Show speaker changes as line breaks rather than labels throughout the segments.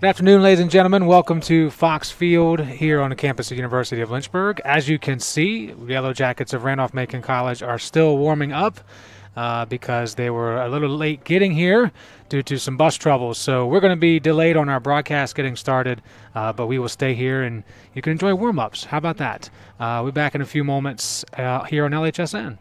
Good afternoon, ladies and gentlemen. Welcome to Fox Field here on the campus of the University of Lynchburg. As you can see, the Yellow Jackets of Randolph-Macon College are still warming up because they were a little late getting here due to some bus troubles. So we're going to be delayed on our broadcast getting started, but we will stay here and you can enjoy warm-ups. How about that? We'll be back in a few moments here on LHSN.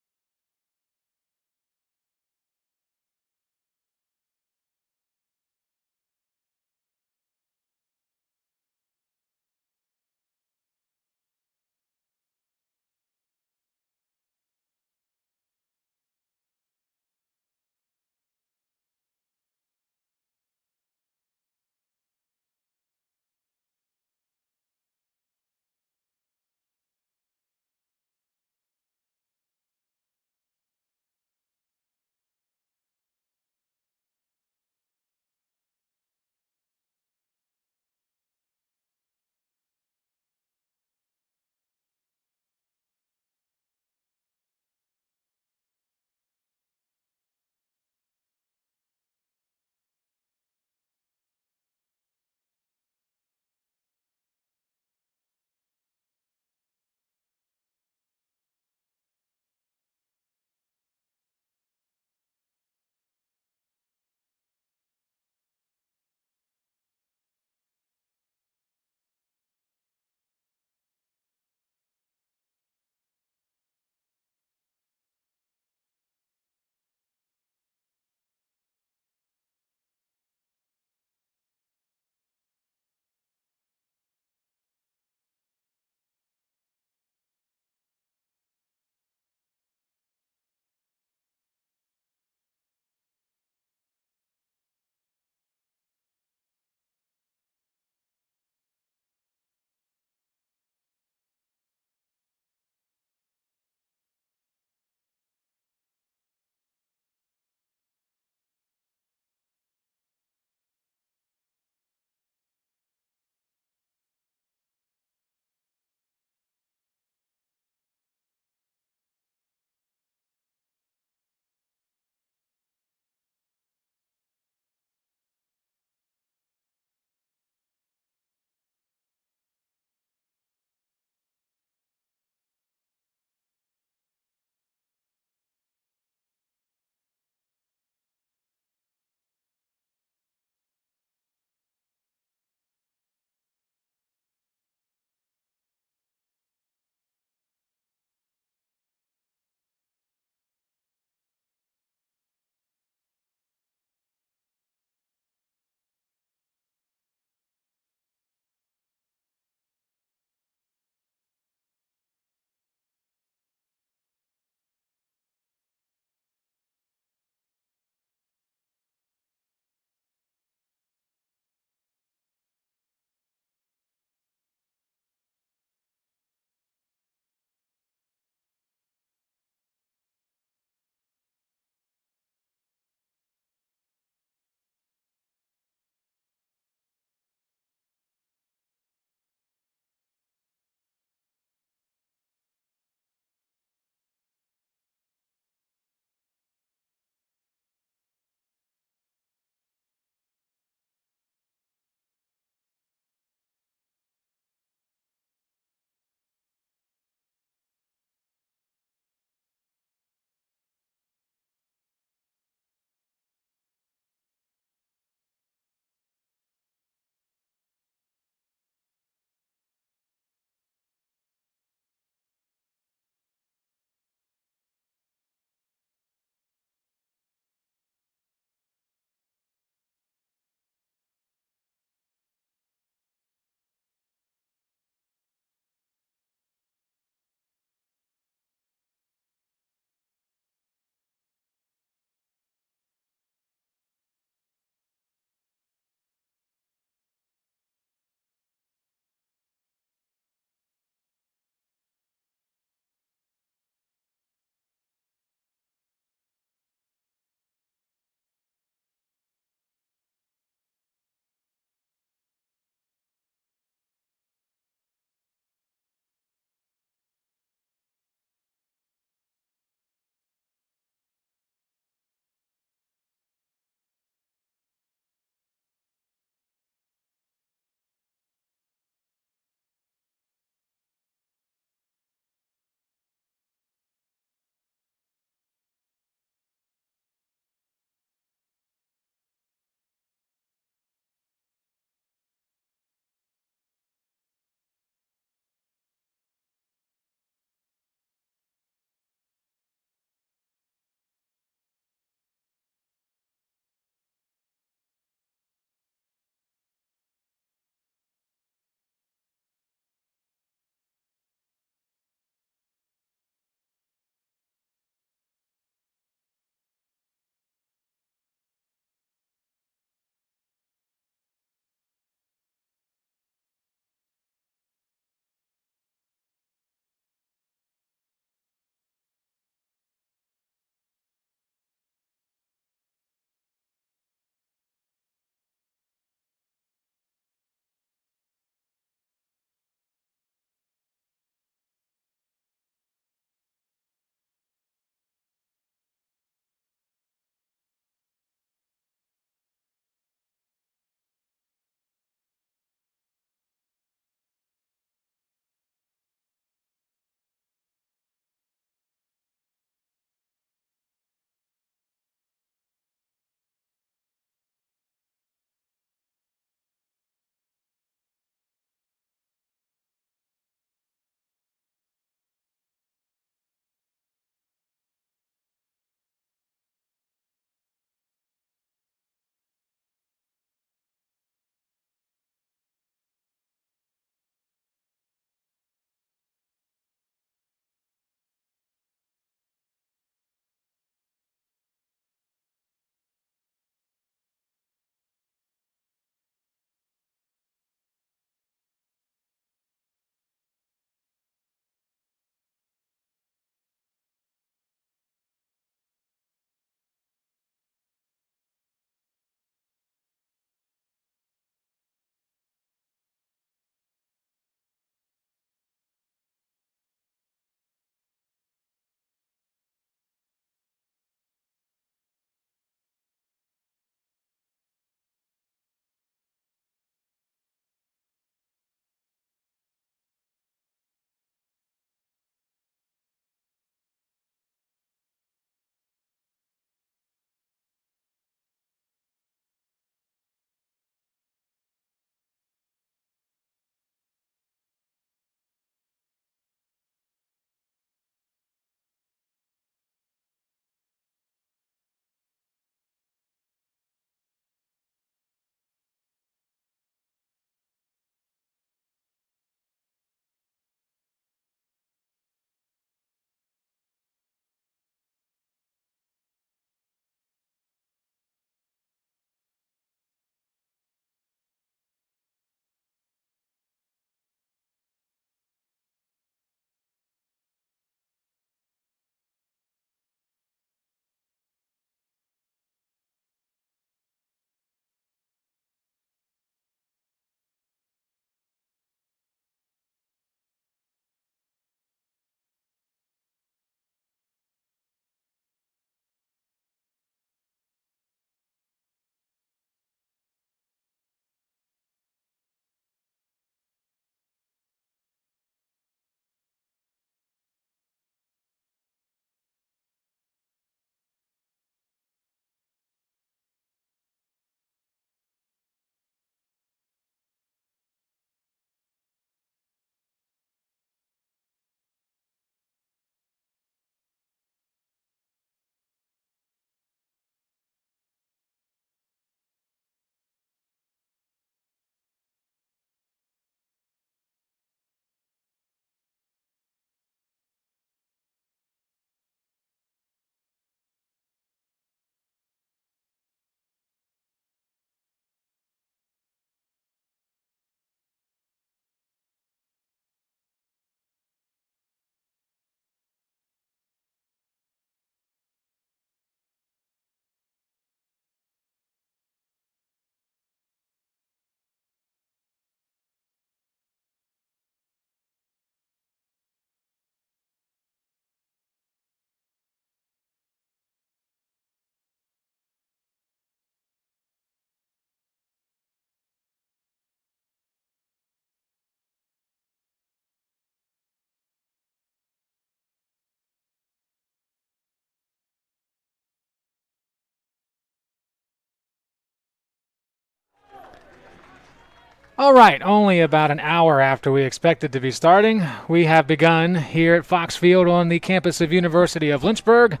All right, only about an hour after we expected to be starting, we have begun here at Fox Field on the campus of University of Lynchburg.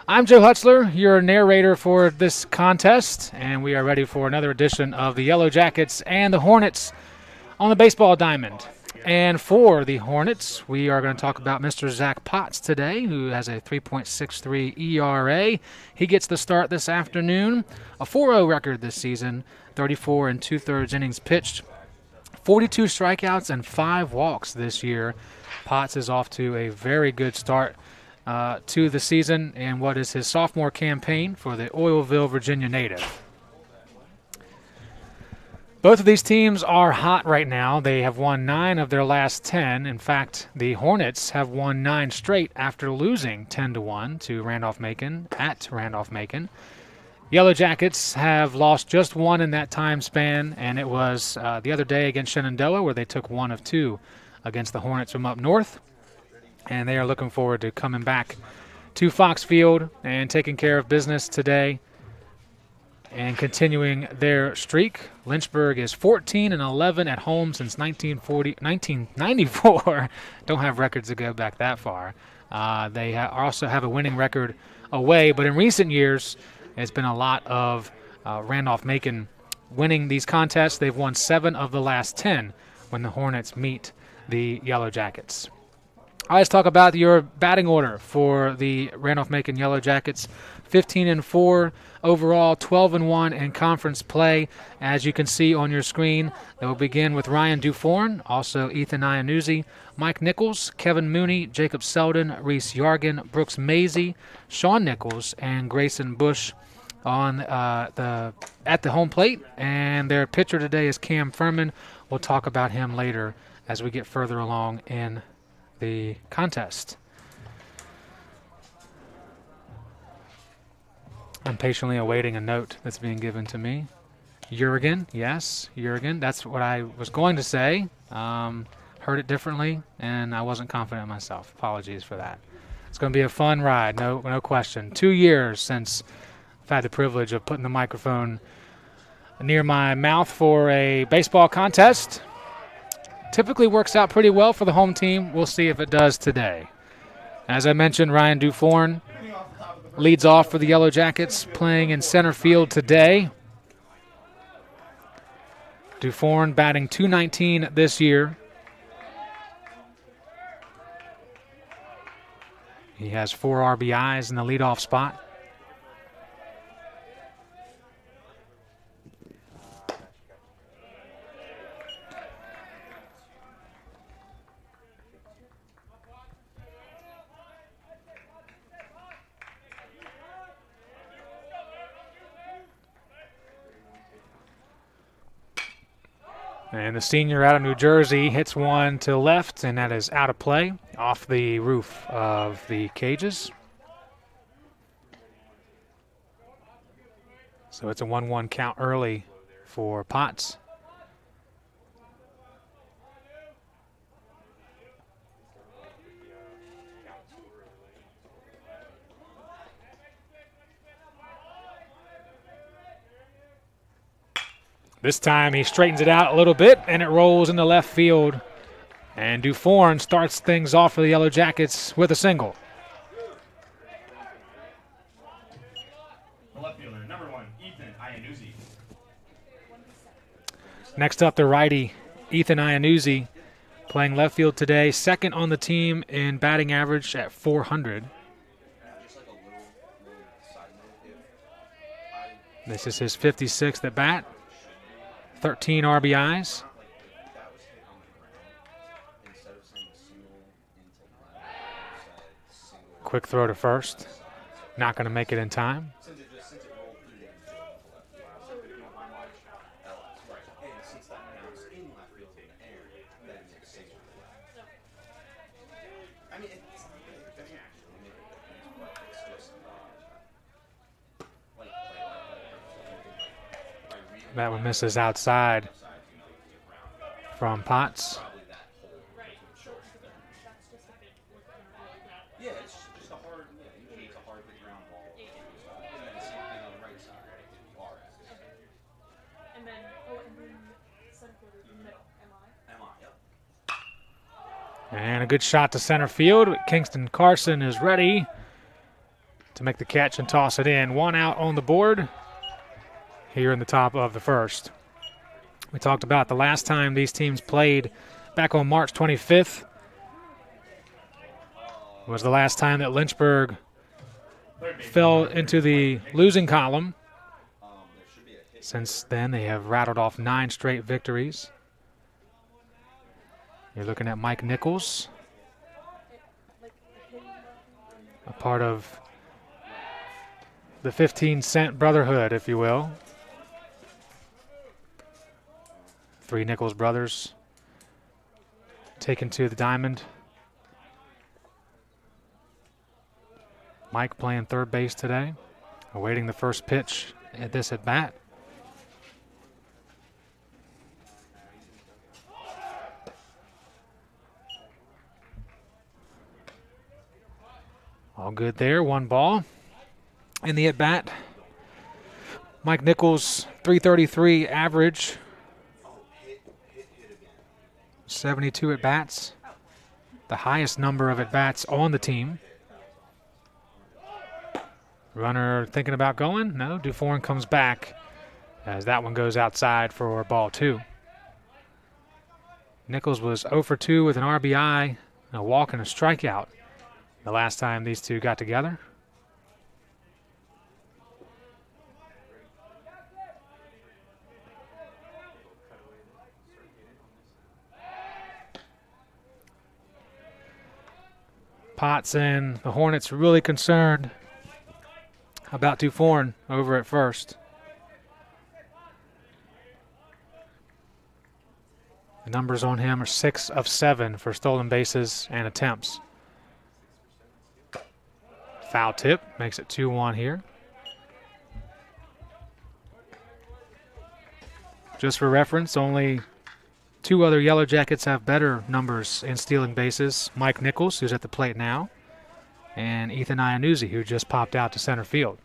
I'm Joe Hutzler, your narrator for this contest, and we are ready for another edition of the Yellow Jackets and the Hornets on the baseball diamond. And for the Hornets, we are going to talk about Mr. Zach Potts today, who has a 3.63 ERA. He gets the start this afternoon, a 4-0 record this season, 34 and 2/3 innings pitched, 42 strikeouts and 5 walks this year. Potts is off to a very good start to the season in what is his sophomore campaign for the Oilville, Virginia native. Both of these teams are hot right now. They have won 9 of their last 10. In fact, the Hornets have won 9 straight after losing 10-1 to Randolph-Macon at Randolph-Macon. Yellow Jackets have lost just 1 in that time span, and it was the other day against Shenandoah where they took 1 of 2 against the Hornets from up north. And they are looking forward to coming back to Fox Field and taking care of business today and continuing their streak. Lynchburg is 14-11 at home since 1994. Don't have records that go back that far. They also have a winning record away, but in recent years, it's been a lot of Randolph-Macon winning these contests. They've won 7 of the last 10 when the Hornets meet the Yellow Jackets. Let's talk about your batting order for the Randolph-Macon Yellow Jackets. 15-4 overall, 12-1 in conference play. As you can see on your screen, they will begin with Ryan Duforn, also Ethan Iannuzzi, Mike Nichols, Kevin Mooney, Jacob Selden, Reese Yargan, Brooks Maisie, Sean Nichols, and Grayson Bush on at the home plate. And their pitcher today is Cam Furman. We'll talk about him later as we get further along in the contest. I'm patiently awaiting a note that's being given to me. Jurgen, yes, Jurgen. That's what I was going to say. Heard it differently, and I wasn't confident myself. Apologies for that. It's going to be a fun ride, no question. 2 years since I've had the privilege of putting the microphone near my mouth for a baseball contest. Typically works out pretty well for the home team. We'll see if it does today. As I mentioned, Ryan Duforn leads off for the Yellow Jackets, playing in center field today. Duforn batting .219 this year. He has 4 RBIs in the leadoff spot. And the senior out of New Jersey hits one to left, and that is out of play, off the roof of the cages. So it's a 1-1 count early for Potts. This time he straightens it out a little bit, and it rolls into left field. And Duforn starts things off for the Yellow Jackets with a single.
The left fielder, number 1, Ethan Iannuzzi.
Next up, the righty, Ethan Iannuzzi, playing left field today, second on the team in batting average at .400. This is his 56th at bat. 13 RBIs. Quick throw to first. Not going to make it in time. That one misses outside from Potts. And a good shot to center field. Kingston Carson is ready to make the catch and toss it in. 1 out on the board here in the top of the first. We talked about the last time these teams played back on March 25th. Was the last time that Lynchburg fell into the losing column. Since then, they have rattled off 9 straight victories. You're looking at Mike Nichols, a part of the 15-cent brotherhood, if you will. 3 Nichols brothers taken to the diamond. Mike playing third base today, awaiting the first pitch at this at bat. All good there, 1 ball in the at bat. Mike Nichols, .333 average, 72 at bats, the highest number of at bats on the team. Runner thinking about going? No, Dufour comes back as that one goes outside for ball 2. Nichols was 0 for 2 with an RBI, a walk and a strikeout the last time these two got together. Potts and the Hornets really concerned about Dufour over at first. The numbers on him are 6 of 7 for stolen bases and attempts. Foul tip makes it 2-1 here. Just for reference, only 2 other Yellow Jackets have better numbers in stealing bases. Mike Nichols, who's at the plate now, and Ethan Iannuzzi, who just popped out to center field.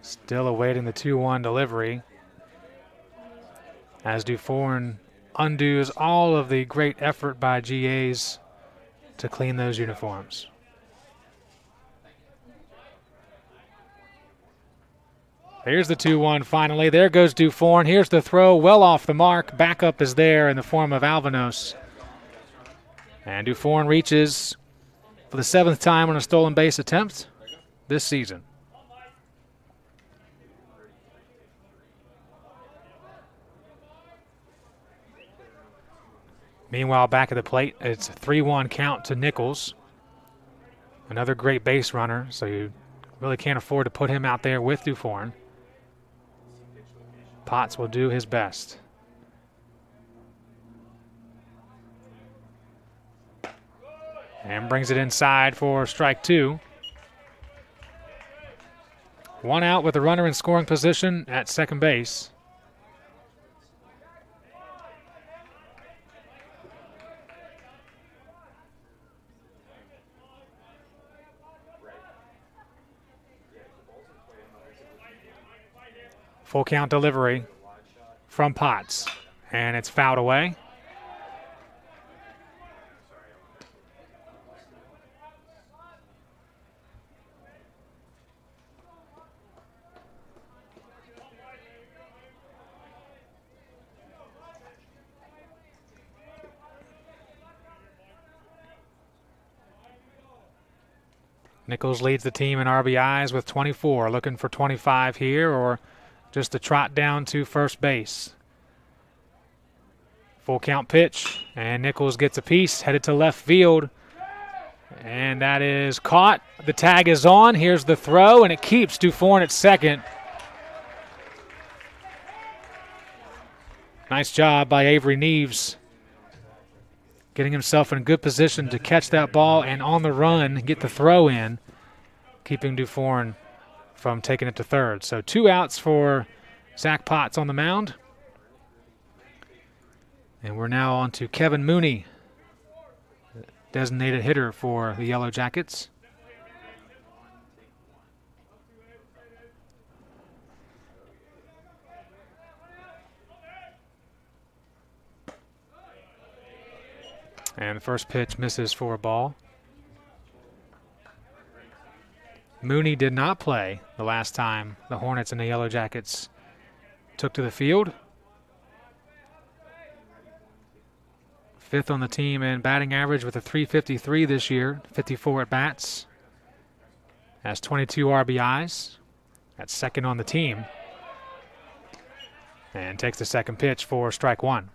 Still awaiting the 2-1 delivery as Dufour undoes all of the great effort by GAs to clean those uniforms. Here's the 2-1 finally. There goes Dufour. Here's the throw, well off the mark. Backup is there in the form of Alvanos. And Dufour reaches for the 7th time on a stolen base attempt this season. Meanwhile, back at the plate, it's a 3-1 count to Nichols. Another great base runner, so you really can't afford to put him out there with Dufour. Potts will do his best. And brings it inside for strike 2. 1 out with a runner in scoring position at second base. Full count delivery from Potts, and it's fouled away. Nichols leads the team in RBIs with 24, looking for 25 here or just a trot down to first base. Full count pitch, and Nichols gets a piece, headed to left field. And that is caught. The tag is on. Here's the throw, and it keeps Dufour at second. Nice job by Avery Neves, getting himself in a good position to catch that ball and on the run get the throw in, keeping Dufour from taking it to third. So 2 outs for Zach Potts on the mound. And we're now on to Kevin Mooney, designated hitter for the Yellow Jackets. And the first pitch misses for a ball. Mooney did not play the last time the Hornets and the Yellow Jackets took to the field. Fifth on the team in batting average with a .353 this year, 54 at bats. Has 22 RBIs. That's second on the team. And takes the second pitch for strike one.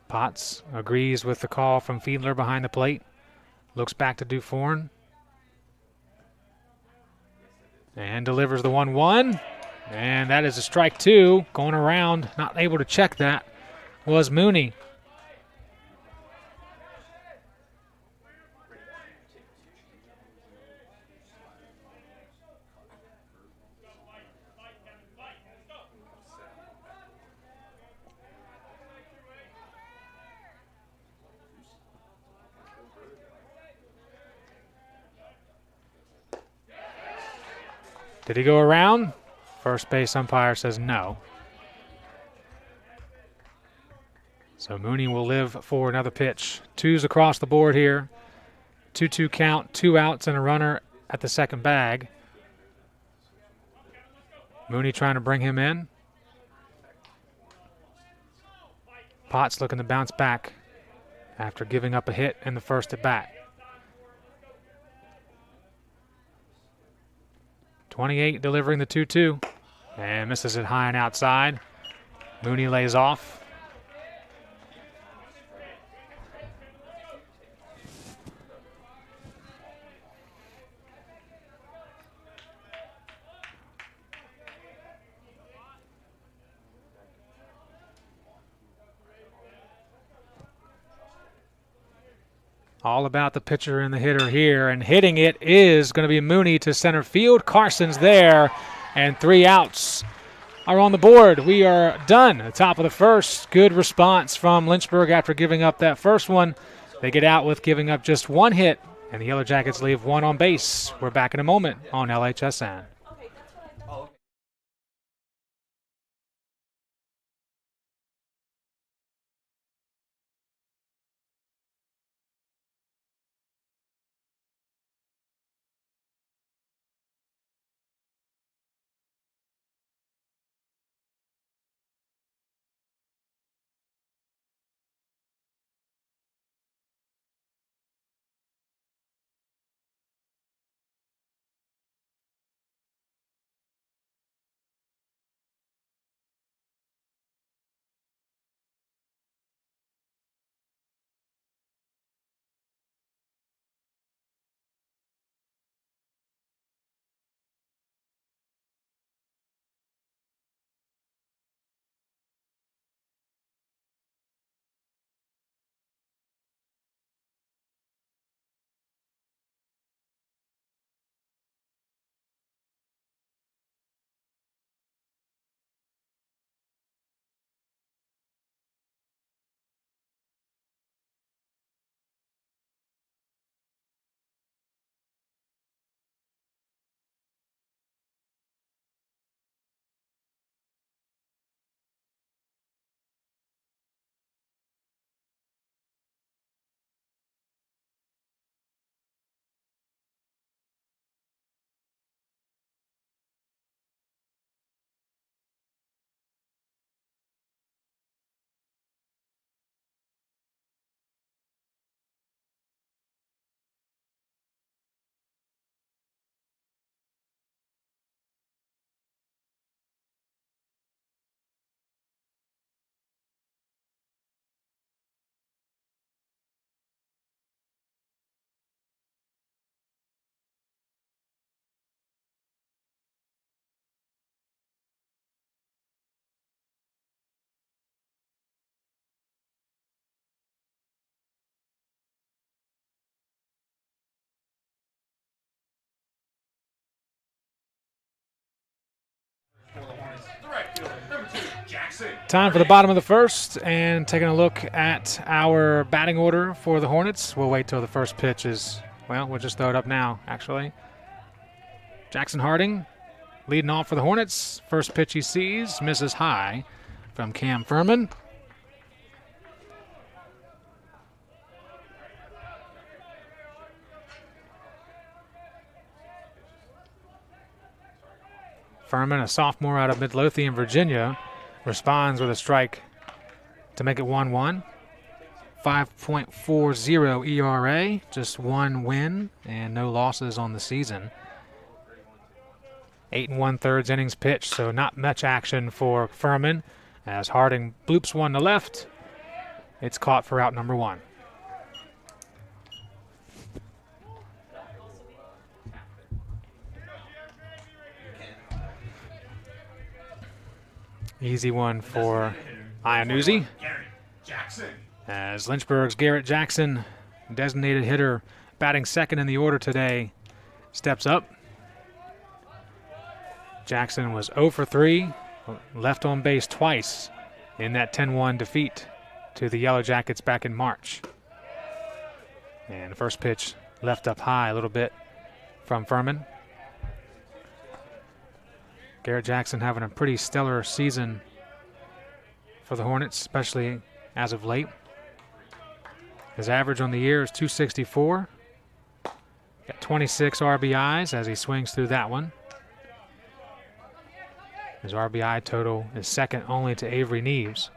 Potts agrees with the call from Fiedler behind the plate. Looks back to Dufourn. And delivers the 1-1. And that is a strike two. Going around, not able to check that, was Mooney. Did he go around? First base umpire says no. So Mooney will live for another pitch. Twos across the board here. 2-2 count, 2 outs and a runner at the second bag. Mooney trying to bring him in. Potts looking to bounce back after giving up a hit in the first at bat. 28 delivering the 2-2 and misses it high and outside. Mooney lays off. All about the pitcher and the hitter here, and hitting it is going to be Mooney to center field. Carson's there, and 3 outs are on the board. We are done at the top of the first. Good response from Lynchburg after giving up that first one. They get out with giving up just 1 hit, and the Yellow Jackets leave 1 on base. We're back in a moment on LHSN.
Jackson.
Time for the bottom of the first, and taking a look at our batting order for the Hornets. We'll wait till the first pitch is, well, we'll just throw it up now, actually. Jackson Harding leading off for the Hornets. First pitch he sees, misses high from Cam Furman. Furman, a sophomore out of Midlothian, Virginia, responds with a strike to make it 1-1. 5.40 ERA, just one win and no losses on the season. 8 1/3 innings pitched, so not much action for Furman as Harding bloops one to left. It's caught for out number 1. Easy one for Iannuzzi.
Garrett Jackson.
As Lynchburg's Garrett Jackson, designated hitter, batting second in the order today, steps up. Jackson was 0 for 3, left on base twice in that 10-1 defeat to the Yellow Jackets back in March. And the first pitch left up high a little bit from Furman. Garrett Jackson having a pretty stellar season for the Hornets, especially as of late. His average on the year is .264. Got 26 RBIs as he swings through that one. His RBI total is second only to Avery Neves.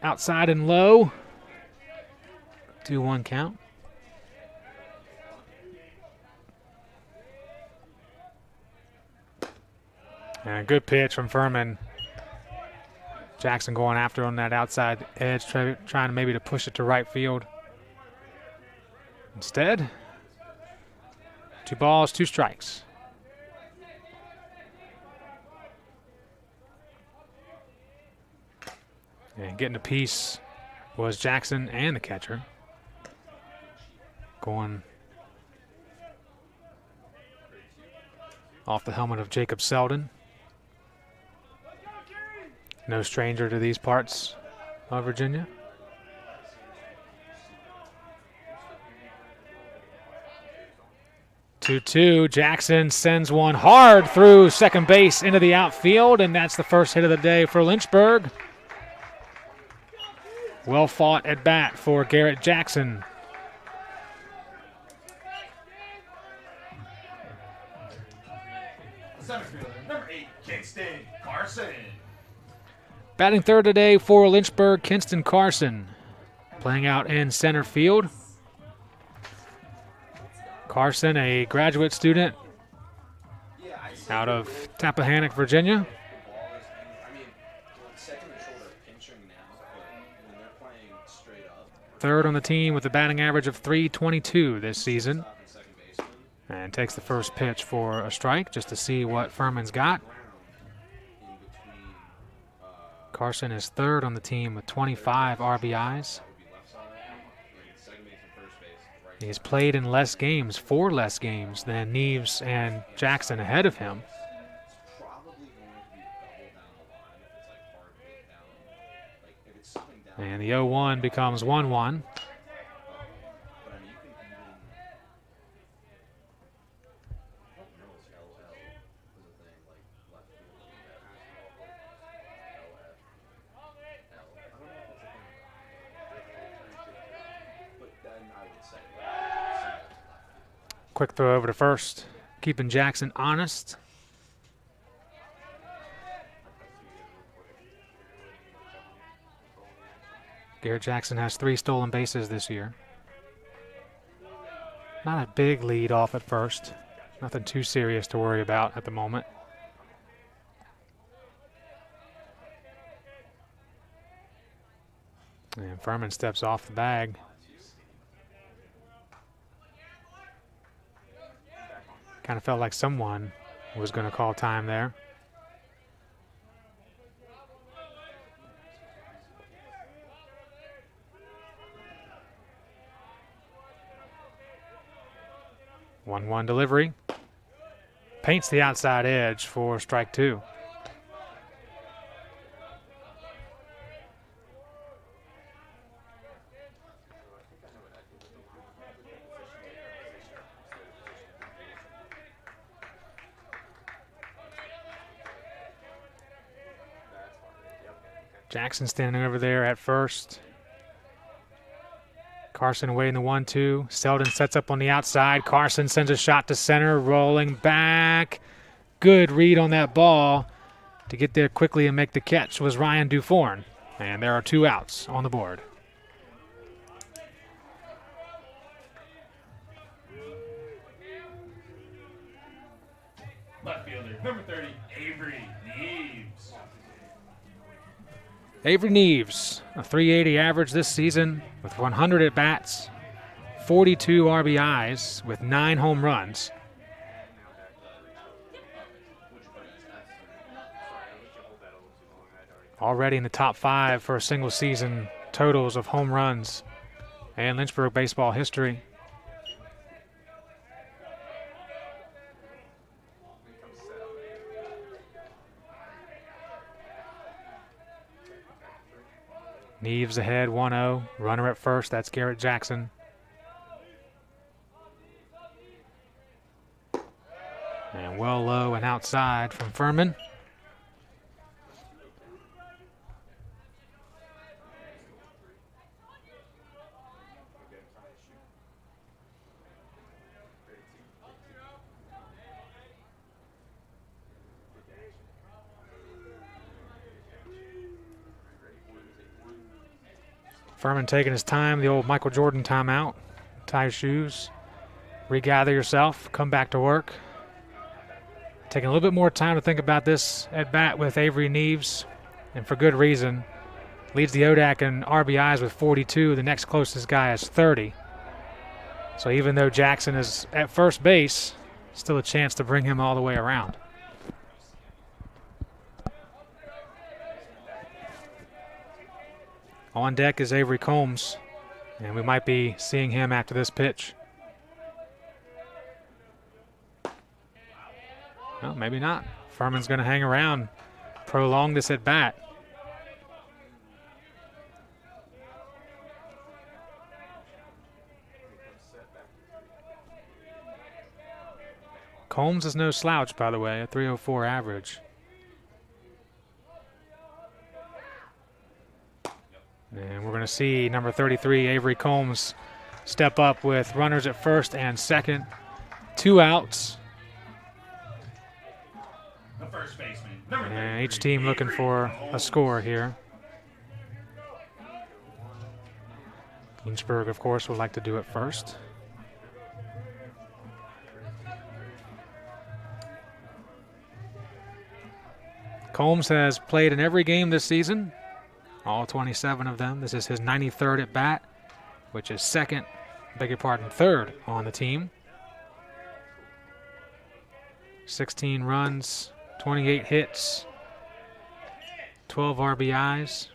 Outside and low. 2-1 count. And a good pitch from Furman. Jackson going after on that outside edge, trying maybe to push it to right field. Instead, 2 balls, 2 strikes. And getting a piece was Jackson and the catcher. Going off the helmet of Jacob Selden. No stranger to these parts of Virginia. 2-2. Jackson sends one hard through second base into the outfield, and that's the first hit of the day for Lynchburg. Well fought at bat for Garrett Jackson.
Center fielder, number 8, Kingston Carson.
Batting third today for Lynchburg, Kinston Carson. Playing out in center field. Carson, a graduate student out of Tappahannock, Virginia. Third on the team with a batting average of .322 this season. And takes the first pitch for a strike just to see what Furman's got. Carson is third on the team with 25 RBIs. He's played in less games, 4 less games than Neves and Jackson ahead of him. And the 0-1 becomes 1-1. Quick throw over to first, keeping Jackson honest. Garrett Jackson has 3 stolen bases this year. Not a big lead off at first. Nothing too serious to worry about at the moment. And Furman steps off the bag. Kind of felt like someone was going to call time there. 1-1 delivery. Paints the outside edge for strike 2. Jackson standing over there at first. Carson away in the 1-2. Selden sets up on the outside. Carson sends a shot to center, rolling back. Good read on that ball to get there quickly and make the catch was Ryan Duforn. And there are 2 outs on the board.
Left fielder, number 30, Avery Neves.
Avery Neves, a .380 average this season with 100 at-bats, 42 RBIs with 9 home runs. Already in the top 5 for a single season totals of home runs and Lynchburg baseball history. Neves ahead, 1-0. Runner at first, that's Garrett Jackson. And well low and outside from Furman. Furman taking his time, the old Michael Jordan timeout. Tie your shoes, regather yourself, come back to work. Taking a little bit more time to think about this at bat with Avery Neves, and for good reason. Leads the ODAC in RBIs with 42. The next closest guy is 30. So even though Jackson is at first base, still a chance to bring him all the way around. On deck is Avery Combs, and we might be seeing him after this pitch. Well, maybe not. Furman's going to hang around, prolong this at bat. Combs is no slouch, by the way, a .304 average. And we're going to see number 33, Avery Combs, step up with runners at first and second. 2 outs.
The first baseman, number 33,
And each team looking for a score here. Lynchburg, of course, would like to do it first. Combs has played in every game this season. All 27 of them. This is his 93rd at bat, which is third on the team. 16 runs, 28 hits, 12 RBIs.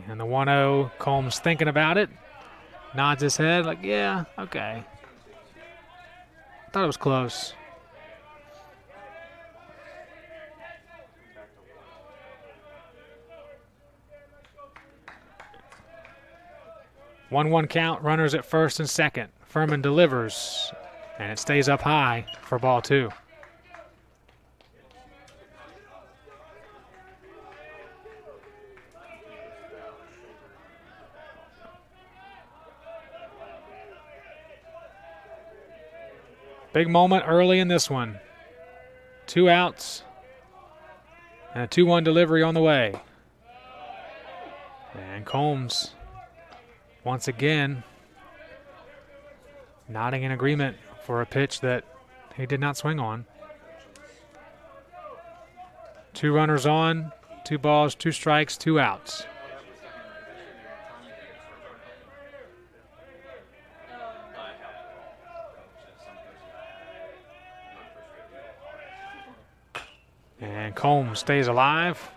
And the 1-0, Combs thinking about it. Nods his head like, yeah, okay. Thought it was close. One count, runners at first and second. Furman delivers, and it stays up high for ball 2. Big moment early in this one. 2 outs and a 2-1 delivery on the way. And Combs, once again, nodding in agreement for a pitch that he did not swing on. 2 runners on, 2 balls, 2 strikes, 2 outs. And Combs stays alive.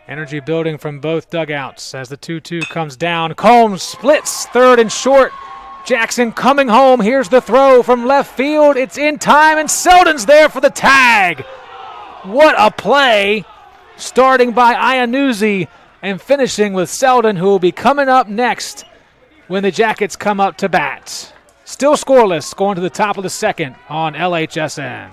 Energy building from both dugouts as the 2-2 comes down. Combs splits third and short. Jackson coming home. Here's the throw from left field. It's in time, and Selden's there for the tag. What a play, starting by Iannuzzi and finishing with Selden, who will be coming up next when the Jackets come up to bat. Still scoreless, going to the top of the second on LHSN.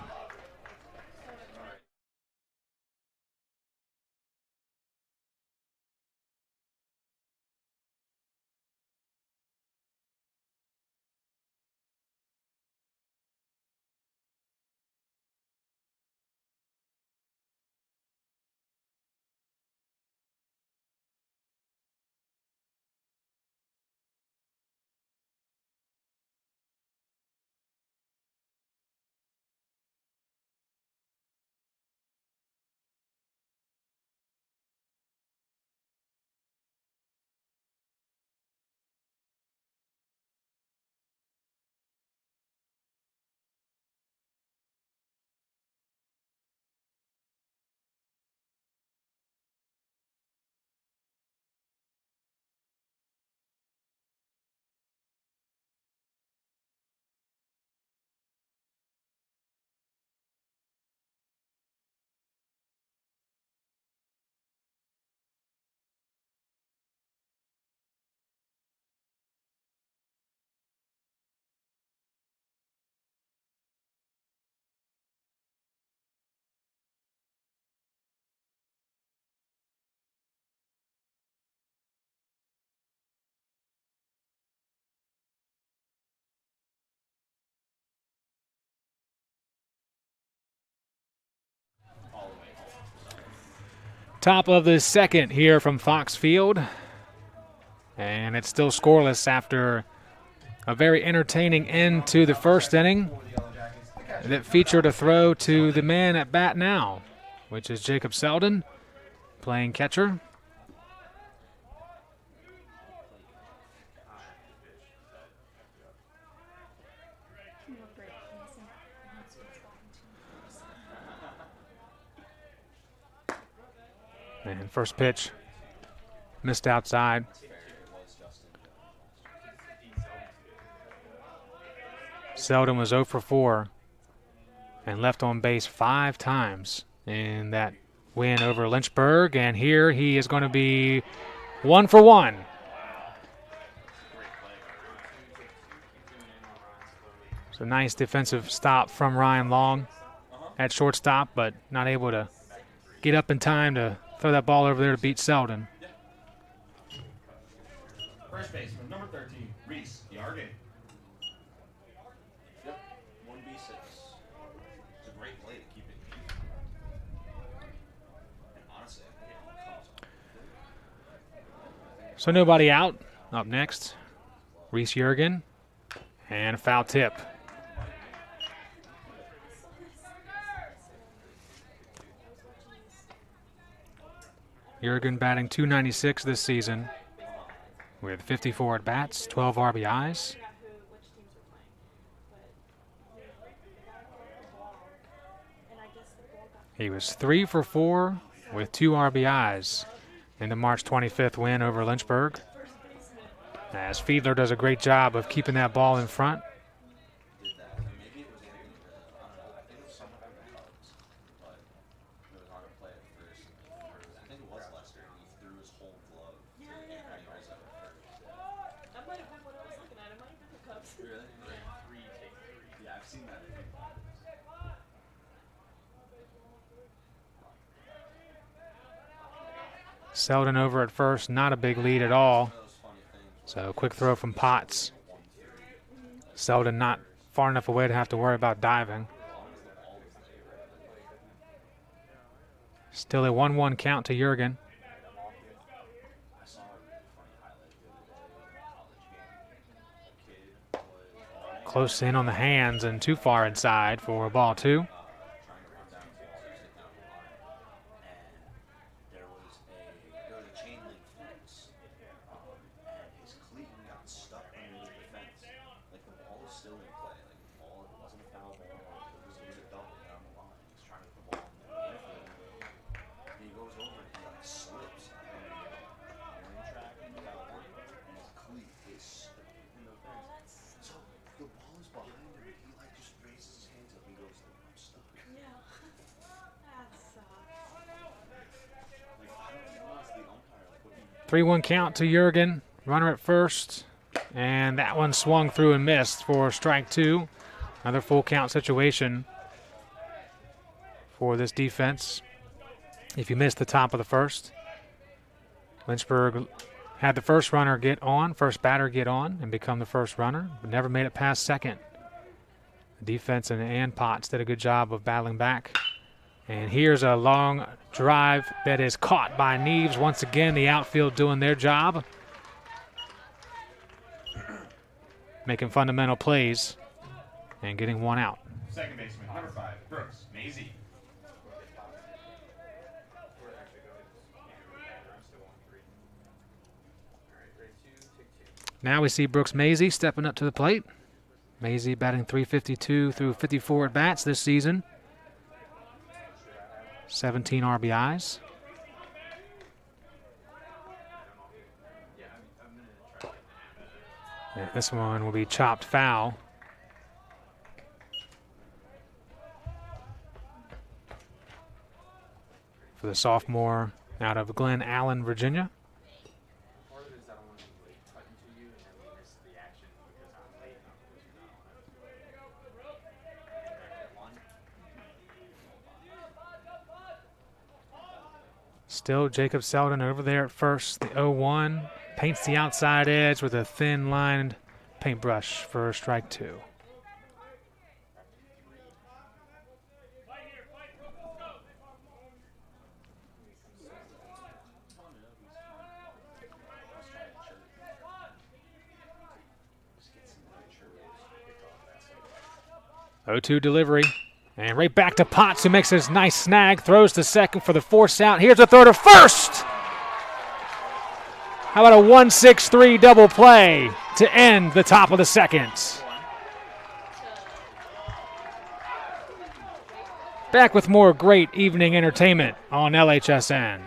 Top of the second here from Fox Field. And it's still scoreless after a very entertaining end to the first inning that featured a throw to the man at bat now, which is Jacob Selden, playing catcher. And first pitch missed outside. Selden was 0 for 4 and left on base 5 times in that win over Lynchburg. And here he is going to be 1 for 1. It's a nice defensive stop from Ryan Long at shortstop, but not able to get up in time to throw that ball over there to beat Selden.
First baseman, number 13, Reese Yargan.
Yep, 1B6. It's a great play to keep it. And honestly, I think it comes.
So nobody out. Up next, Reese Jurgen, and a foul tip. Jurgen batting .296 this season with 54 at-bats, 12 RBIs. He was 3 for 4 with 2 RBIs in the March 25th win over Lynchburg, as Fiedler does a great job of keeping that ball in front. Selden over at first, not a big lead at all. So quick throw from Potts. Selden not far enough away to have to worry about diving. Still a 1-1 count to Jurgen. Close in on the hands and too far inside for ball 2. Three 3-1 count to Jurgen. Runner at first. And that one swung through and missed for strike 2. Another full count situation for this defense. If you missed the top of the first, Lynchburg had the first runner get on, first batter get on, and become the first runner, but never made it past second. The defense and Potts did a good job of battling back. And here's a long drive that is caught by Neves. Once again, the outfield doing their job, making fundamental plays and getting one out.
Second baseman, number 5, Brooks Maisie.
Now we see Brooks Maisie stepping up to the plate. Maisie batting .352 through 54 at-bats this season. 17 RBIs. And this one will be chopped foul. For the sophomore out of Glen Allen, Virginia. Still Jacob Selden over there at first. The 0-1 paints the outside edge with a thin lined paintbrush for strike 2. O2 delivery. And right back to Potts, who makes his nice snag, throws to second for the force out. Here's a throw to first. How about a 1-6-3 double play to end the top of the second? Back with more great evening entertainment on LHSN.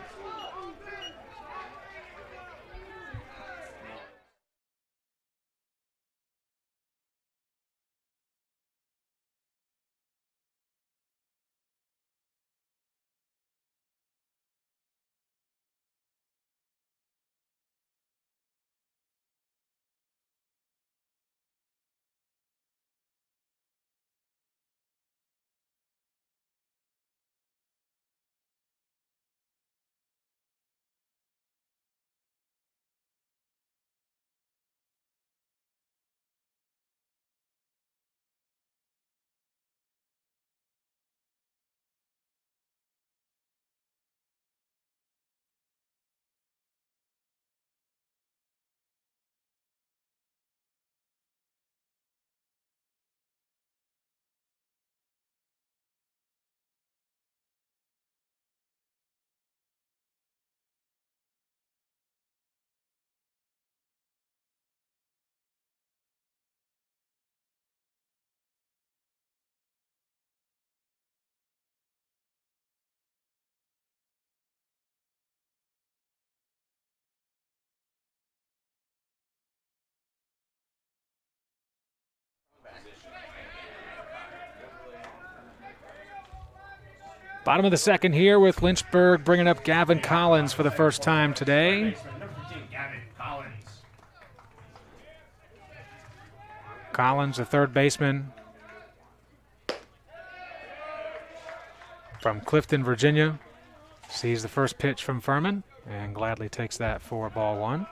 Bottom of the second here with Lynchburg bringing up Gavin Collins for the first time today. Collins, the third baseman from Clifton, Virginia, sees the first pitch from Furman and gladly takes that for ball 1.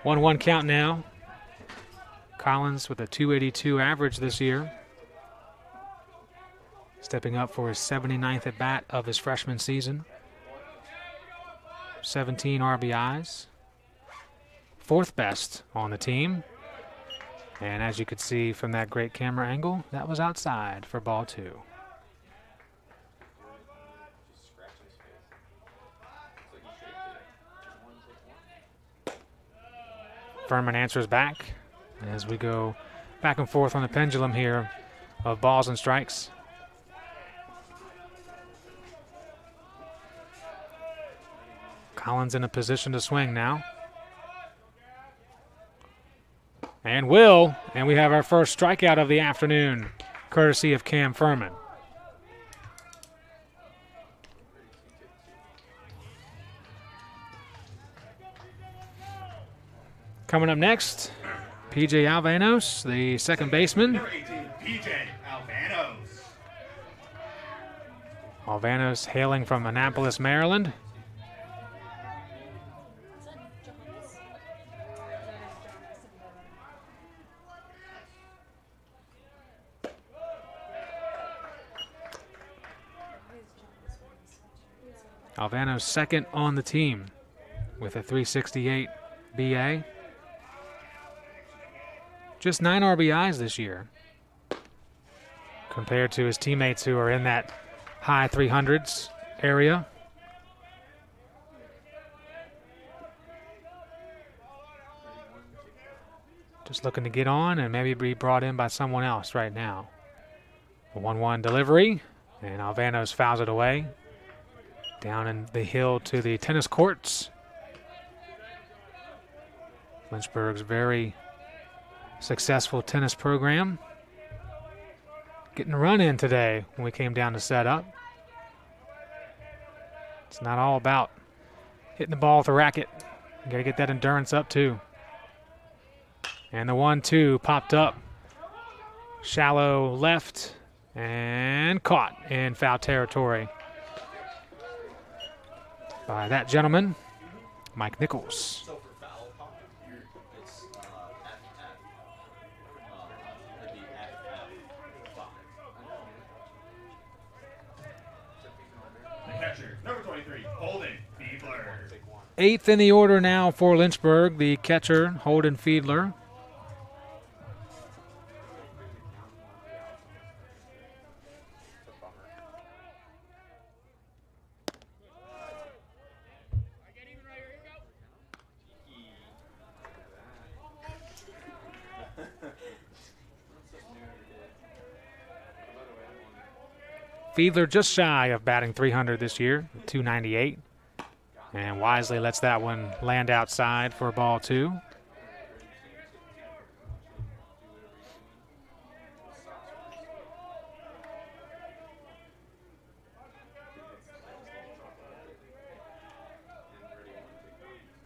One count now. Collins with a .282 average this year. His stepping up for his 79th at bat of his freshman season. 17 RBIs. 4th best on the team. And as you could see from that great camera angle, that was outside for ball 2. Furman answers back as we go back and forth on the pendulum here of balls and strikes. Collins in a position to swing now. And will, and we have our first strikeout of the afternoon, courtesy of Cam Furman. Coming up next, P.J. Alvanos, the second baseman.
Number 18, P.J. Alvanos.
Alvanos hailing from Annapolis, Maryland. Alvanos second on the team with a 368 BA. Just 9 RBIs this year compared to his teammates who are in that high 300s area. Just looking to get on and maybe be brought in by someone else right now. A 1-1 delivery, and Alvanos fouls it away. Down in the hill to the tennis courts. Lynchburg's very successful tennis program. Getting a run in today when we came down to set up. It's not all about hitting the ball with a racket. You got to get that endurance up too. And the 1-2 popped up. Shallow left and caught in foul territory by that gentleman, Mike Nichols.
So for foul, it's it'd be F5.
The catcher, number 23, Holden Fiedler.
8th in the order now for Lynchburg, the catcher, Holden Fiedler. Fiedler just shy of batting 300 this year, 298. And wisely lets that one land outside for ball 2.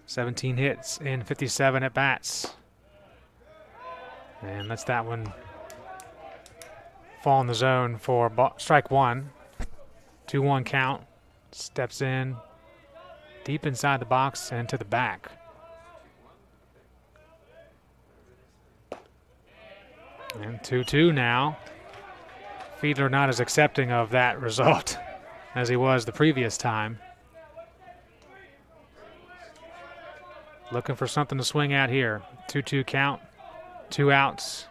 "17 hits in 57 at bats." And lets that one fall in the zone for strike 1. 2-1 count. Steps in deep inside the box and to the back. And 2-2 now. Fiedler not as accepting of that result as he was the previous time. Looking for something to swing at here. 2-2 count, 2 outs.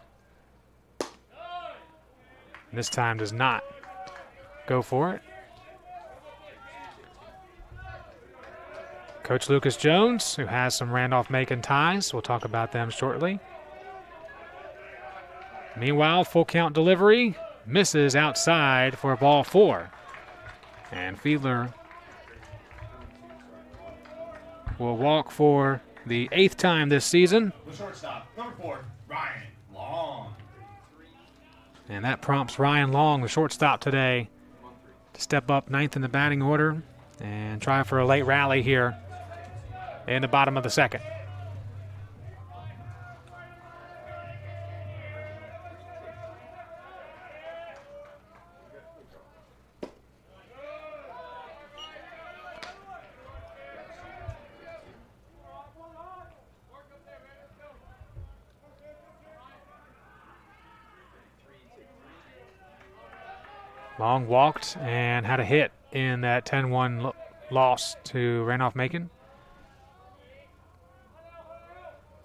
This time does not go for it. Coach Lucas Jones, who has some Randolph-Macon ties. We'll talk about them shortly. Meanwhile, full count delivery. Misses outside for ball 4. And Fiedler will walk for the 8th time this season.
The shortstop, number 4, Ryan Long.
And that prompts Ryan Long, the shortstop today, to step up 9th in the batting order and try for a late rally here in the bottom of the 2nd. Long walked and had a hit in that 10-1 loss to Randolph-Macon.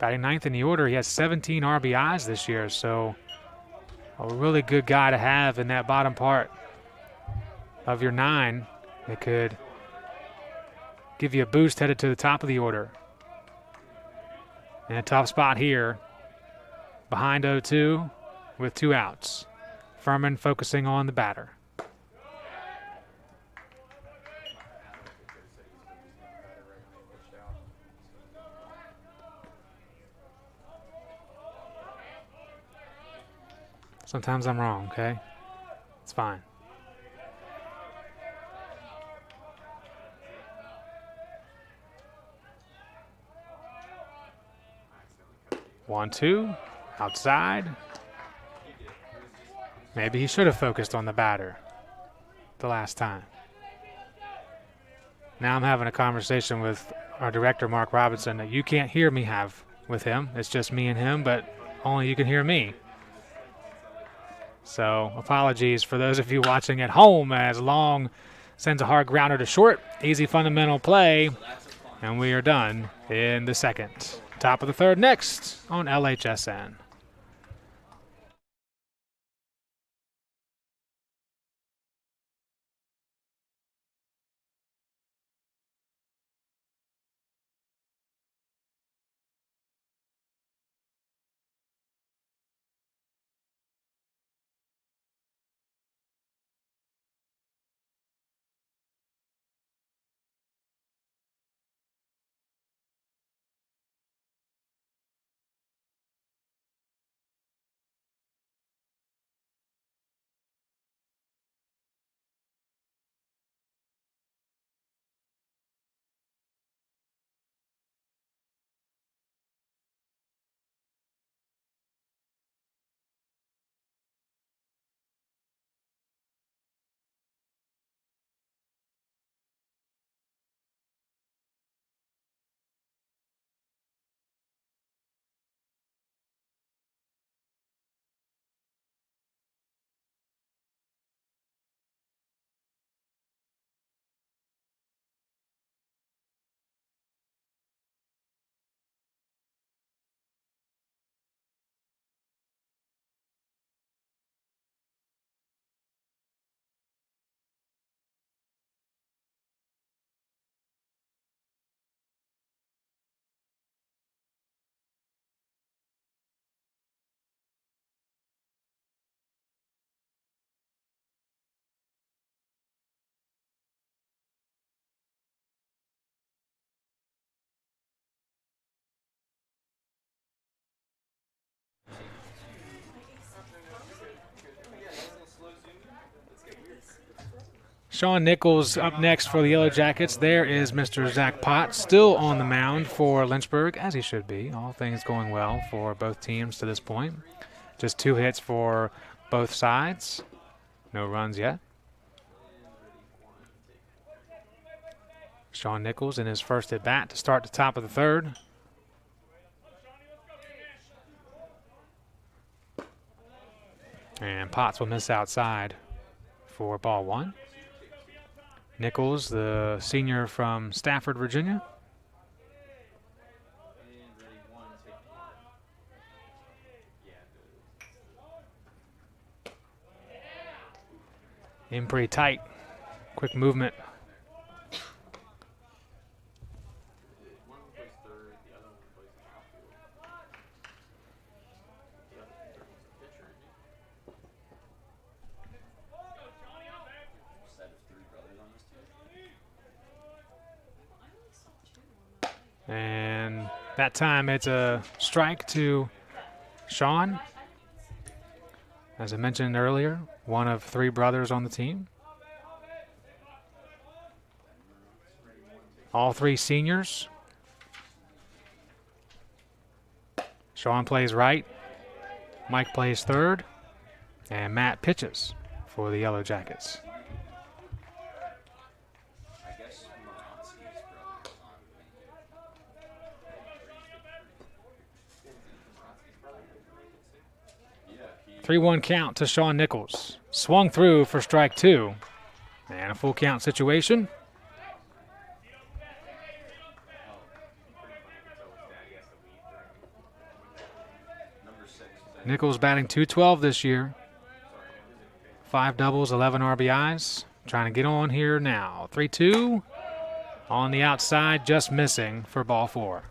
Batting ninth in the order. He has 17 RBIs this year, so a really good guy to have in that bottom part of your 9 that could give you a boost headed to the top of the order. And a tough spot here behind 0-2 with 2 outs. Furman focusing on the batter. Sometimes I'm wrong, okay? It's fine. One, two, outside. Maybe he should have focused on the batter the last time. Now I'm having a conversation with our director, Mark Robinson, that you can't hear me have with him. It's just me and him, but only you can hear me. So apologies for those of you watching at home as Long sends a hard grounder to short. Easy fundamental play, and we are done in the second. Top of the third next on LHSN. Sean Nichols up next for the Yellow Jackets. There is Mr. Zach Potts still on the mound for Lynchburg, as he should be. All things going well for both teams to this point. Just 2 hits for both sides. No runs yet. Sean Nichols in his first at bat to start the top of the third. And Potts will miss outside for ball 1. Nichols, the senior from Stafford, Virginia. In pretty tight. Quick movement. And that time it's a strike to Sean. As I mentioned earlier, one of 3 brothers on the team. All 3 seniors. Sean plays right. Mike plays third. And Matt pitches for the Yellow Jackets. Three-one count to Sean Nichols. Swung through for strike 2. And a full count situation. Nichols batting .212 this year. 5 doubles, 11 RBIs. Trying to get on here now. 3-2 on the outside, just missing for ball 4.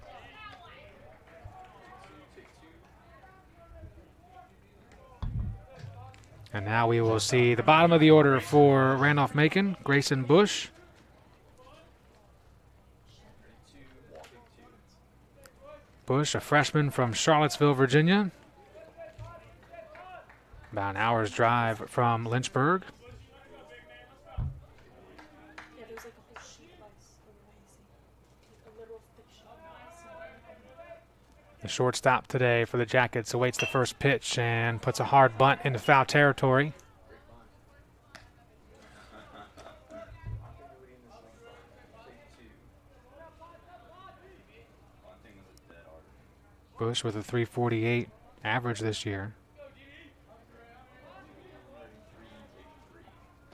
And now we will see the bottom of the order for Randolph-Macon, Grayson Bush. Bush, a freshman from Charlottesville, Virginia. About an hour's drive from Lynchburg. The shortstop today for the Jackets awaits the first pitch and puts a hard bunt into foul territory. Bush with a .348 average this year.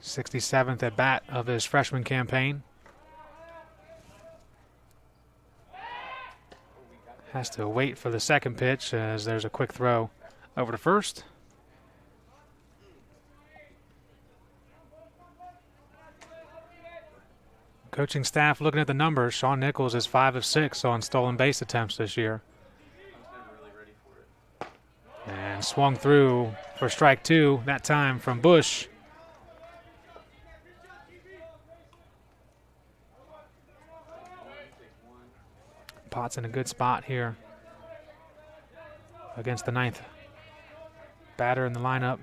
67th at bat of his freshman campaign. Has to wait for the second pitch as there's a quick throw over to first. Coaching staff looking at the numbers. Sean Nichols is 5 of 6 on stolen base attempts this year. And swung through for strike 2, that time from Bush. Potts in a good spot here against the 9th batter in the lineup.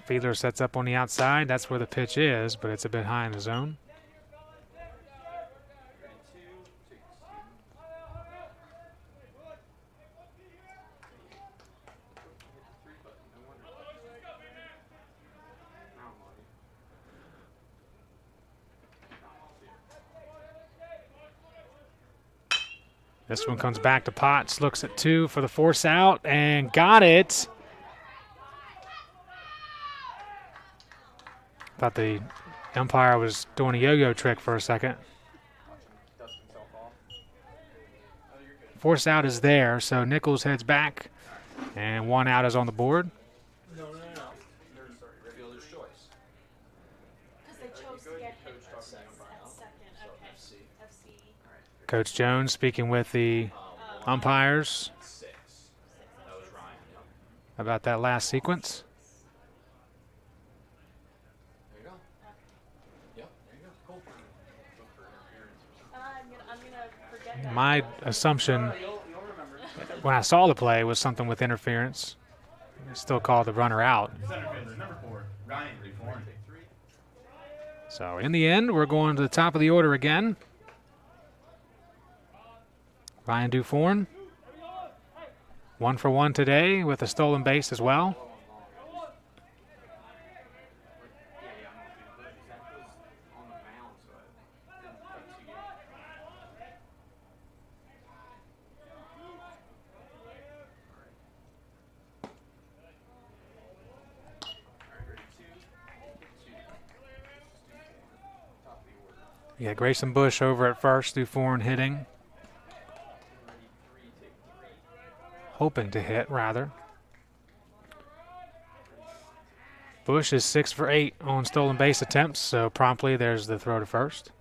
Fiedler sets up on the outside. That's where the pitch is, but it's a bit high in the zone. This one comes back to Potts, looks at 2 for the force out, and got it. Thought the umpire was doing a yo-yo trick for a second. Force out is there, so Nichols heads back, and 1 out is on the board.
No. Fielder's choice.
Because they chose to get hit at second. Okay. FC.
Coach Jones speaking with the umpires
6. That was Ryan.
about that last sequence.
There you go. Yep, there you go. Cool.
I'm gonna forget that.
My assumption
You'll remember.
when I saw the play was something with interference. Still called the runner out.
Center fielder number 4, Ryan Reform.
So in the end, we're going to the top of the order again. Ryan Dufourn, 1 for 1 today with a stolen base as well. Yeah, Grayson Bush over at first, Dufourn hitting. Hoping to hit, rather. Bush is 6 for 8 on stolen base attempts, so promptly there's the throw to first.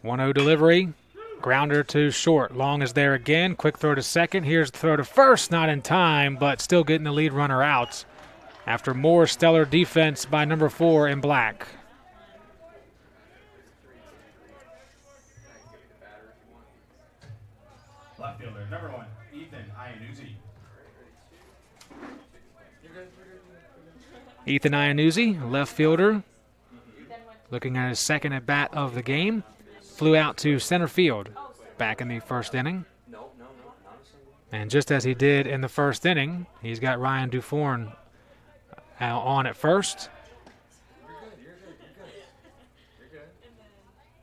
One-0 delivery. Grounder to short. Long is there again. Quick throw to second. Here's the throw to first. Not in time, but still getting the lead runner out after more stellar defense by number 4 in black.
Left fielder number 1, Ethan Iannuzzi.
Ethan Iannuzzi, left fielder, looking at his second at bat of the game. Flew out to center field back in the first inning.
No, not a single.
And just as he did in the first inning, he's got Ryan Dufourn on at first.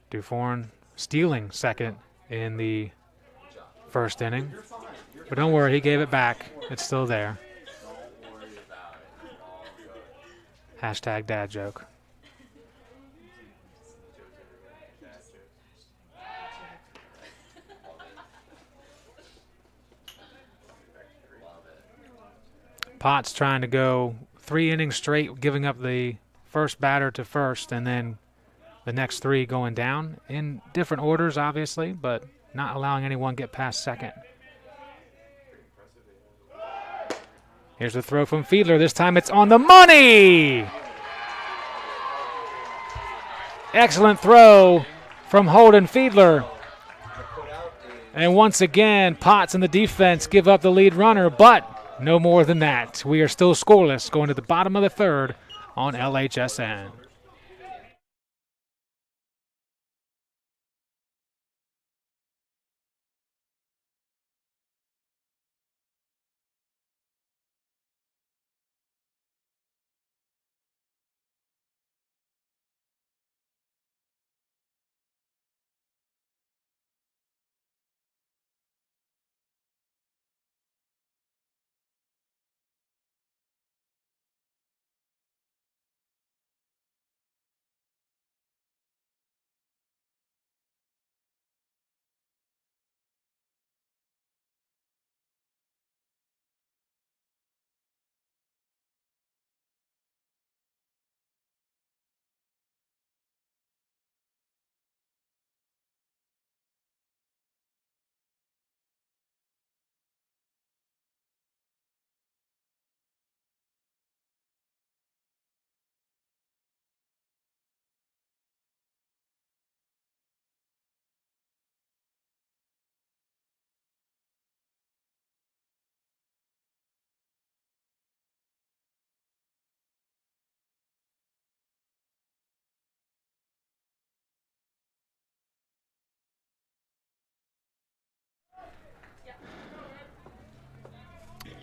Dufourn stealing second in the first inning. But don't worry, he gave it back. It's still there. Hashtag dad joke. Potts trying to go 3 innings straight, giving up the first batter to first, and then the next 3 going down in different orders, obviously, but not allowing anyone get past second. Here's the throw from Fiedler. This time it's on the money! Excellent throw from Holden Fiedler. And once again, Potts and the defense give up the lead runner, but no more than that. We are still scoreless going to the bottom of the third on LHSN.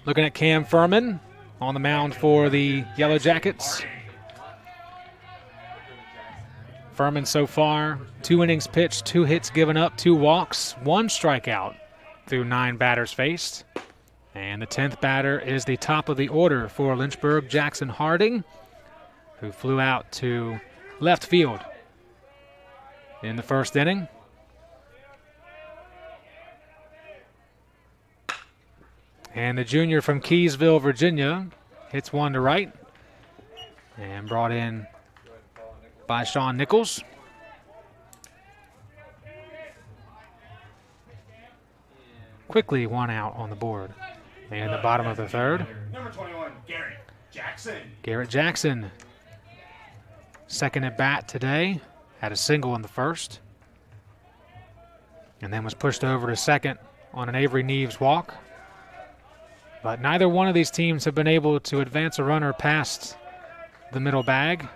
Looking at Cam Furman on the mound for the Yellow Jackets. Furman so far, 2 innings pitched, 2 hits given up, 2 walks, 1 strikeout through 9 batters faced. And the 10th batter is the top of the order for Lynchburg, Jackson Harding, who flew out to left field in the first inning. And the junior from Keysville, Virginia, hits one to right and brought in by Sean Nichols. Quickly 1 out on the board. And the bottom of the third.
Number 21, Garrett Jackson.
Garrett Jackson, second at bat today, had a single in the first, and then was pushed over to second on an Avery Neves walk. But neither one of these teams have been able to advance a runner past the middle bag.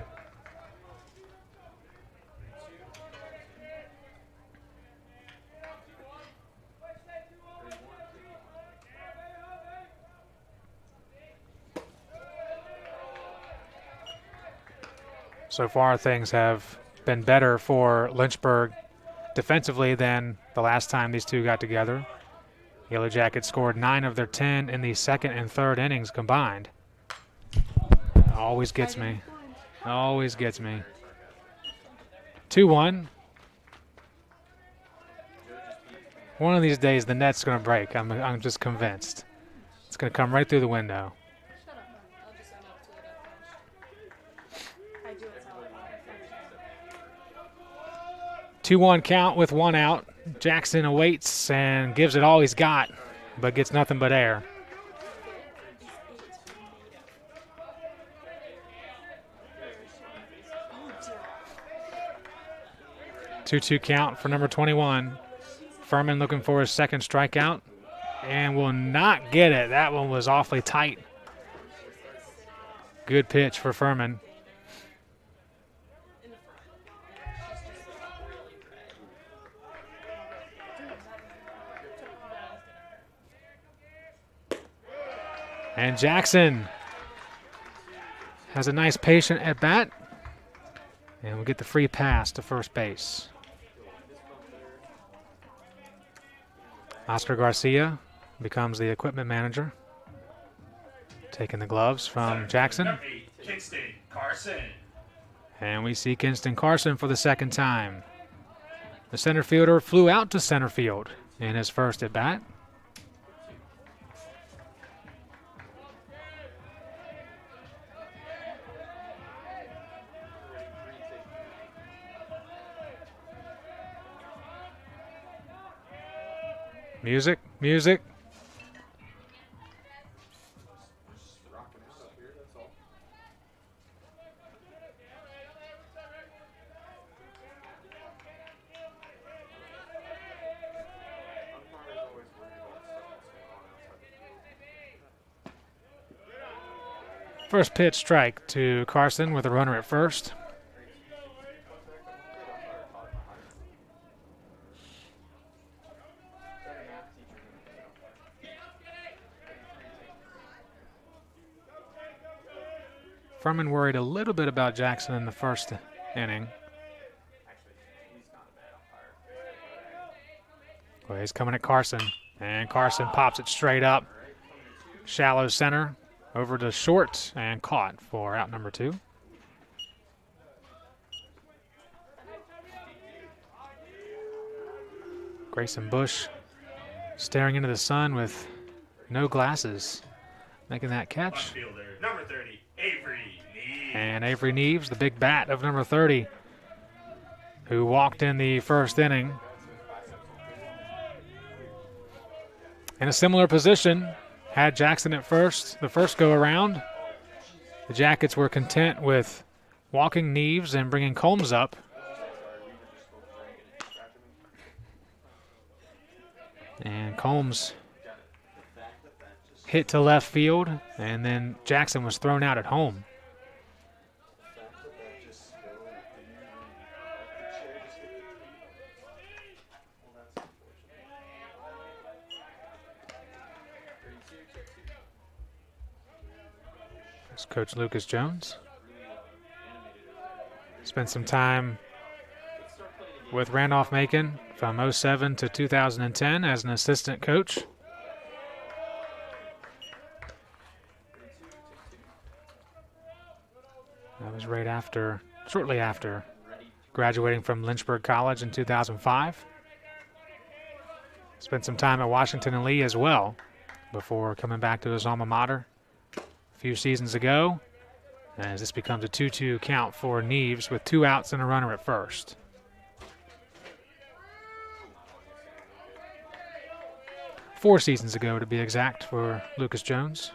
So far, things have been better for Lynchburg defensively than the last time these two got together. Yellow Jackets scored 9 of their 10 in the second and third innings combined. Always gets me. Always gets me. 2-1. One of these days, the net's going to break. I'm just convinced. It's going to come right through the window. 2-1 count with 1 out. Jackson awaits and gives it all he's got, but gets nothing but air. Two count for number 21. Furman looking for his second strikeout and will not get it. That one was awfully tight. Good pitch for Furman. And Jackson has a nice patient at bat. And we'll get the free pass to first base. Oscar Garcia becomes the equipment manager, taking the gloves from Jackson.
Number 8, Kingston Carson.
And we see Kinston Carson for the second time. The center fielder flew out to center field in his first at bat. Music, music. First pitch strike to Carson with a runner at first. Furman worried a little bit about Jackson in the first inning. Well, he's coming at Carson, and Carson pops it straight up. Shallow center, over to short, and caught for out number 2. Grayson Bush staring into the sun with no glasses, making that catch.
Fielder, number 30, Avery Neves.
And Avery Neves, the big bat of number 30, who walked in the first inning. In a similar position, had Jackson at first, the first go around. The Jackets were content with walking Neves and bringing Combs up. And Combs hit to left field, and then Jackson was thrown out at home. That's Coach Lucas Jones. Spent some time with Randolph-Macon from 07 to 2010 as an assistant coach. That was shortly after graduating from Lynchburg College in 2005. Spent some time at Washington and Lee as well before coming back to his alma mater a few seasons ago, as this becomes a 2-2 count for Neves with 2 outs and a runner at first. Four seasons ago, to be exact, for Lucas Jones.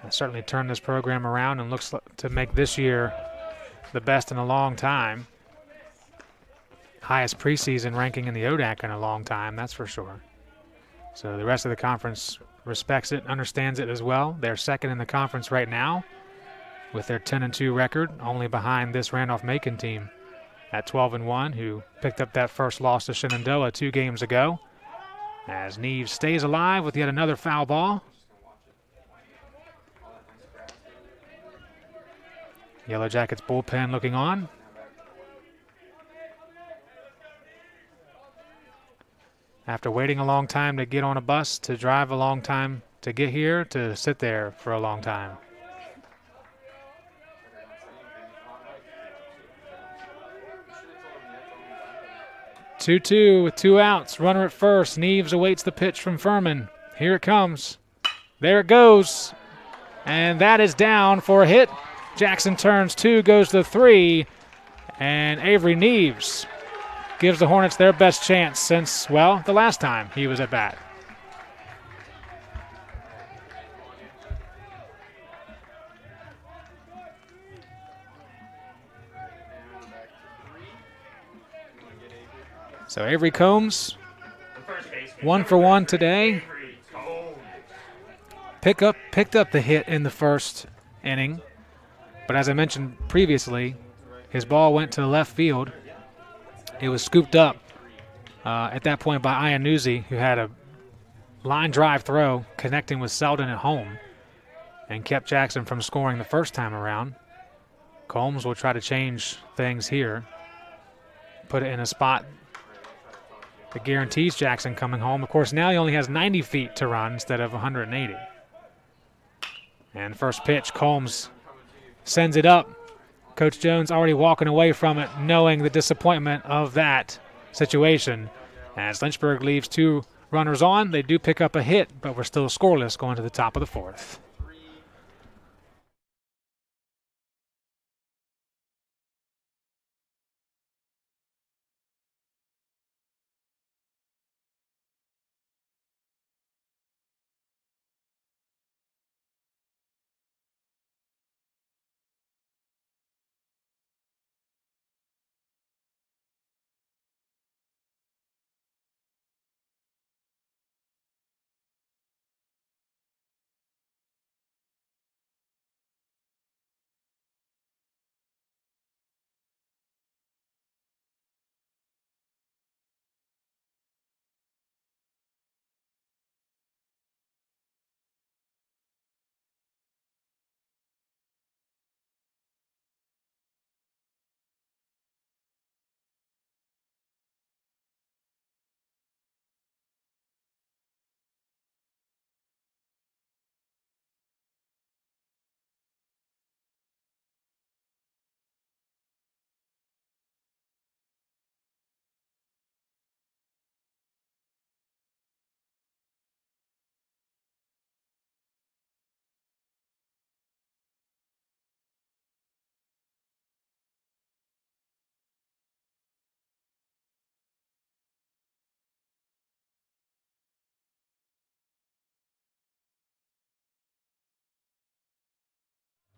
Certainly turned this program around and looks to make this year the best in a long time. Highest preseason ranking in the ODAC in a long time, that's for sure. So the rest of the conference respects it, understands it as well. They're second in the conference right now with their 10-2 record, only behind this Randolph-Macon team at 12-1, who picked up that first loss to Shenandoah 2 games ago. As Neves stays alive with yet another foul ball. Yellow Jackets bullpen looking on. After waiting a long time to get on a bus, to drive a long time to get here, to sit there for a long time. Two-two with 2 outs. Runner at first. Neves awaits the pitch from Furman. Here it comes. There it goes. And that is down for a hit. Jackson turns 2, goes to 3, and Avery Neves gives the Hornets their best chance since, well, the last time he was at bat. So Avery Combs, 1 for 1 today. Picked up the hit in the first inning. But as I mentioned previously, his ball went to left field. It was scooped up at that point by Iannuzzi, who had a line drive throw connecting with Selden at home and kept Jackson from scoring the first time around. Combs will try to change things here. Put it in a spot that guarantees Jackson coming home. Of course, now he only has 90 feet to run instead of 180. And first pitch, Combs sends it up. Coach Jones already walking away from it, knowing the disappointment of that situation. As Lynchburg leaves 2 runners on, they do pick up a hit, but we're still scoreless going to the top of the 4th.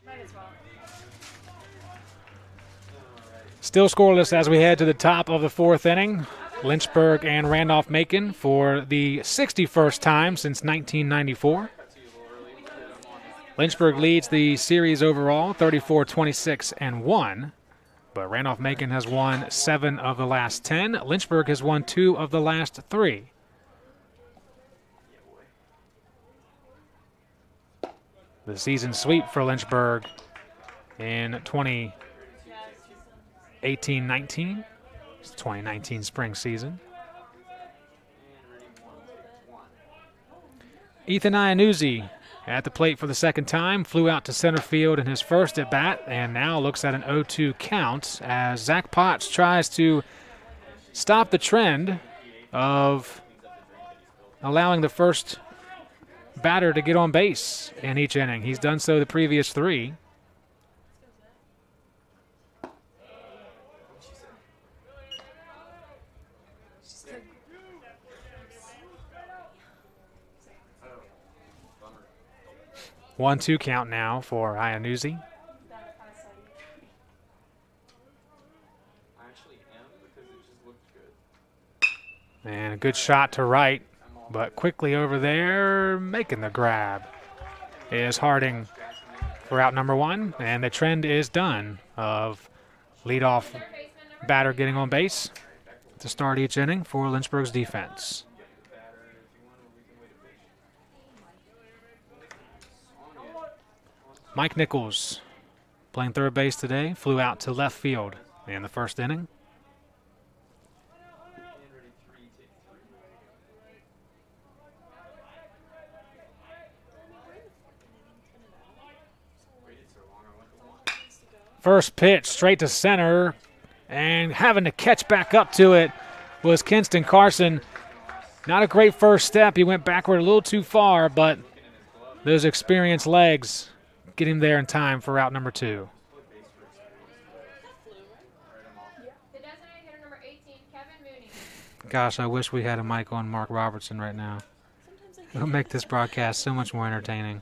Might as well.
Still scoreless as we head to the top of the 4th inning. Lynchburg and Randolph-Macon for the 61st time since 1994. Lynchburg leads the series overall 34-26-1, but Randolph-Macon has won 7 of the last 10. Lynchburg has won 2 of the last 3. The season sweep for Lynchburg in 2018-19. It's 2019 spring season. Ethan Iannuzzi at the plate for the second time, flew out to center field in his first at bat, and now looks at an 0-2 count as Zach Potts tries to stop the trend of allowing the first batter to get on base in each inning. He's done so the previous 3. One-two count now for Iannuzzi. And a good shot to right, but quickly over there, making the grab is Harding for out number 1. And the trend is done of leadoff batter getting on base to start each inning for Lynchburg's defense. Mike Nichols, playing third base today, flew out to left field in the first inning. First pitch straight to center, and having to catch back up to it was Kinston Carson. Not a great first step. He went backward a little too far, but those experienced legs get him there in time for out number 2.
The designated hitter number 18, Kevin Mooney.
Gosh, I wish we had a mic on Mark Robertson right now. It'll make this broadcast so much more entertaining.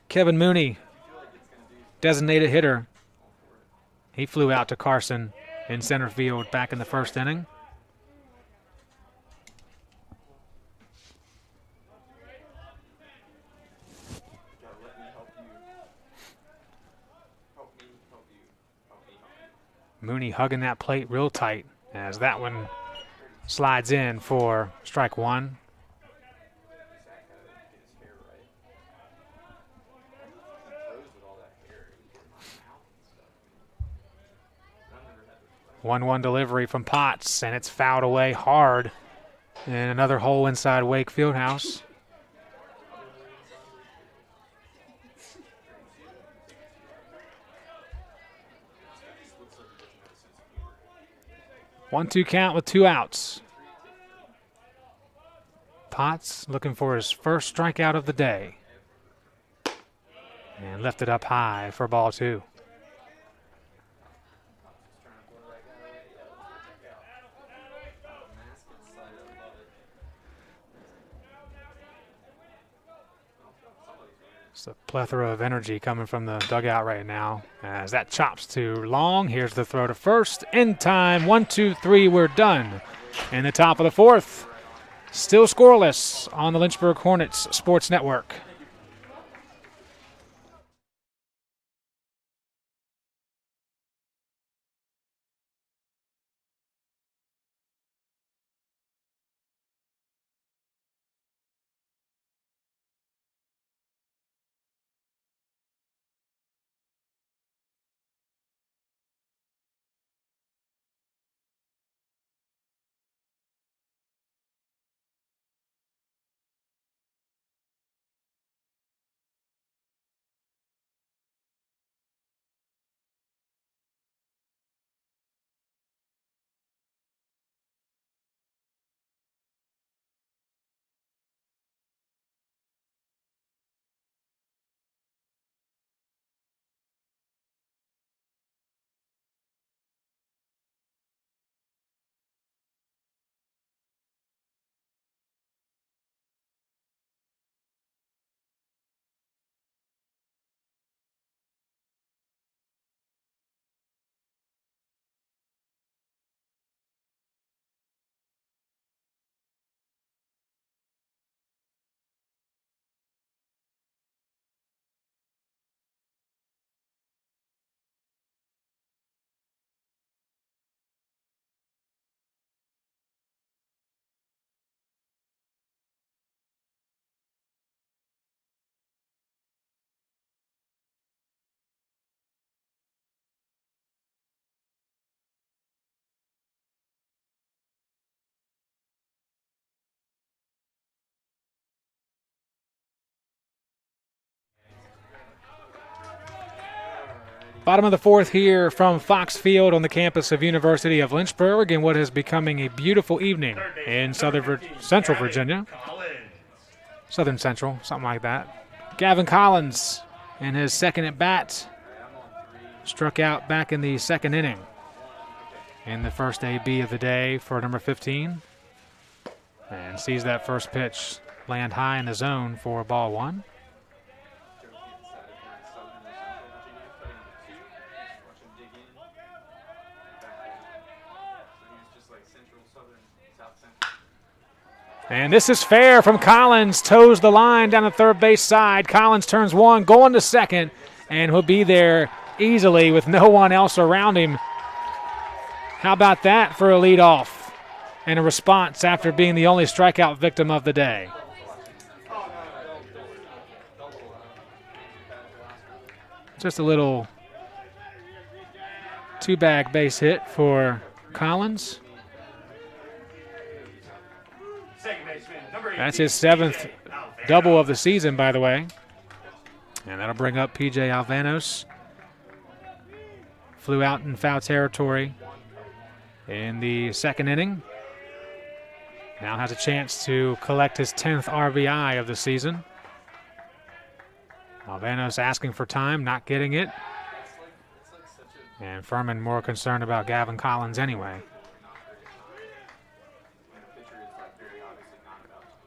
Kevin Mooney, designated hitter. He flew out to Carson in center field back in the first inning. Mooney hugging that plate real tight as that one slides in for strike one. One delivery from Potts, and it's fouled away hard in another hole inside Wake Fieldhouse. One-two count with 2 outs. Potts looking for his first strikeout of the day. And lifted up high for ball 2. It's a plethora of energy coming from the dugout right now as that chops to long. Here's the throw to first. In time, 1, 2, 3, we're done. In the top of the 4th, still scoreless on the Lynchburg Hornets Sports Network. Bottom of the 4th here from Fox Field on the campus of University of Lynchburg in what is becoming a beautiful evening in Central Virginia. Southern Central, something like that. Gavin Collins in his second at bat struck out back in the 2nd inning in the first AB of the day for number 15 and sees that first pitch land high in the zone for ball 1. And this is fair from Collins. Toes the line down the third base side. Collins turns one, going to second, and he'll be there easily with no one else around him. How about that for a leadoff and a response after being the only strikeout victim of the day? Just a little 2-bag base hit for Collins. That's his 7th double of the season, by the way. And that'll bring up P.J. Alvanos. Flew out in foul territory in the 2nd inning. Now has a chance to collect his 10th RBI of the season. Alvanos asking for time, not getting it. And Furman more concerned about Gavin Collins anyway.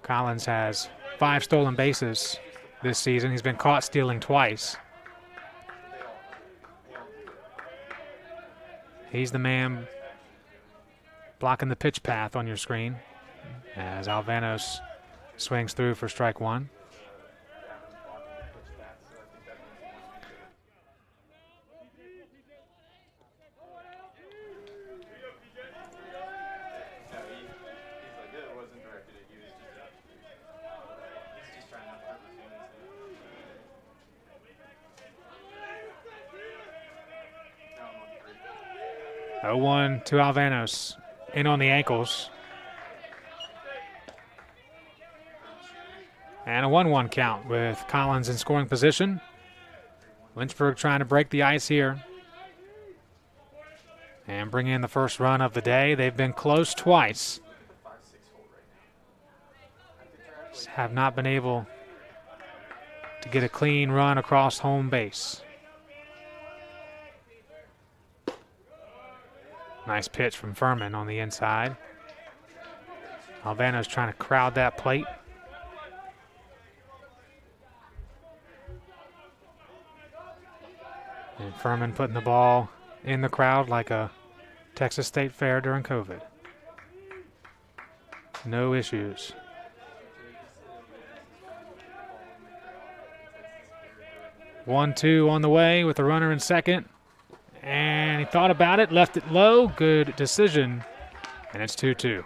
Collins has 5 stolen bases this season. He's been caught stealing twice. He's the man blocking the pitch path on your screen as Alvanos swings through for strike 1. 0-1 to Alvanos. In on the ankles. And a 1-1 count with Collins in scoring position. Lynchburg trying to break the ice here and bring in the first run of the day. They've been close twice. Just have not been able to get a clean run across home base. Nice pitch from Furman on the inside. Alvano's trying to crowd that plate. And Furman putting the ball in the crowd like a Texas State Fair during COVID. No issues. One-two on the way with the runner in second. And he thought about it, left it low. Good decision. And it's 2-2.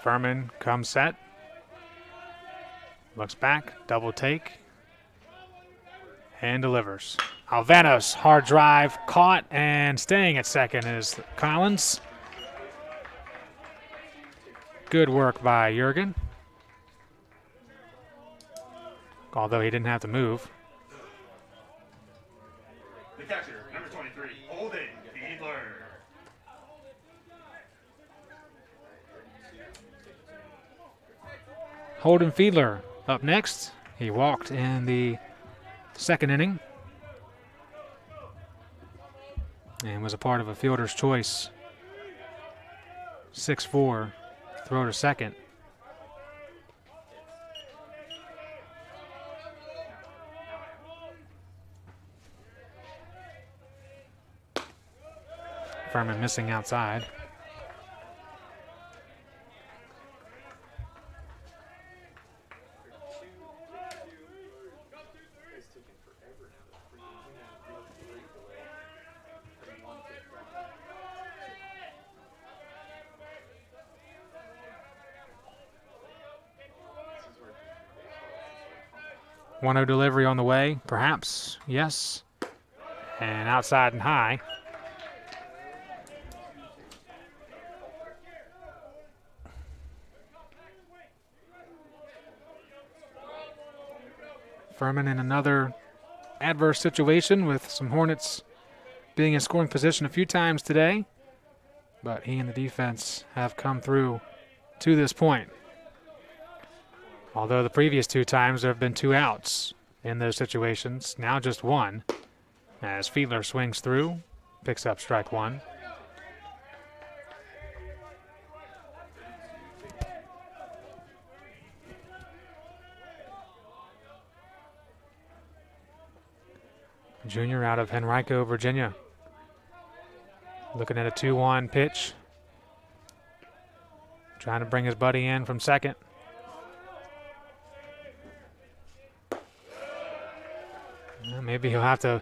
Furman comes set. Looks back, double take. And delivers. Alvanos, hard drive, caught, and staying at second is Collins. Good work by Jurgen. Although he didn't have to move.
The catcher, number 23, Holden Fiedler.
Holden Fiedler up next. He walked in the second inning and was a part of a fielder's choice 6-4 throw to second. Furman missing outside. One-0 delivery on the way, perhaps, yes. And outside and high. Furman in another adverse situation with some Hornets being in scoring position a few times today. But he and the defense have come through to this point. Although the previous two times there have been 2 outs in those situations, now just 1. As Fiedler swings through, picks up strike 1. Junior out of Henrico, Virginia. Looking at a 2-1 pitch. Trying to bring his buddy in from second. Maybe he'll have to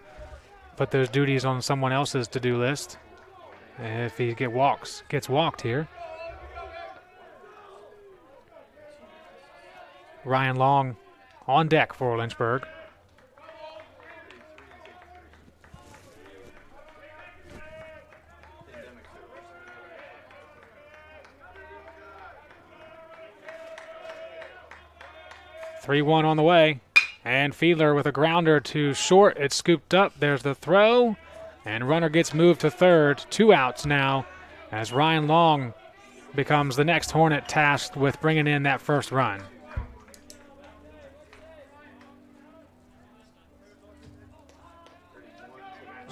put those duties on someone else's to-do list if he gets walked here. Ryan Long on deck for Lynchburg. Three-one on the way. And Fiedler with a grounder to short. It's scooped up. There's the throw. And runner gets moved to third. 2 outs now as Ryan Long becomes the next Hornet tasked with bringing in that first run.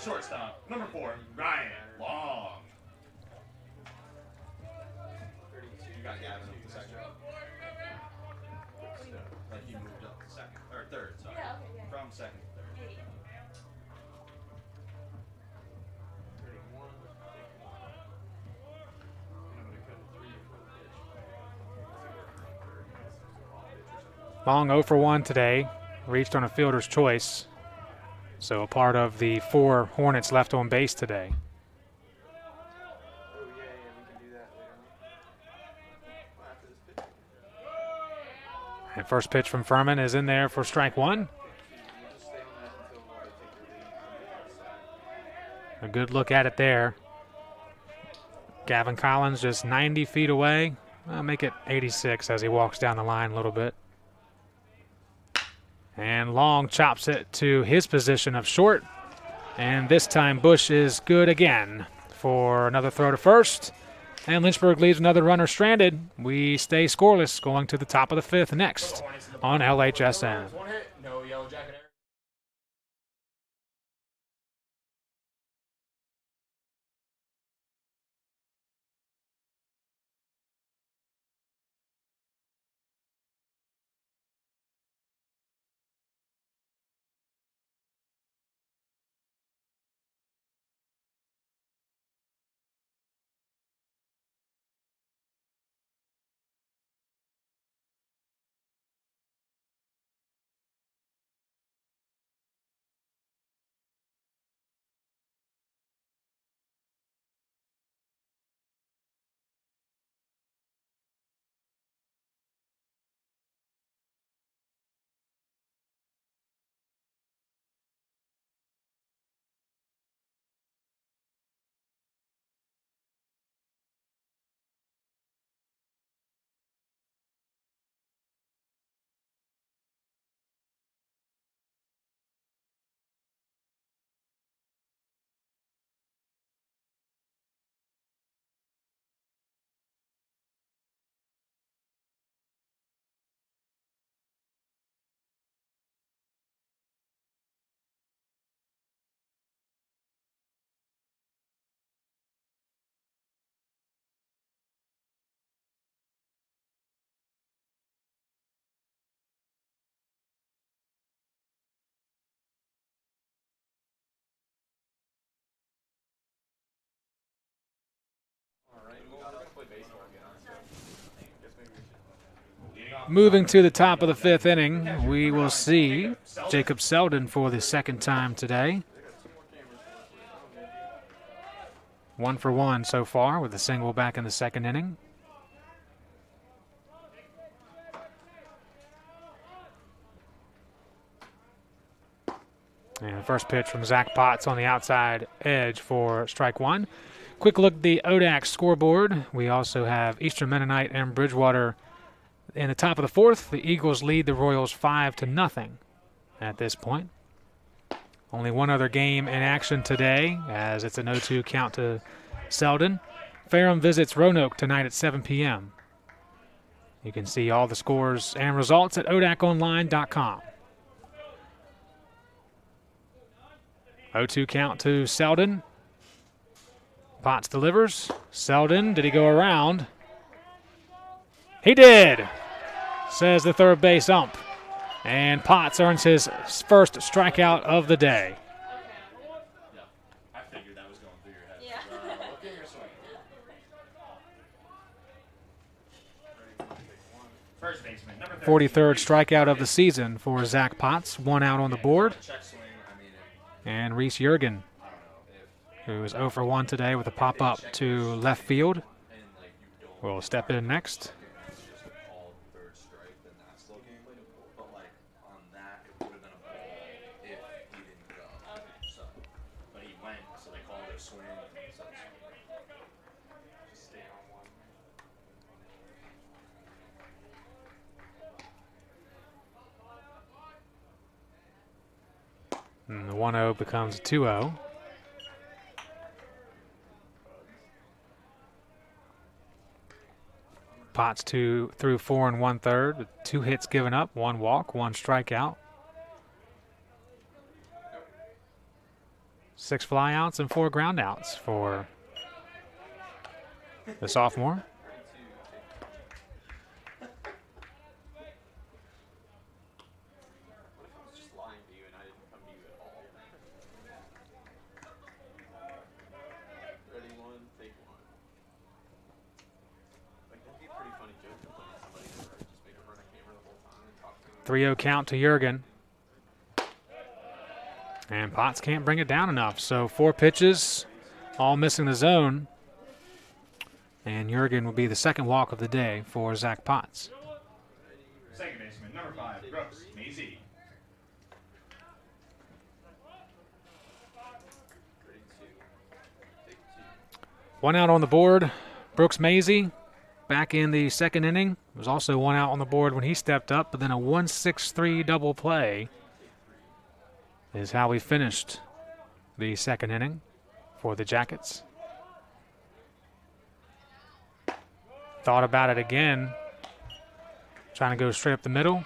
Shortstop, number 4, Ryan Long.
You got Gavin up the second. Like you moved up to second, or third, sorry.
Yeah, okay, yeah.
From second to third.
Yeah.
Long 0 for 1 today. Reached on a fielder's choice. So a part of the 4 Hornets left on base today.
Oh, yeah, we can do that later on. Well, after this pitch.
And first pitch from Furman is in there for strike 1.
You just stay on that until they take your lead.
A good look at it there. Gavin Collins just 90 feet away. I'll make it 86 as he walks down the line a little bit. And Long chops it to his position of short. And this time Bush is good again for another throw to first. And Lynchburg leaves another runner stranded. We stay scoreless going to the top of the 5th next on LHSN.
One hit, no yellow jacket error.
Moving to the top of the 5th inning, we will see Jacob Selden for the 2nd time today. 1 for 1 so far with a single back in the 2nd inning. And the first pitch from Zach Potts on the outside edge for strike 1. Quick look at the ODAC scoreboard. We also have Eastern Mennonite and Bridgewater in the top of the 4th. The Eagles lead the Royals 5-0 at this point. Only one other game in action today, as it's an 0-2 count to Selden. Ferrum visits Roanoke tonight at 7 p.m. You can see all the scores and results at odaconline.com. 0-2 count to Selden. Potts delivers. Selden, did he go around? He did, says the third base ump. And Potts earns his first strikeout of the day.
I figured that was going through your head.
Yeah.
Look at your swing. First baseman, number 13.
43rd strikeout of the season for Zach Potts. 1 out on the board.
Check swing, I mean,
And Reese Jurgen,
I don't know if
who is 0 for 1 today with a pop-up to left field,
And like you don't
will step in next.
it's just a called third strike, then that's looking. But like on that, it would have been a ball if he didn't go. So,
but he went, so they called it a swing. So
Just stay on one.
And the 1-0 becomes a 2-0. Potts through 4 1/3, with 2 hits given up, 1 walk, 1 strikeout. 6 flyouts and 4 groundouts for the sophomore.
What if I was just lying to you and I didn't come to you at all? Ready, one, take one. Like, that'd be a pretty funny joke to play with somebody where I just make them run a camera the whole time and talk to them.
3-0 count to Jurgen. And Potts can't bring it down enough. So 4 pitches, all missing the zone. And Jurgen will be the second walk of the day for Zach Potts.
Second baseman, number 5, Brooks Mazie.
One out on the board. Brooks Mazie back in the second inning. There was also one out on the board when he stepped up, but then a 1-6-3 double play is how we finished the second inning for the Jackets. Thought about it again, trying to go straight up the middle,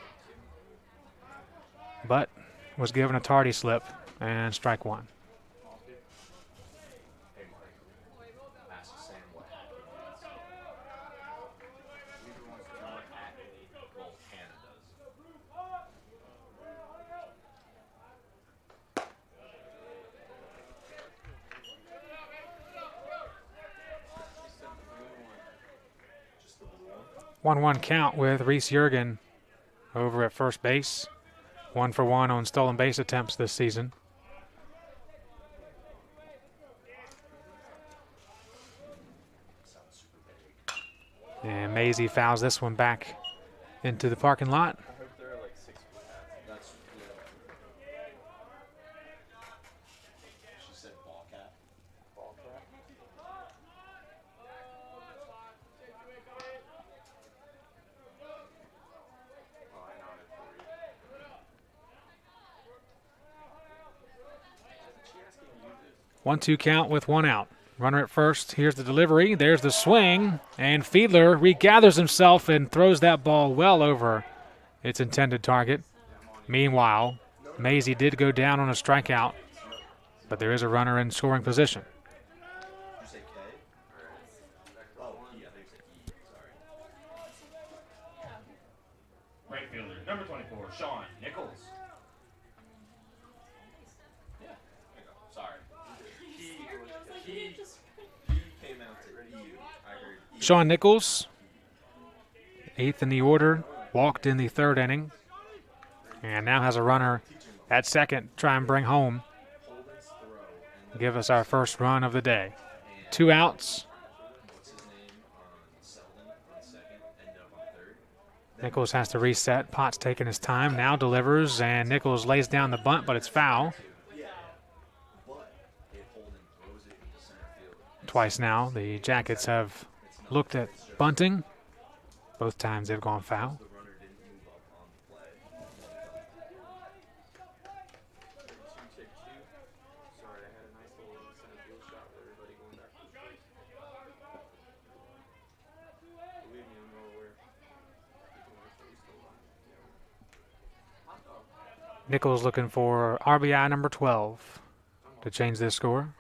but was given a tardy slip and strike one.
Ask Sam what happened. Well, Hannah does.
1-1 count with Reese Jurgen over at first base. 1 for 1 on stolen base attempts this season. And Mazie fouls this one back into the parking lot.
I hope there are like 6 feet.
That's She said ball cap.
Ball crap. Oh, I know it for you. Isn't she asking you this?
1-2 count with 1 out. Runner at first. Here's the delivery. There's the swing. And Fiedler regathers himself and throws that ball well over its intended target. Meanwhile, Mazie did go down on a strikeout, but there is a runner in scoring position.
Did you say K? Oh, E. I think it's E. Sorry.
Right fielder, number 24, Sean Nichols.
Yeah. There you go. Sorry.
He
He came out to EU. I heard E.
Sean Nichols, 8th in the order, walked in the 3rd inning, and now has a runner at second, try and bring home.
Holden's throw and
Give us our first run of the day. 2 outs.
what's his name on Selden on second, ended up on third.
Nichols has to reset. Potts taking his time, now delivers, and Nichols lays down the bunt, but it's foul.
But if Holden throws it into center field,
Twice now, the Jackets have looked at bunting. Both times they've gone foul.
the runner didn't move up on the play.
32, take 2. Sorry, I had a nice little center field shot with everybody going back to the place. Believe me, I'm well aware. People are actually still alive. Hot dog.
Nichols looking for RBI number 12 to change this score.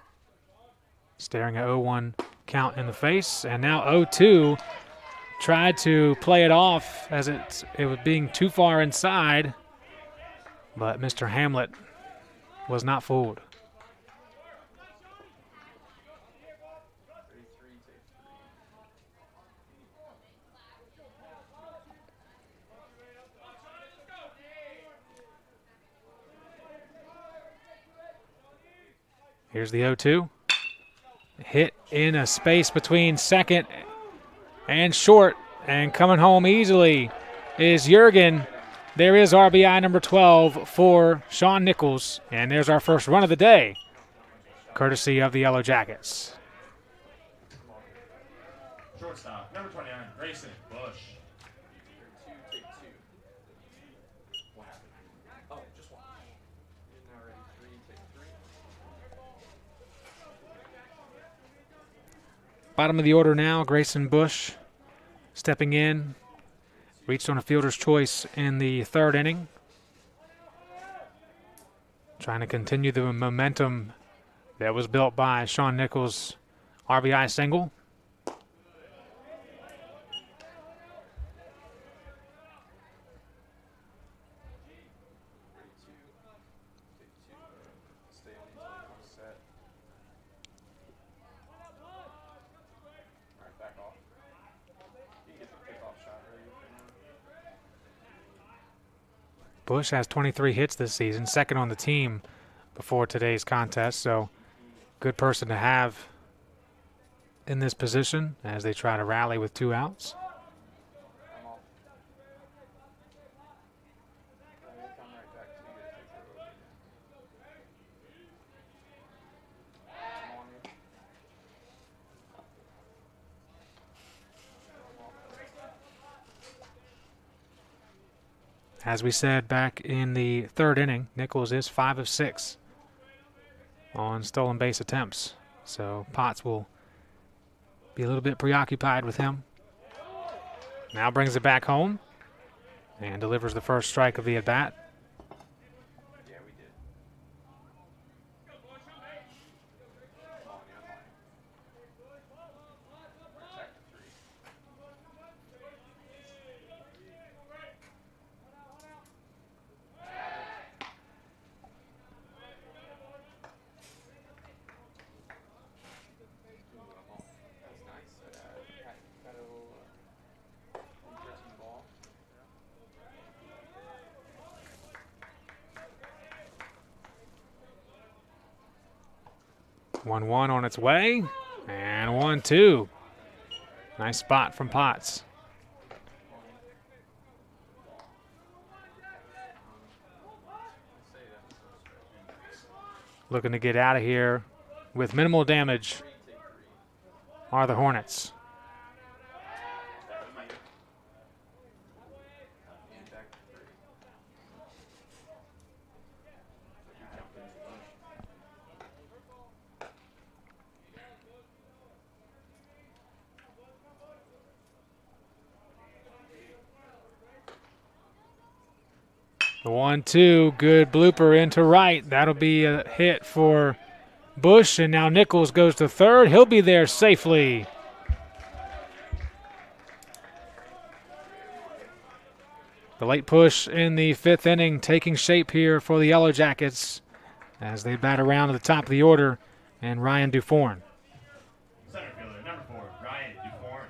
Staring at 0-1 count in the face, and now 0-2. Tried to play it off as it was being too far inside, but Mr. Hamlet was not fooled.
33, take 3.
Here's the 0-2. Hit in a space between second and short, and coming home easily is Jurgen. There is RBI number 12 for Sean Nichols, and there's our first run of the day, courtesy of the Yellow Jackets.
Shortstop, number 29, Grayson Bush.
32, take 2. What happened? Oh, just one. You're now ready. 3, take 3.
Bottom of the order now, Grayson Bush stepping in. Reached on a fielder's choice in the 3rd inning. Trying to continue the momentum that was built by Sean Nichols' RBI single.
Stay on until it comes set. Alright, back off. You get the kickoff shot ready for now.
Bush has 23 hits this season, second on the team, before today's contest, so good person to have in this position as they try to rally with 2 outs.
I'm off. I will come right back to you if they throw over again. I'm on you. I'm off.
As we said back in the 3rd inning, Nichols is 5 of 6 on stolen base attempts. So Potts will be a little bit preoccupied with him. Now brings it back home and delivers the first strike of the at-bat.
Yeah, we did. I'm on you. I'm on you. Attack to 3. Ooh, I'm off. That's nice. Got a little interesting ball.
1-1 on its way, and 1-2. Nice spot from Potts. Looking to get out of here with minimal damage are the Hornets.
And back to 3. You jumped into the bunch.
The 1-2, good blooper into right. That'll be a hit for Bush, and now Nichols goes to 3rd. He'll be there safely. The late push in the 5th inning taking shape here for the Yellow Jackets as they bat around to the top of the order, and Ryan Dufourn.
Center fielder, number 4, Ryan Dufourn.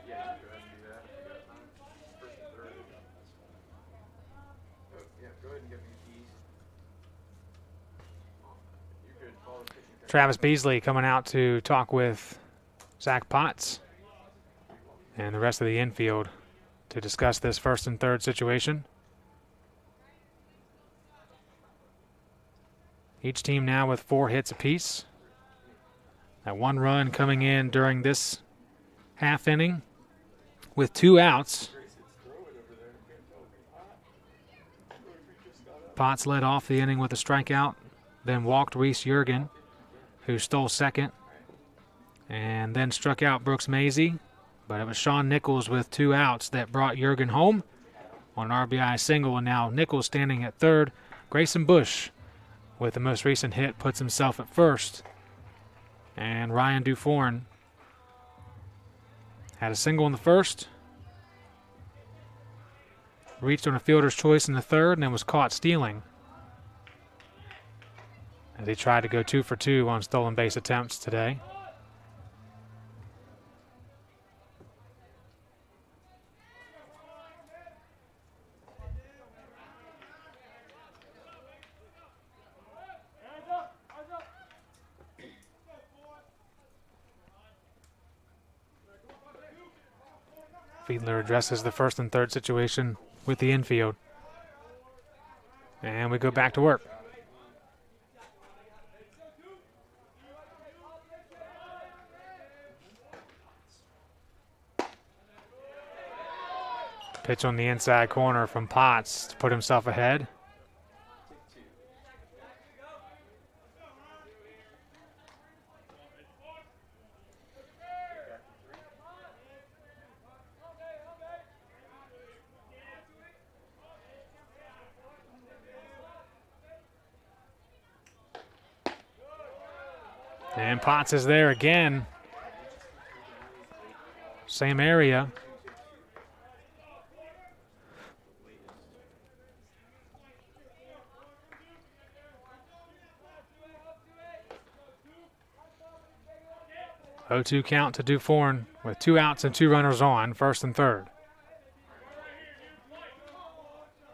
Yeah, you can go ahead and do that if you got time. 1st and 3rd. Yeah, go ahead and give me keys. You could follow the pitching coach.
Travis Beasley coming out to talk with Zach Potts and the rest of the infield to discuss this 1st and 3rd situation. Each team now with 4 hits apiece. That 1 run coming in during this half inning with 2 outs. Potts led off the inning with a strikeout, then walked Reese Jurgen, who stole 2nd, and then struck out Brooks Maisie. But it was Sean Nichols with 2 outs that brought Jurgen home on an RBI single, and now Nichols standing at 3rd. Grayson Bush with the most recent hit puts himself at 1st. And Ryan Dufourn had a single in the 1st, reached on a fielder's choice in the 3rd, and then was caught stealing as he tried to go 2 for 2 on stolen base attempts today. Fiedler addresses the 1st and 3rd situation with the infield. And we go back to work. Pitch on the inside corner from Potts to put himself ahead. And Potts is there again. Same area. Oh-2 count to Dufourn with 2 outs and 2 runners on, 1st and 3rd.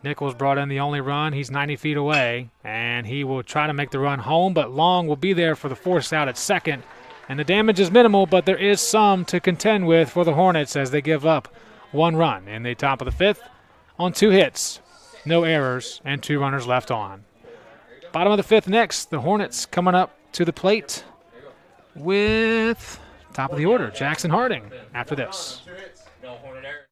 Nichols brought in the only run. He's 90 feet away, and he will try to make the run home, but Long will be there for the force out at second. And the damage is minimal, but there is some to contend with for the Hornets as they give up 1 run in the top of the 5th on 2 hits, no errors, and 2 runners left on. Bottom of the 5th next, the Hornets coming up to the plate with top of the order, Jackson Harding after this.
No Hornet error.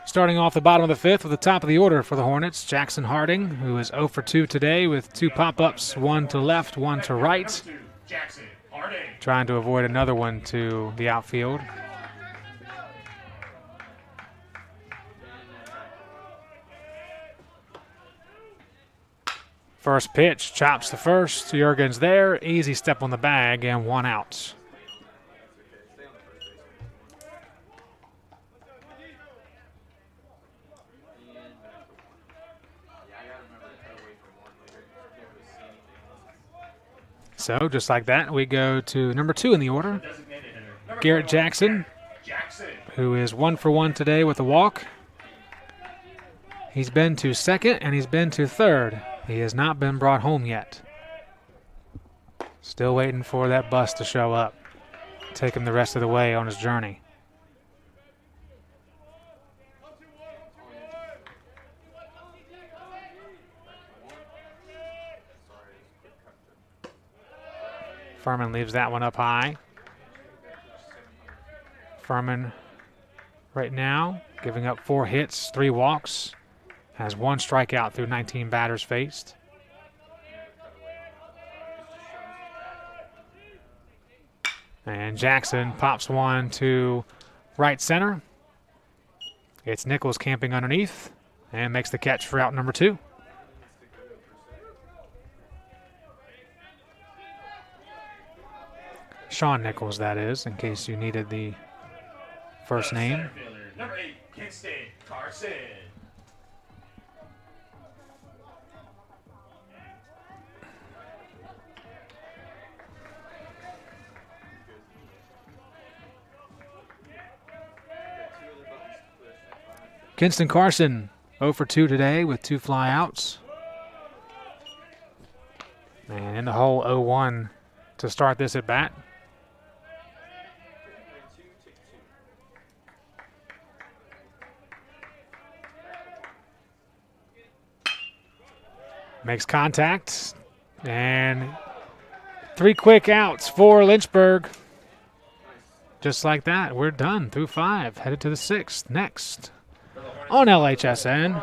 Starting off the bottom of the 5th with the top of the order for the Hornets, Jackson Harding, who is 0 for 2 today with 2 pop-ups, 1 to left, 1 to right,
Number 2, Jackson Harding.
trying to avoid another one to the outfield. First pitch, chops the first. Jurgens there, easy step on the bag, and 1 out. So just like that, we go to number 2 in the order,
Designated hitter. Number
Garrett
4,
Jackson,
Jackson.
who is 1 for 1 today with a walk. He's been to second and he's been to third. He has not been brought home yet. Still waiting for that bus to show up, take him the rest of the way on his journey. Furman leaves that one up high. Furman right now giving up 4 hits, 3 walks, has 1 strikeout through 19 batters faced. And Jackson pops one to right center. It's Nichols camping underneath and makes the catch for out number 2. Sean Nichols, that is, in case you needed the first name.
Center fielder, number 8, Kingston Carson.
Kinston Carson, 0 for 2 today with 2 flyouts. And in the hole 0-1 to start this at bat. Makes contact, and 3 quick outs for Lynchburg. Just like that, we're done through 5, headed to the 6th next on LHSN.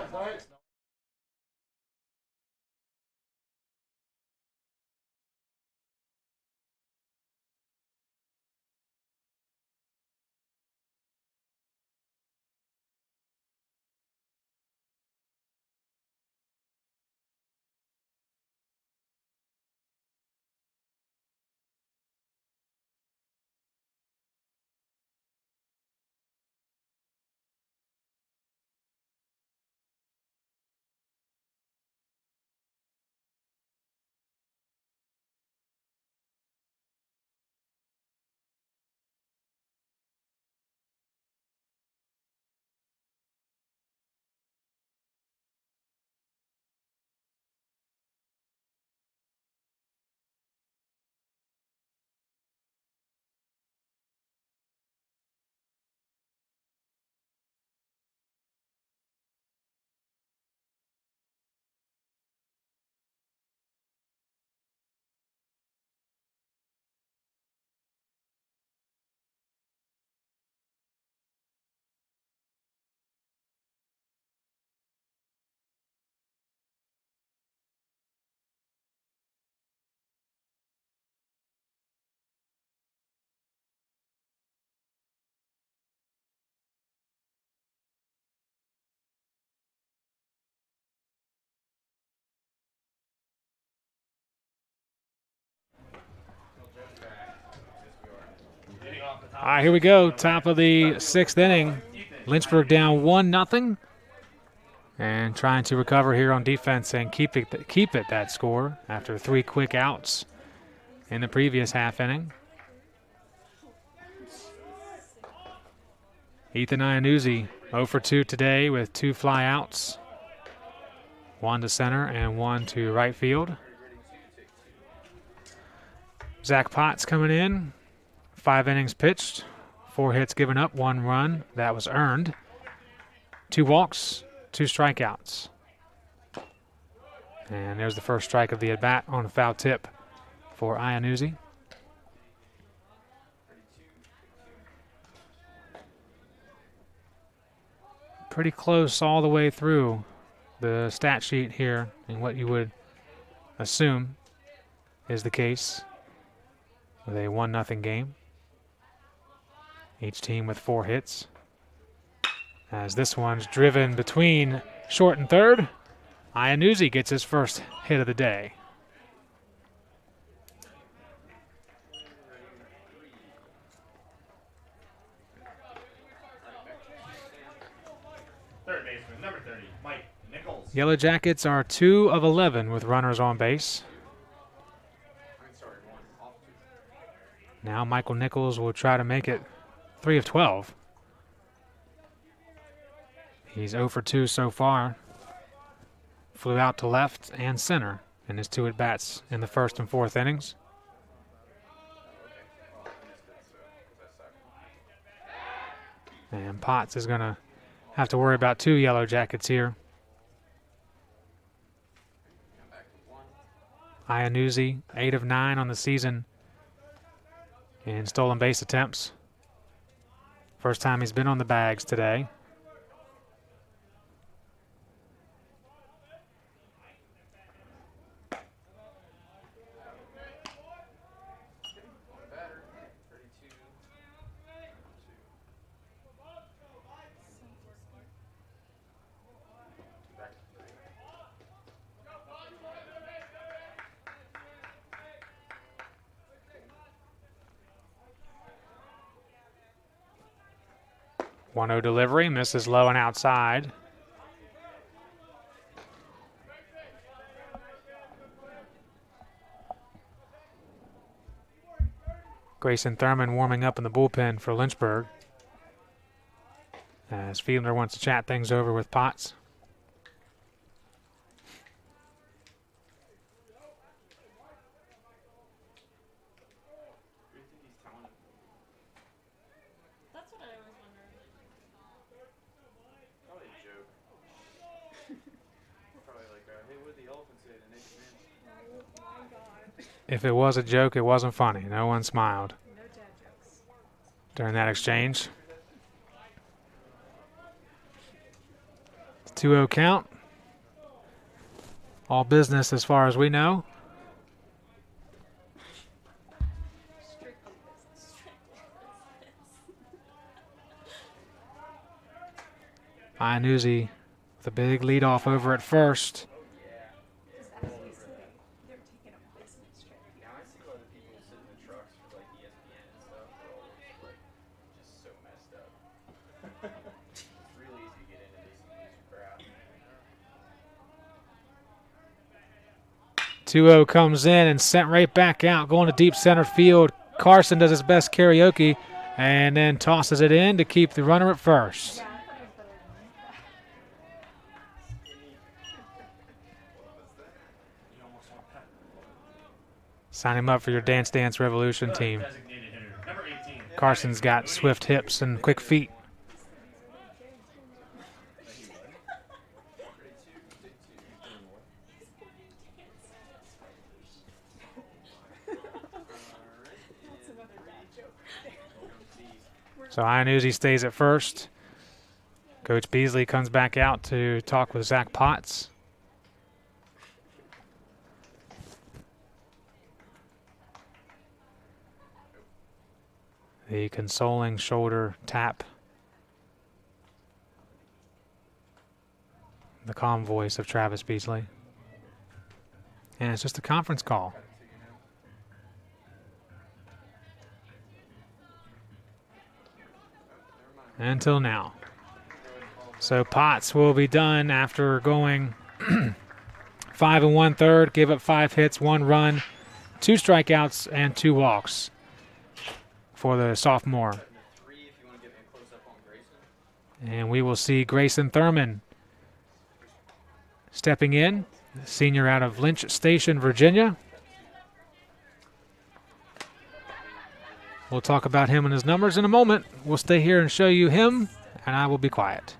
All right, here we go. Top of the 6th inning. Lynchburg down 1-0. And trying to recover here on defense and keep it that score after 3 quick outs in the previous half inning. Ethan Iannuzzi 0 for 2 today with 2 fly outs. 1 to center and 1 to right field. Zach Potts coming in. 5 innings pitched. 4 hits given up, 1 run. That was earned. 2 walks, 2 strikeouts. And there's the first strike of the at-bat on a foul tip for Iannuzzi. Pretty close all the way through the stat sheet here, and what you would assume is the case with a 1-0 game. Each team with 4 hits. As this one's driven between short and third, Iannuzzi gets his first hit of the day.
Third baseman, number 30, Mike Nichols.
Yellow Jackets are 2 of 11 with runners on base. Now Michael Nichols will try to make it 3 of 12. He's 0 for 2 so far. Flew out to left and center in his 2 at-bats in the 1st and 4th innings. And Potts is going to have to worry about 2 Yellow Jackets here. Iannuzzi, 8 of 9 on the season in stolen base attempts. First time he's been on the bags today. One-0 delivery, misses low and outside. Grayson Thurman warming up in the bullpen for Lynchburg, as Fiedler wants to chat things over with Potts.
That's what I always wondered.
Probably a joke. Probably like, hey, what did the elephant say to Naked Man?
Oh my god.
If it was a joke, it wasn't funny. No one smiled
No dad jokes.
during that exchange. 2-0 count. All business as far as we know.
Strictly business. Strictly business.
Iannuzzi with a big leadoff over at first.
Because as we say, they're taking a business trip.
Now I see a lot of people sit in the trucks for like ESPN and stuff. They're always like just so messed up. It's really easy to get into this crowd.
2-0 comes in and sent right back out, going to deep center field. Carson does his best karaoke and then tosses it in to keep the runner at first.
Yeah, I thought it was better than
You almost want that.
Sign him up for your Dance Dance Revolution team.
Designated hitter, number 18.
Carson's got swift hips and quick feet.
That's another dad joke right there.
So Iannuzzi stays at first. Coach Beasley comes back out to talk with Zach Potts. The consoling shoulder tap. The calm voice of Travis Beasley. And it's just a conference call. until now. So Potts will be done after going 5 1/3, gave up 5 hits, 1 run, 2 strikeouts, and 2 walks for the sophomore. And we will see Grayson Thurman stepping in, senior out of Lynch Station, Virginia. We'll talk about him and his numbers in a moment. We'll stay here and show you him, and I will be quiet.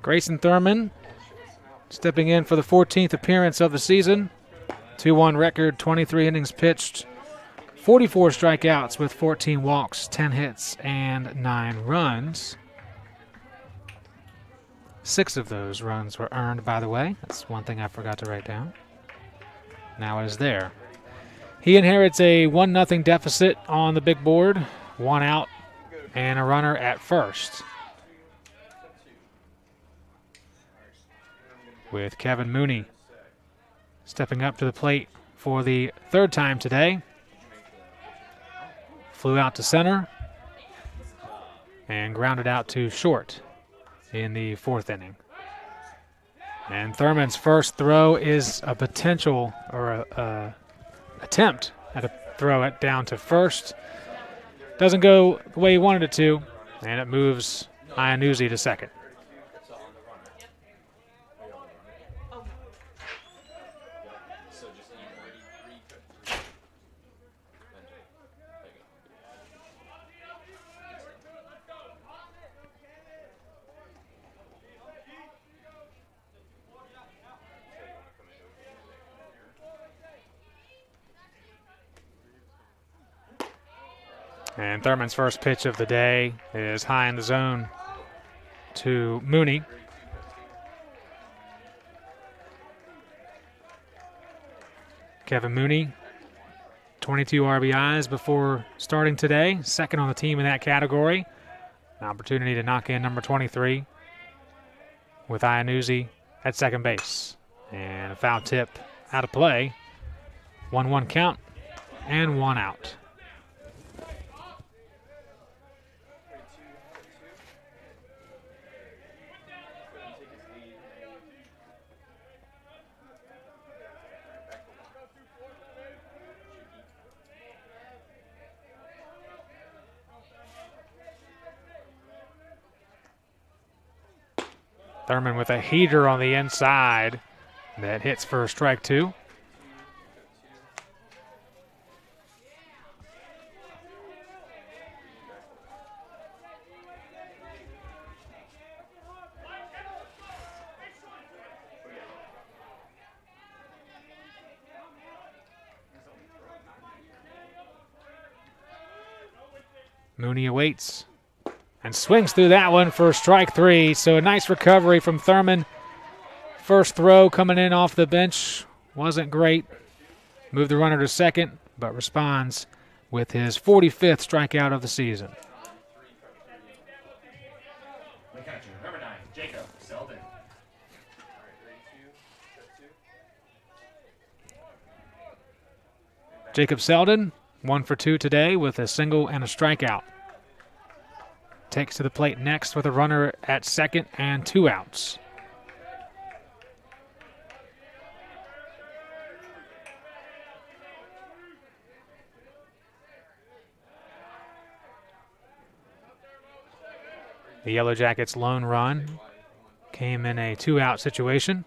Grayson Thurman stepping in for the 14th appearance of the season. 2-1 record, 23 innings pitched, 44 strikeouts with 14 walks, 10 hits, and 9 runs. 6 of those runs were earned, by the way. That's one thing I forgot to write down. Now it is there. He inherits a 1-0 deficit on the big board, 1 out, and a runner at first. With Kevin Mooney stepping up to the plate for the 3rd time today. Flew out to center and grounded out to short in the 4th inning. And Thurman's first throw is a potential or a attempt at a throw it down to first. Doesn't go the way he wanted it to, and it moves Iannuzzi to second. And Thurman's first pitch of the day is high in the zone to Mooney. Kevin Mooney, 22 RBIs before starting today, 2nd on the team in that category. An opportunity to knock in number 23 with Iannuzzi at second base. And a foul tip out of play. 1-1 count and 1 out. Thurman with a heater on the inside that hits for strike 2. Mooney awaits and swings through that one for strike 3. So a nice recovery from Thurman. First throw coming in off the bench wasn't great. Moved the runner to second, but responds with his 45th strikeout of the season.
The catcher, number 9, Jacob Selden.
Jacob Selden, 1 for 2 today with a single and a strikeout. Takes to the plate next with a runner at second and 2 outs. The Yellow Jackets' lone run came in a 2-out situation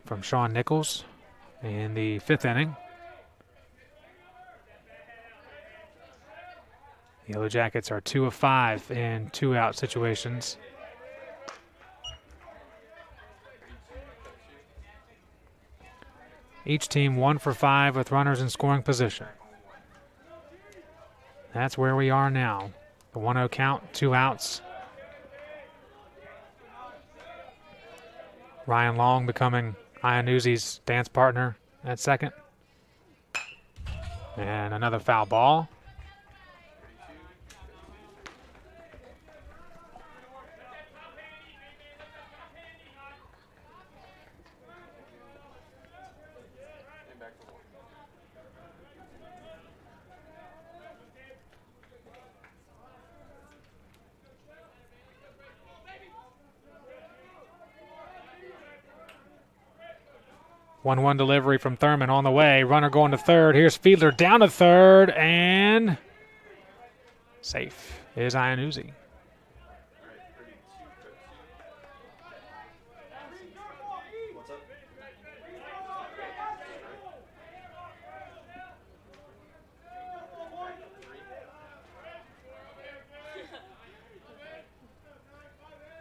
from Sean Nichols in the 5th inning. The Yellow Jackets are 2 of 5 in 2-out situations. Each team 1 for 5 with runners in scoring position. That's where we are now. The 1-0 count, 2 outs. Ryan Long becoming Iannuzzi's dance partner at second. And another foul ball. One delivery from Thurman on the way. Runner going to third. Here's Fiedler down to third, and safe is Iannuzzi.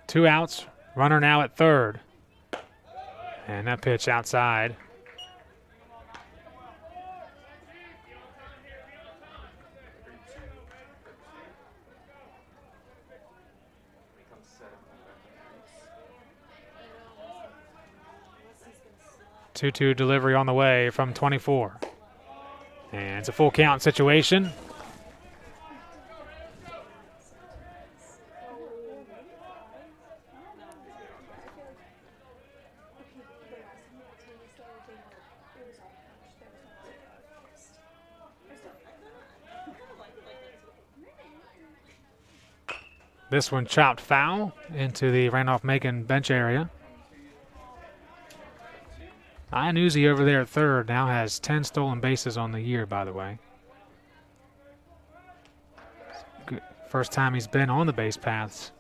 Two outs. Runner now at third. And that pitch outside. Two delivery on the way from 24. And it's a full count situation. This one chopped foul into the Randolph-Macon bench area. Iannuzzi over there at third now has 10 stolen bases on the year, by the way. Good. First time he's been on the base paths.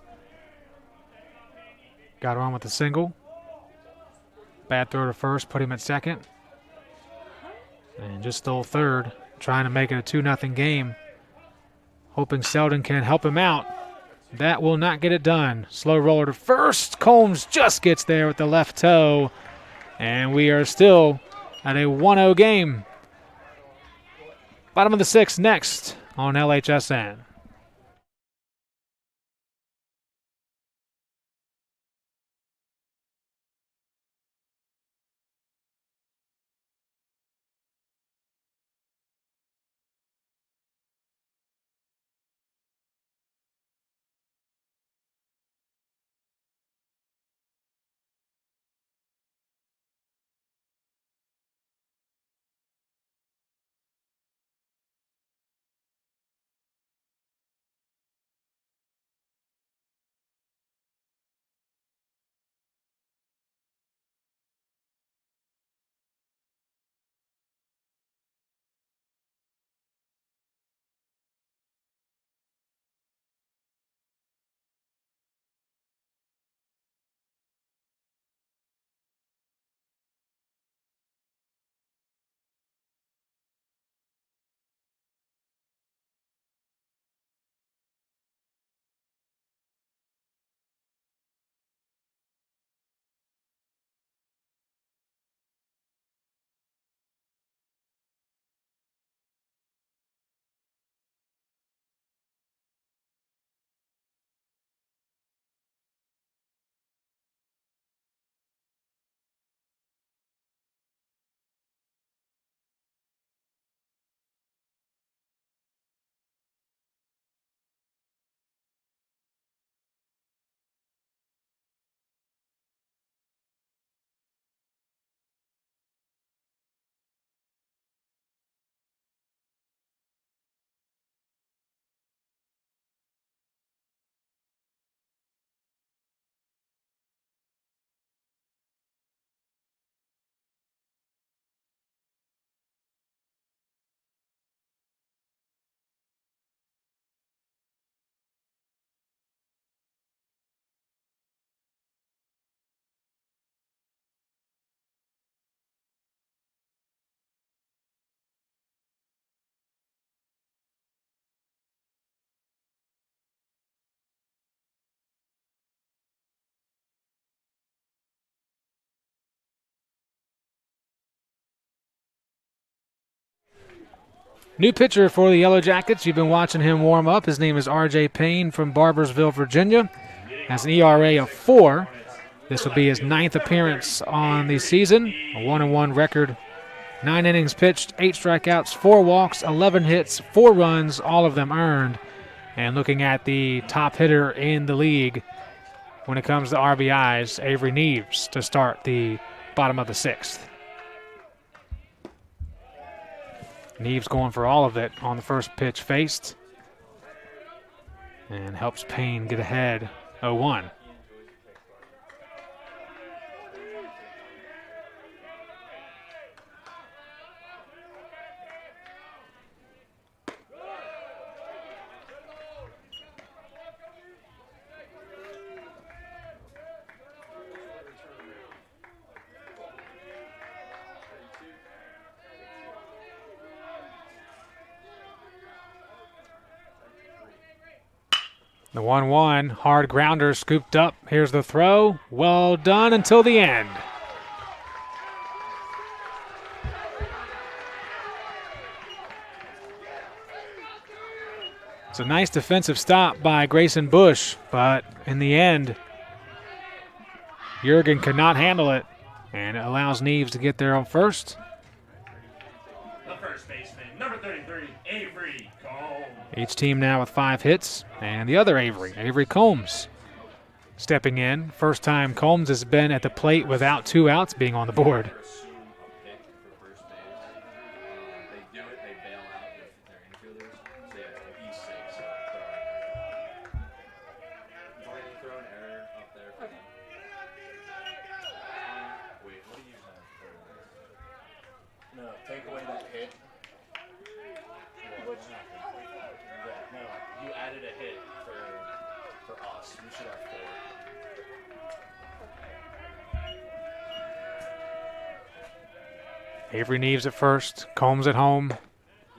Got on with a single. Bad throw to first, put him at second. And just stole third, trying to make it a 2-0 game. Hoping Selden can help him out. That will not get it done. Slow roller to first. Combs just gets there with the left toe. And we are still at a 1-0 game. Bottom of the 6th next on LHSN. New pitcher for the Yellow Jackets. You've been watching him warm up. His name is R.J. Payne from Barbersville, Virginia. Has an ERA of 4. This will be his 9th appearance on the season. A 1-1 record. 9 innings pitched, 8 strikeouts, 4 walks, 11 hits, 4 runs, all of them earned. And looking at the top hitter in the league when it comes to RBIs, Avery Neves to start the bottom of the 6th. Neves going for all of it on the first pitch faced. And helps Payne get ahead 0-1. The 1-1, hard grounder scooped up. Here's the throw. Well done until the end. It's a nice defensive stop by Grayson Bush, but in the end, Jurgen could not handle it, and it allows Neves to get there on first.
The first baseman, number 33, Avery Combs.
Each team now with 5 hits, and the other Avery Combs, stepping in. First time Combs has been at the plate without 2 outs being on the board.
Assume a pick for first base. They do it, they bail out if they're infielders. So yeah, he's safe, so throw an error up there for them. Wait, what do you have for this?
No, take away that hit. No, you added a hit for us. We should have 4.
Avery Neves at first, Combs at home,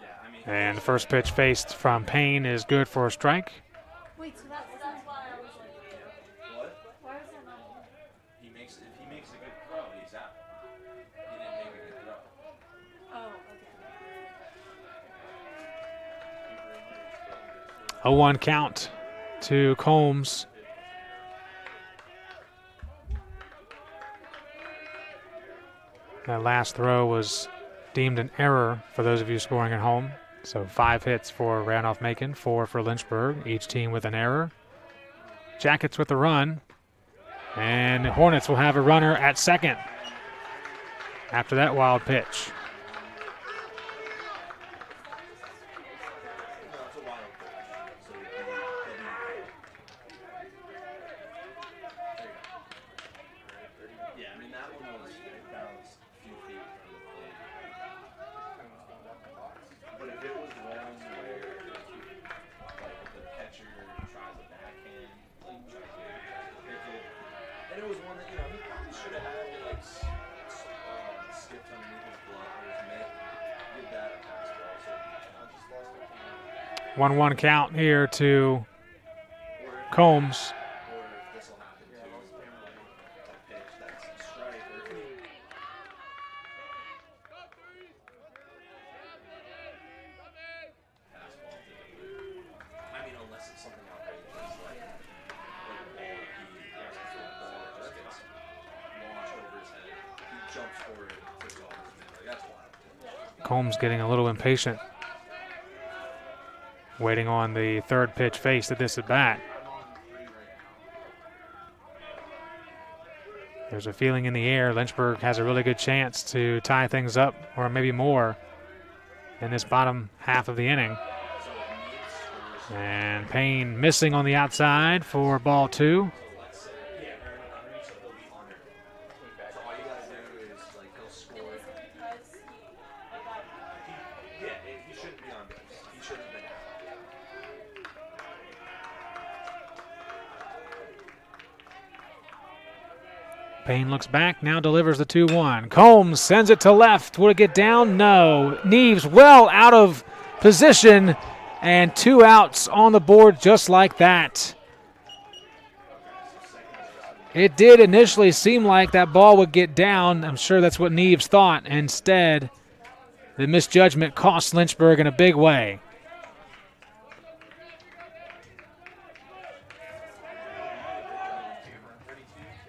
Yeah, I mean,
and the first pitch faced from Payne is good for a strike.
Wait, so that's why I was like,
what?
why is that not?
If he makes a good throw, he's out. He didn't make a good throw.
Oh, okay.
0-1 count to Combs. That last throw was deemed an error for those of you scoring at home. So 5 hits for Randolph-Macon, 4 for Lynchburg, each team with an error. Jackets with a run, and the Hornets will have a runner at second after that wild pitch.
No, it's a wild pitch. So yeah, I mean that one was bounced a few feet from the plate. But if it was one where like the catcher tries a backhand, like tries to pick it, and it was one that he probably should have had like skipped underneath his glove or his mitt, give that a pass ball. So I just lost my count.
1-1 count here to Combs.
Or if this will happen too, a pitch that's a strike or fastball typically. I mean, unless it's something outrageous like a ball he has to throw a ball that just gets launched over his head. He jumps for it, puts it off his mitt. Like that's wild.
Combs getting a little impatient, waiting on the third pitch faced at this at bat. There's a feeling in the air Lynchburg has a really good chance to tie things up, or maybe more, in this bottom half of the inning. And Payne missing on the outside for ball 2.
So they'll be honored. So all you gotta do is like he'll score.
Because
He shouldn't be on base. He shouldn't have been out.
Payne looks back, now delivers the 2-1. Combs sends it to left. Will it get down? No. Neves well out of position, and 2 outs on the board just like that. It did initially seem like that ball would get down. I'm sure that's what Neves thought. Instead, The misjudgment cost Lynchburg in a big way.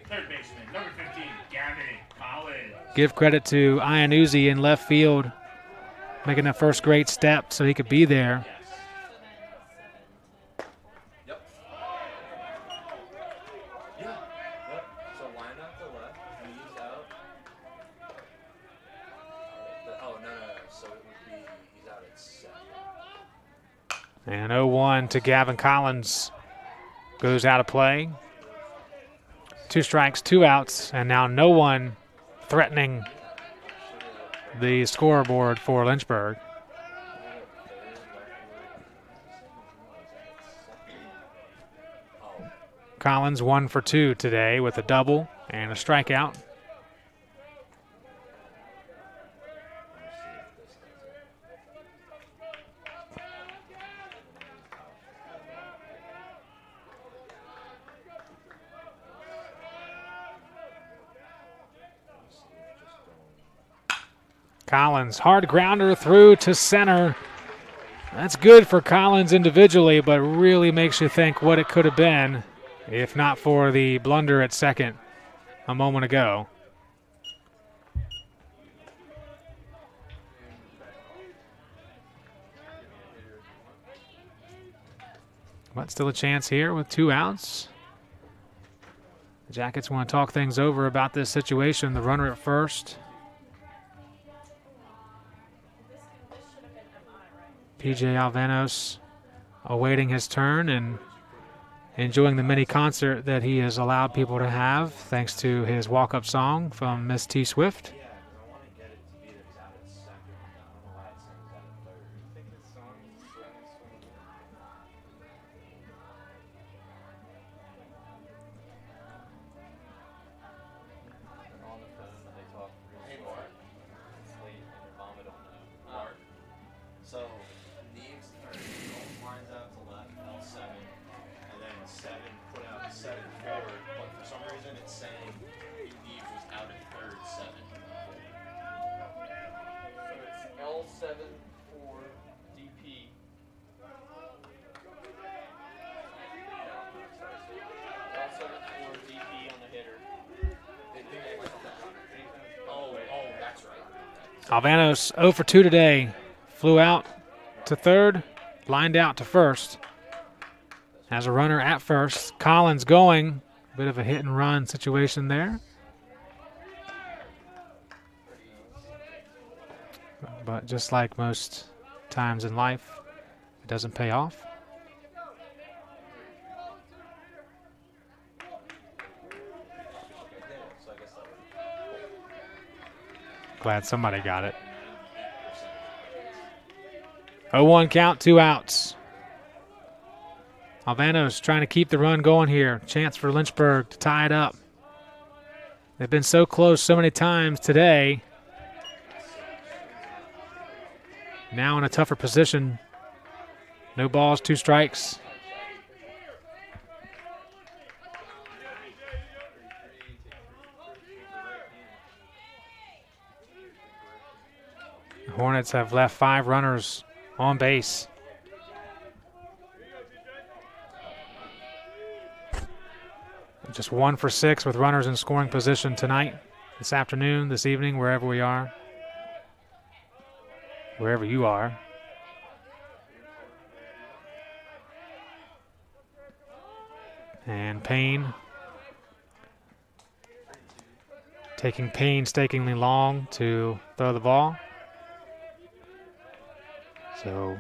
Third baseman, number 15, Gavin Collins.
Give credit to Iannuzzi in left field, making that first great step so he could be there.
Yep. Yeah. Yep. So line up the left. He's out. No. So it would be he's out at 7.
And 0-1 to Gavin Collins goes out of play. 2 strikes, 2 outs, and now no one threatening the scoreboard for Lynchburg. Collins 1 for 2 today with a double and a strikeout. Collins, hard grounder through to center. That's good for Collins individually, but really makes you think what it could have been if not for the blunder at second a moment ago. But still a chance here with 2 outs. The Jackets want to talk things over about this situation. The runner at first. PJ Alvanos awaiting his turn and enjoying the mini concert that he has allowed people to have thanks to his walk-up song from Miss T. Swift.
Yeah, I want to get it to be that he's out at 2nd. I don't know why it says he's out at 3rd.
I think his song is Swing, Swing. They're on the phone and they talk really hard. It's late and they vomit on the mark.
So Neves lines out to left, L7, and then 7 put out 7 forward, but for some reason it's saying Neves was out at 3rd, 7.
So it's L7 for DP. L7 for DP on the hitter.
They think they like that. Oh, that's right.
Alvanos 0 for 2 today. Flew out to third, lined out to first. Has a runner at first. Collins going. A bit of a hit and run situation there. But just like most times in life, it doesn't pay off. Glad somebody got it. 0-1 count, 2 outs. Alvanos trying to keep the run going here. Chance for Lynchburg to tie it up. They've been so close so many times today. Now in a tougher position. No balls, 2 strikes. The Hornets have left 5 runners on base. Just 1 for 6 with runners in scoring position tonight, this afternoon, this evening, wherever we are. Wherever you are. And Payne taking painstakingly long to throw the ball. So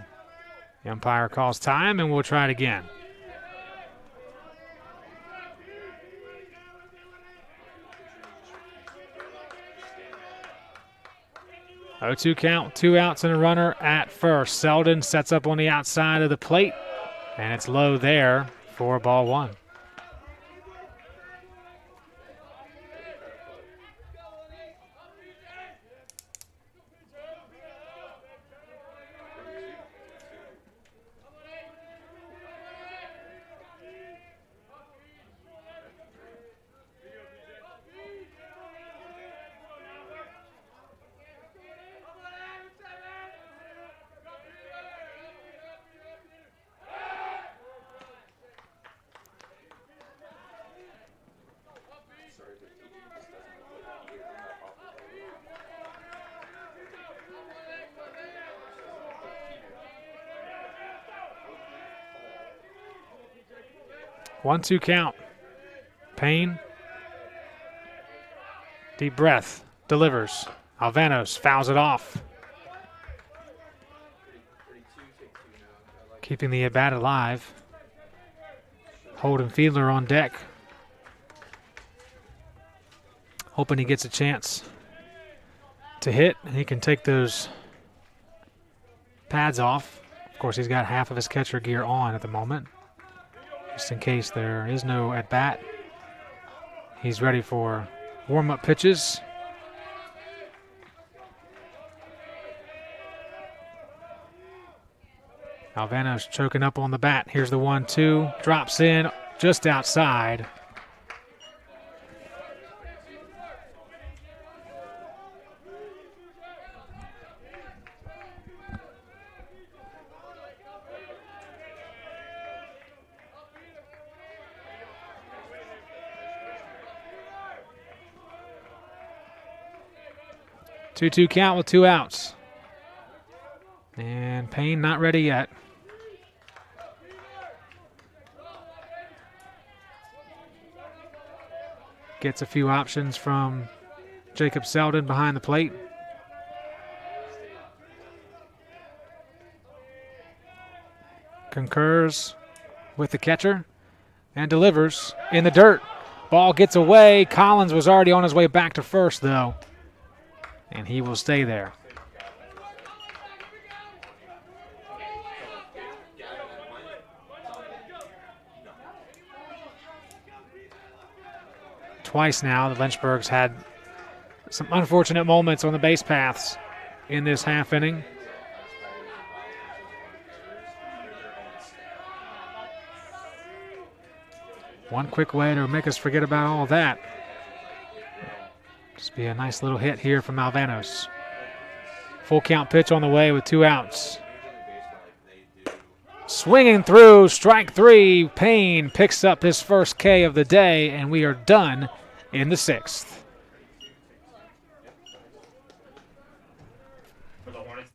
the umpire calls time, and we'll try it again. Oh, 2 count, 2 outs and a runner at first. Selden sets up on the outside of the plate, and it's low there for ball 1. 1-2 count. Payne. Deep breath. Delivers. Alvanos fouls it off. Keeping the at-bat alive. Holden Fiedler on deck. Hoping he gets a chance to hit, and he can take those pads off. Of course, he's got half of his catcher gear on at the moment, just in case there is no at-bat. He's ready for warm-up pitches. Alvano's choking up on the bat. Here's the 1-2. Drops in just outside. Two-two count with 2 outs. And Payne not ready yet. Gets a few options from Jacob Selden behind the plate. Concurs with the catcher and delivers in the dirt. Ball gets away. Collins was already on his way back to first, though, and he will stay there. Twice now, the Lynchburgs had some unfortunate moments on the base paths in this half inning. One quick way to make us forget about all that. Just be a nice little hit here from Alvanos. Full count pitch on the way with 2 outs. Swinging through, strike 3. Payne picks up his first K of the day, and we are done in the 6th.
For the Hornets.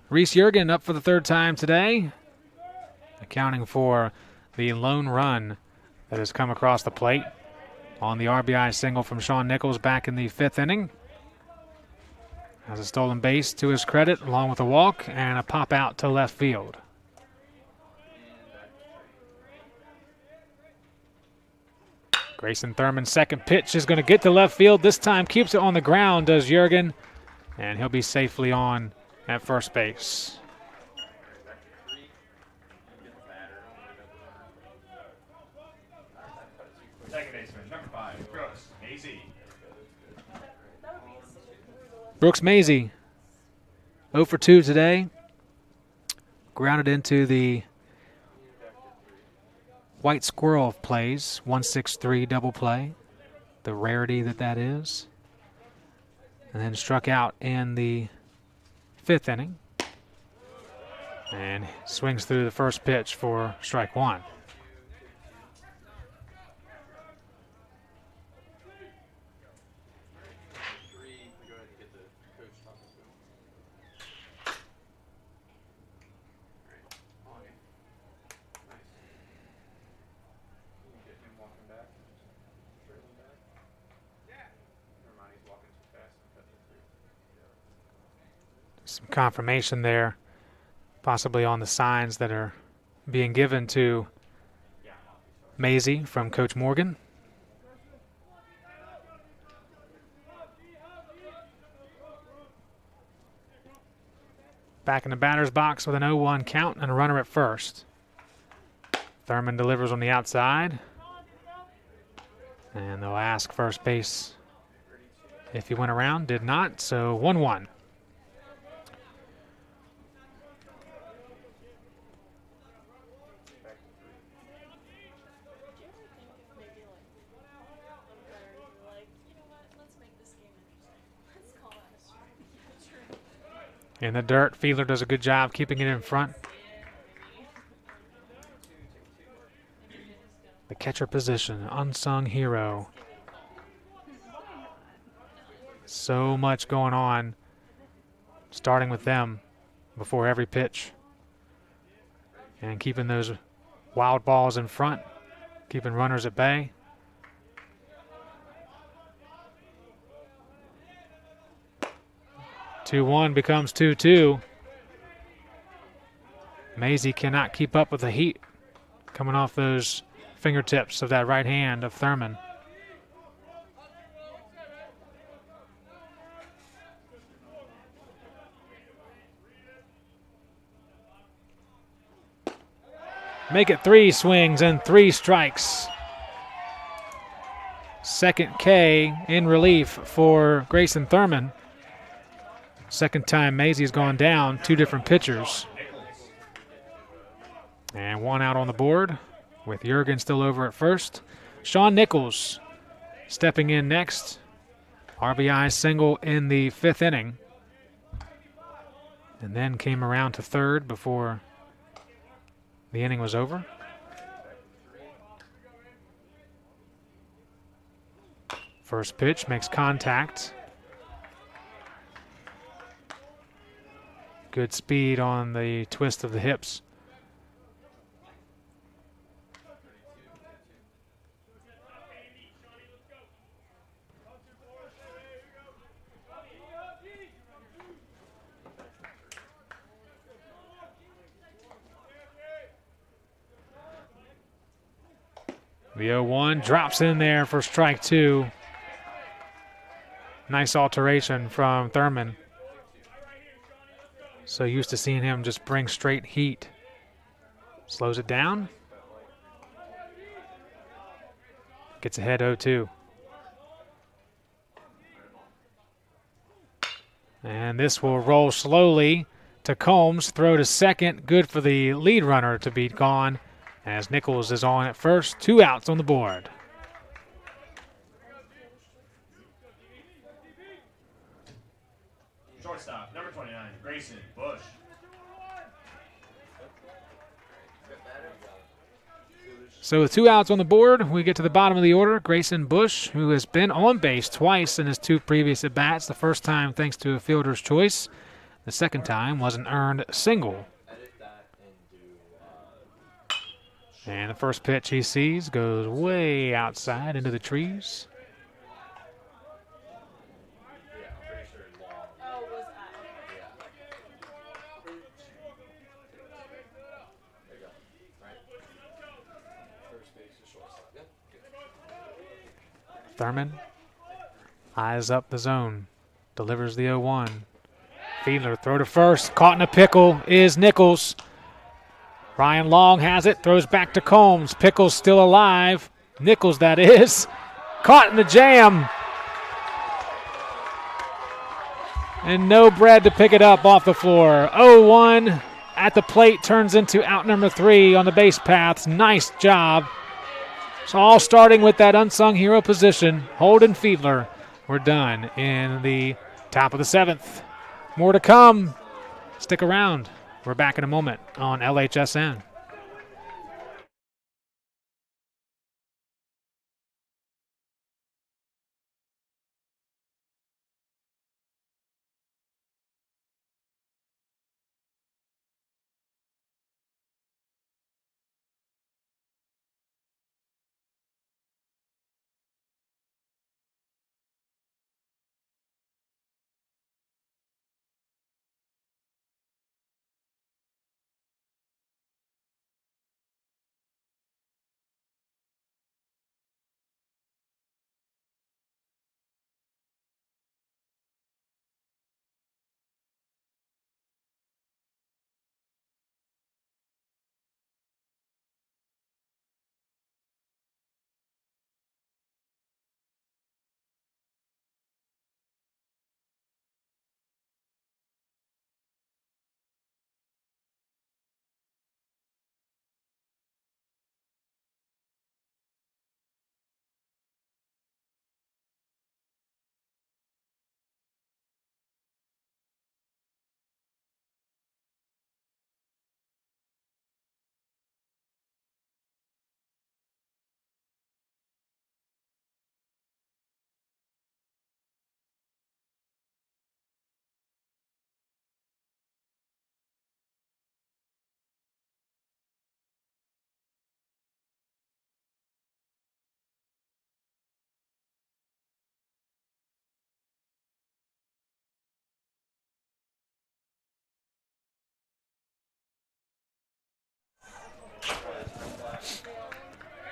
Reese Jurgen up for the 3rd time today, accounting for the lone run that has come across the plate on the RBI single from Sean Nichols back in the 5th inning. Has a stolen base to his credit, along with a walk and a pop out to left field. Grayson Thurman's second pitch is going to get to left field. This time keeps it on the ground, does Jurgen, and he'll be safely on at first base.
Second baseman, number 5, Brooks Maisie.
Brooks Maisie, 0 for 2 today. Grounded into the white squirrel of plays, 163 double play, the rarity that is. And then struck out in the 5th inning. And swings through the first pitch for strike 1. Some confirmation there, possibly on the signs that are being given to Maisie from Coach Morgan. Back in the batter's box with an 0-1 count and a runner at first. Thurman delivers on the outside. And they'll ask first base if he went around. Did not, so 1-1. In the dirt, Fiedler does a good job keeping it in front. The catcher position, unsung hero. So much going on, starting with them before every pitch. And keeping those wild balls in front, keeping runners at bay. Two-one becomes 2-2. Maisie cannot keep up with the heat coming off those fingertips of that right hand of Thurman. Make it 3 swings and 3 strikes. Second K in relief for Grayson Thurman. Second time Maisie's gone down, 2 different pitchers. And 1 out on the board with Jurgen still over at first. Sean Nichols stepping in next. RBI single in the 5th inning. And then came around to third before the inning was over. First pitch makes contact. Good speed on the twist of the hips. The 0-1 drops in there for strike 2. Nice alteration from Thurman. So used to seeing him just bring straight heat. Slows it down. Gets ahead 0-2. And this will roll slowly to Combs. Throw to second. Good for the lead runner to be gone as Nichols is on at first. 2 outs on the board.
Shortstop, number 29, Grayson Bush.
So with 2 outs on the board, we get to the bottom of the order. Grayson Bush, who has been on base twice in his 2 previous at-bats. The first time thanks to a fielder's choice. The second time was an earned single. And the first pitch he sees goes way outside into the trees. Thurman eyes up the zone, delivers the 0-1. Fiedler throw to first, caught in a pickle is Nichols. Ryan Long has it, throws back to Combs. Pickle's still alive. Nichols, that is. Caught in the jam. And no bread to pick it up off the floor. 0-1 at the plate turns into out number 3 on the base paths. Nice job. So all starting with that unsung hero position, Holden Fiedler. We're done in the top of the 7th. More to come. Stick around. We're back in a moment on LHSN.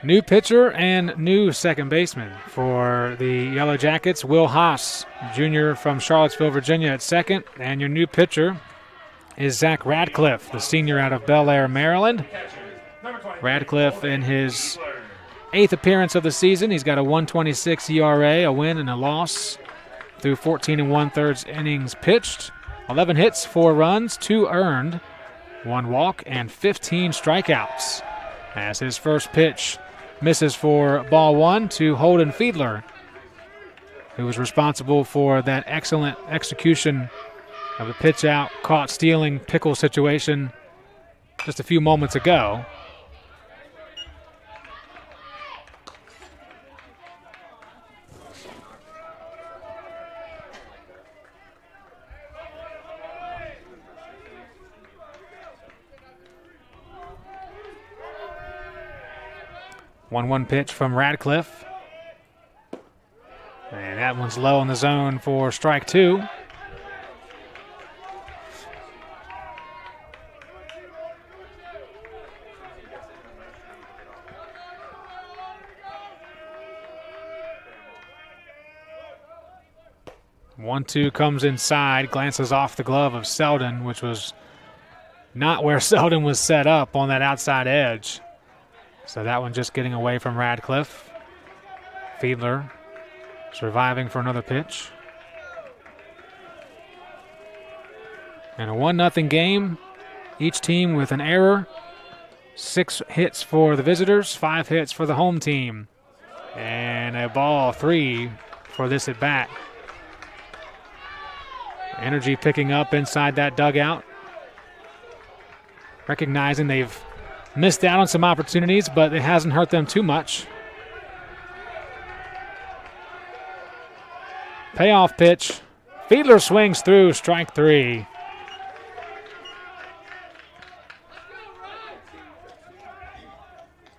New pitcher and new second baseman for the Yellow Jackets. Will Haas, junior from Charlottesville, Virginia at second. And your new pitcher is Zach Radcliffe, the senior out of Bel Air, Maryland. Radcliffe in his 8th appearance of the season. He's got a 1.26 ERA, a win and a loss through 14 1/3 innings pitched. 11 hits, 4 runs, 2 earned, 1 walk, and 15 strikeouts. As his first pitch misses for ball 1 to Holden Fiedler, who was responsible for that excellent execution of the pitch out, caught stealing pickle situation just a few moments ago. One pitch from Radcliffe. And that one's low in the zone for strike 2. One-two comes inside, glances off the glove of Selden, which was not where Selden was set up on that outside edge. So that one just getting away from Radcliffe. Fiedler surviving for another pitch. And a 1-0 game. Each team with an error. 6 hits for the visitors, 5 hits for the home team. And a ball 3 for this at bat. Energy picking up inside that dugout. Recognizing they've missed out on some opportunities, but it hasn't hurt them too much. Payoff pitch. Fiedler swings through, strike 3.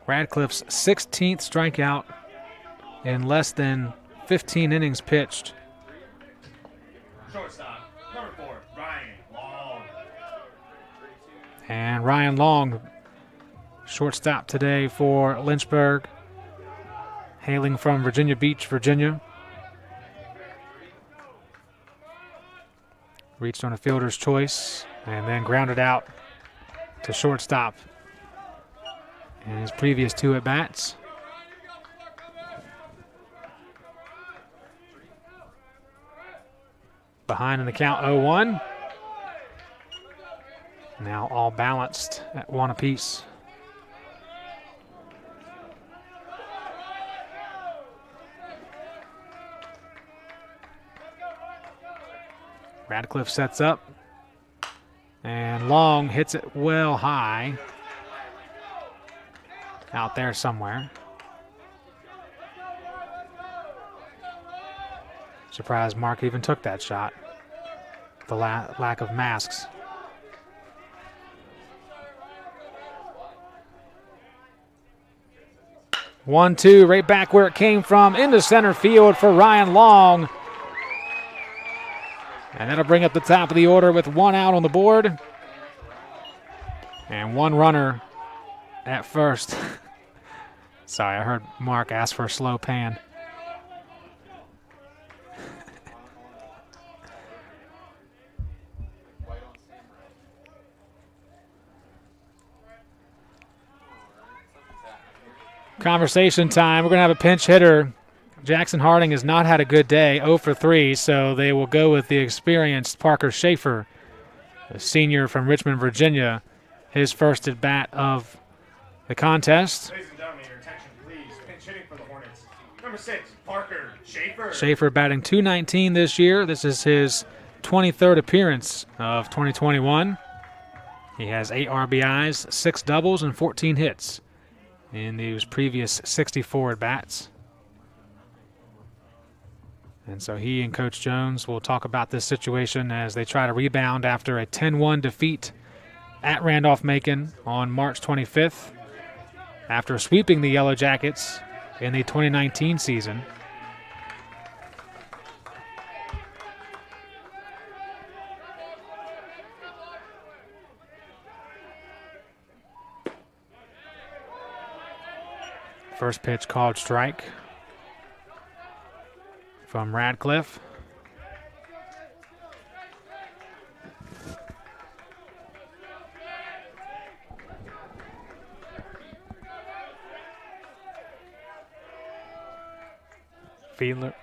Radcliffe's 16th strikeout in less than 15 innings pitched.
Shortstop, number 4, Ryan Long.
And Ryan Long, shortstop today for Lynchburg, hailing from Virginia Beach, Virginia. Reached on a fielder's choice and then grounded out to shortstop in his previous 2 at-bats. Behind in the count 0-1. Now all balanced at 1 apiece. Radcliffe sets up. And Long hits it well high. Out there somewhere. Surprised Mark even took that shot. The lack of masks. One, two, right back where it came from, into center field for Ryan Long. And that'll bring up the top of the order with 1 out on the board. And 1 runner at first. Sorry, I heard Mark ask for a slow pan. Conversation time. We're going to have a pinch hitter. Jackson Harding has not had a good day, 0 for 3, so they will go with the experienced Parker Schaefer, a senior from Richmond, Virginia, his first at bat of the contest.
Ladies and gentlemen, your attention, please. Pinch hitting for the Hornets. Number 6, Parker Schaefer.
Schaefer batting .219 this year. This is his 23rd appearance of 2021. He has 8 RBIs, 6 doubles, and 14 hits in these previous 64 at-bats. And so he and Coach Jones will talk about this situation as they try to rebound after a 10-1 defeat at Randolph-Macon on March 25th after sweeping the Yellow Jackets in the 2019 season. First pitch called strike from Radcliffe. Fiedler,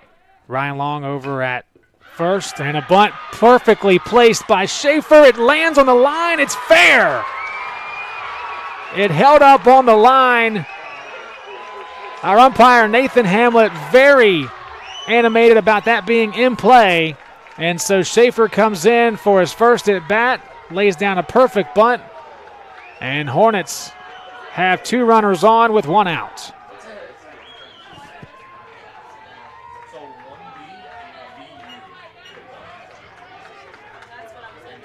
Ryan Long over at first, and a bunt perfectly placed by Schaefer. It lands on the line. It's fair. It held up on the line. Our umpire, Nathan Hamlet, very animated about that being in play. And so Schaefer comes in for his first at bat, lays down a perfect bunt, and Hornets have 2 runners on with 1 out.
So 1B, VU.
That's what I'm thinking.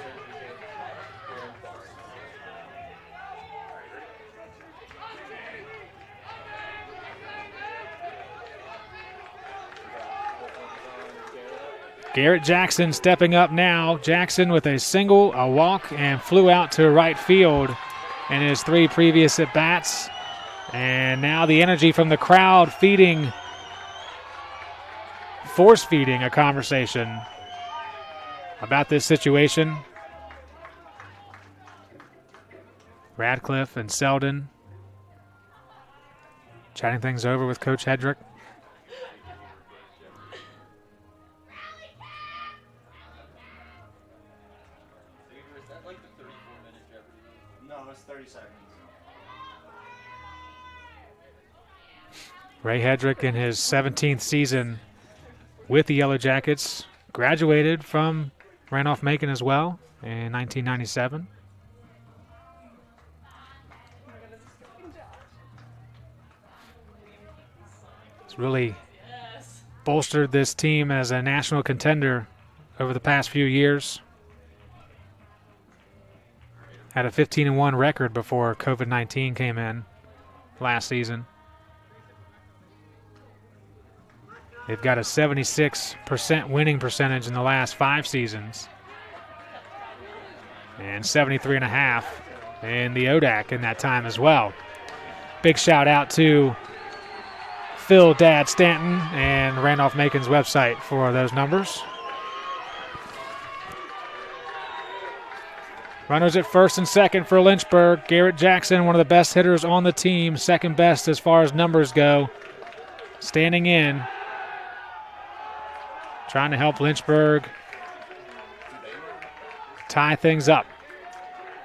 Garrett Jackson stepping up now. Jackson with a single, a walk, and flew out to right field in his 3 previous at-bats. And now the energy from the crowd force-feeding a conversation about this situation. Radcliffe and Selden chatting things over with Coach Hedrick.
Is that like the 34-minute Jeopardy?
No, it's 30 seconds.
Ray Hedrick in his 17th season with the Yellow Jackets, graduated from Randolph-Macon as well in 1997. It's really bolstered this team as a national contender over the past few years. Had a 15-1 record before COVID-19 came in last season. They've got a 76% winning percentage in the last 5 seasons. And 73.5 in the ODAC in that time as well. Big shout out to Phil Dad Stanton and Randolph-Macon's website for those numbers. Runners at first and second for Lynchburg. Garrett Jackson, one of the best hitters on the team, second best as far as numbers go, standing in, trying to help Lynchburg tie things up.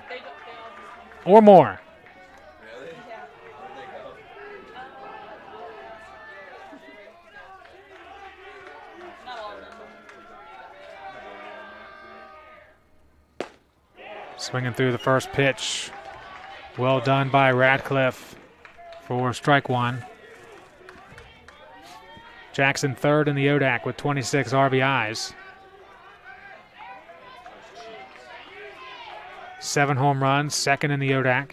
They
or more.
Really?
Yeah.
Where'd they go?
Not all of them.
Swinging through the first pitch. Well done by Radcliffe for strike one. Jackson third in the ODAC with 26 RBIs. 7 home runs, second in the ODAC.